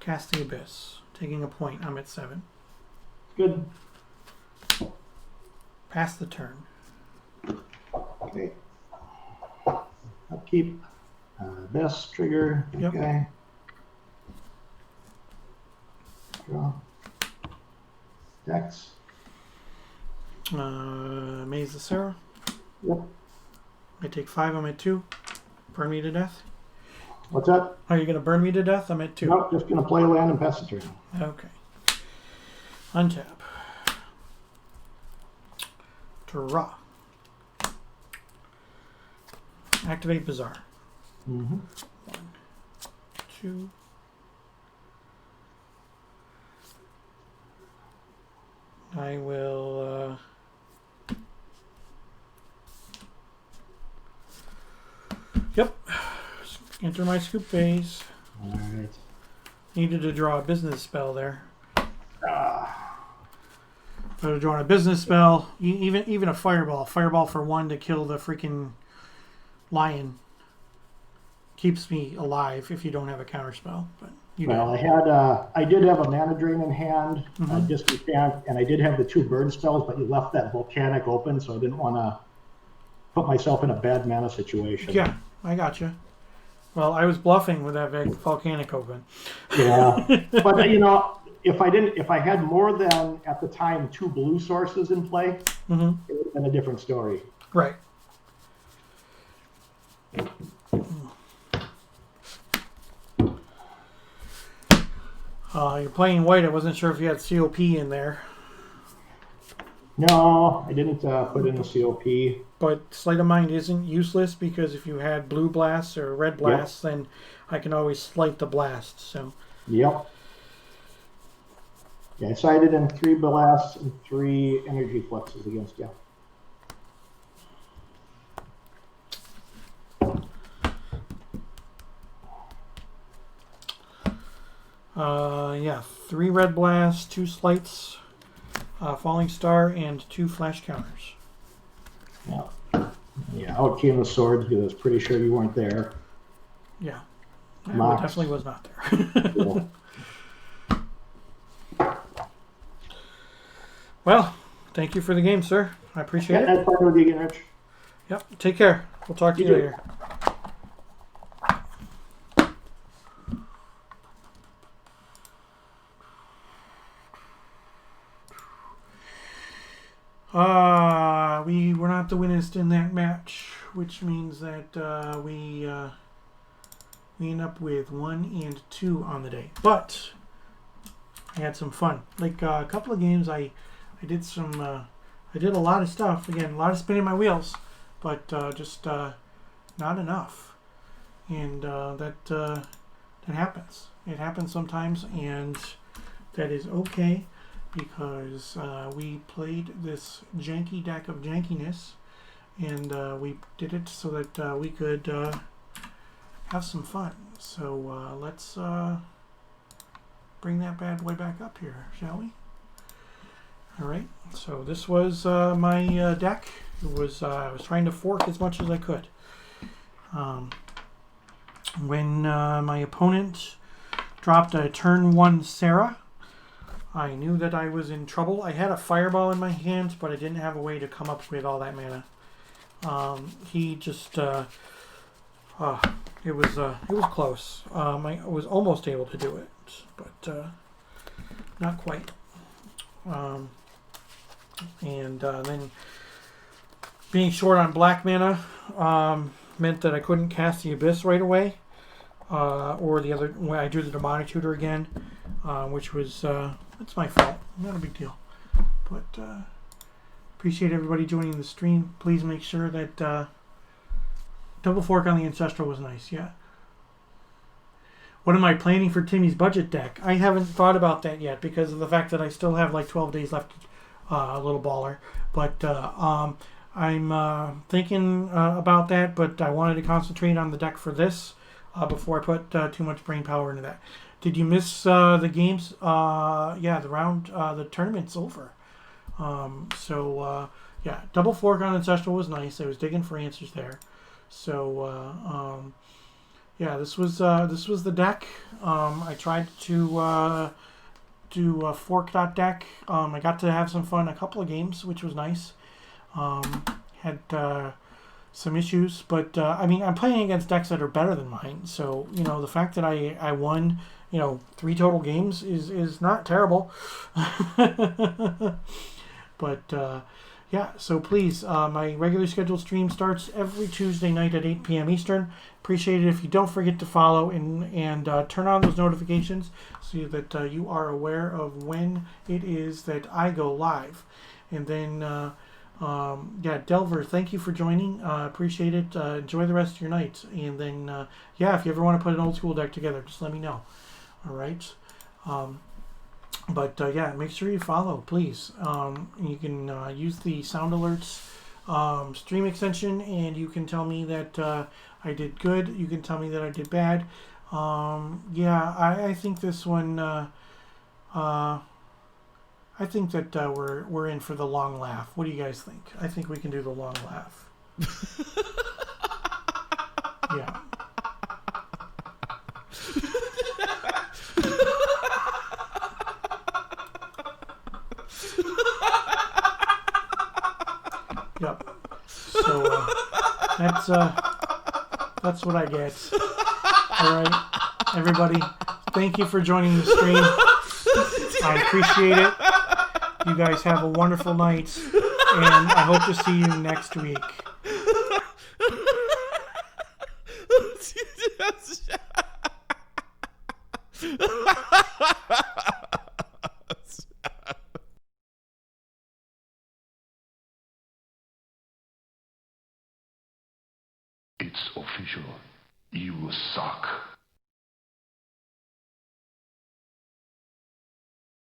S1: Cast the Abyss. Taking a point. I'm at 7.
S8: Good.
S1: Pass the turn.
S8: Okay. Upkeep. This trigger, that
S1: Yep.
S8: guy. Draw. Dex.
S1: Maze the Sarah.
S8: Yep.
S1: I take 5. I'm at 2. Burn me to death.
S8: What's that?
S1: Are you going to burn me to death? I'm at 2.
S8: Nope, just gonna play land and pass the turn.
S1: Okay. Untap. Draw. Activate Bazaar.
S8: Mm-hmm.
S1: 1, 2. I will. Yep. Enter my scoop phase.
S8: All right.
S1: Needed to draw a business spell there.
S8: Ah,
S1: If I would have drawn a business spell, even a fireball. Fireball for 1 to kill the freaking lion. Keeps me alive if you don't have a counter spell. But you
S8: well,
S1: do.
S8: I did have a mana drain in hand,
S1: Mhm.
S8: distant camp, and I did have the 2 burn spells, but you left that volcanic open, so I didn't want to put myself in a bad mana situation.
S1: Yeah, I got you. Well, I was bluffing with that volcanic open.
S8: Yeah, but if I had more than at the time 2 blue sources in play,
S1: Mm-hmm.
S8: it would have been a different story.
S1: Right. You're playing white. I wasn't sure if you had COP in there,
S8: No, I didn't put in the COP.
S1: but Sleight of Mind isn't useless because if you had blue blasts or red blasts, then I can always slight the blast. So
S8: Yep. Yeah, I sided in 3 blasts and 3 energy fluxes against you.
S1: yeah, 3 red blasts, 2 slights, falling star, and 2 flash counters.
S8: Yeah. Yeah, out came the swords because I was pretty sure you weren't there.
S1: Yeah, I
S8: Mox.
S1: definitely was not there.
S8: Cool.
S1: Well, thank you for the game, sir. I appreciate
S8: Yeah,
S1: it.
S8: that's part of the again, Rich.
S1: Yep. Take care. We'll talk to you
S8: You too.
S1: later. We were not the winners in that match, which means that we end up with 1 and 2 on the day. But I had some fun. Like a couple of games, I did some. I did a lot of stuff. Again, a lot of spinning my wheels, but just not enough. And that happens. It happens sometimes, and that is okay. Because we played this janky deck of jankiness, and we did it so that we could have some fun. So let's bring that bad boy back up here, shall we? Alright, so this was my deck. It was I was trying to fork as much as I could. When my opponent dropped a turn 1 Sarah, I knew that I was in trouble. I had a fireball in my hand, but I didn't have a way to come up with all that mana. He just it was close. I was almost able to do it, but not quite. And then being short on black mana meant that I couldn't cast the Abyss right away, or the other way I drew the Demonic Tutor again, which was it's my fault. Not a big deal. But appreciate everybody joining the stream. Please make sure that Double Fork on the Ancestral was nice. Yeah. What am I planning for Timmy's budget deck? I haven't thought about that yet because of the fact that I still have like 12 days left. A little baller. But I'm thinking about that. But I wanted to concentrate on the deck for this before I put too much brain power into that. Did you miss the games? Yeah, the round, the tournament's over. Yeah, Double Fork on Ancestral was nice. I was digging for answers there. So yeah, this was the deck. I tried to do a fork.deck. I got to have some fun a couple of games, which was nice. Had some issues. But I mean, I'm playing against decks that are better than mine. So the fact that I won 3 total games is not terrible. But yeah, so please, my regular scheduled stream starts every Tuesday night at 8 p.m. Eastern. Appreciate it if you don't forget to follow and turn on those notifications so that you are aware of when it is that I go live. And then, yeah, Delver, thank you for joining. Appreciate it. Enjoy the rest of your night. And then, yeah, if you ever want to put an old school deck together, just let me know. All right. But yeah, make sure you follow, please. You can use the sound alerts stream extension, and you can tell me that I did good. You can tell me that I did bad. Yeah, I think this one. I think that we're in for the long laugh. What do you guys think? I think we can do the long laugh. Yeah. Yep. So that's what I get. All right, everybody. Thank you for joining the stream. I appreciate it. You guys have a wonderful night, and I hope to see you next week.
S2: It's official. You will suck.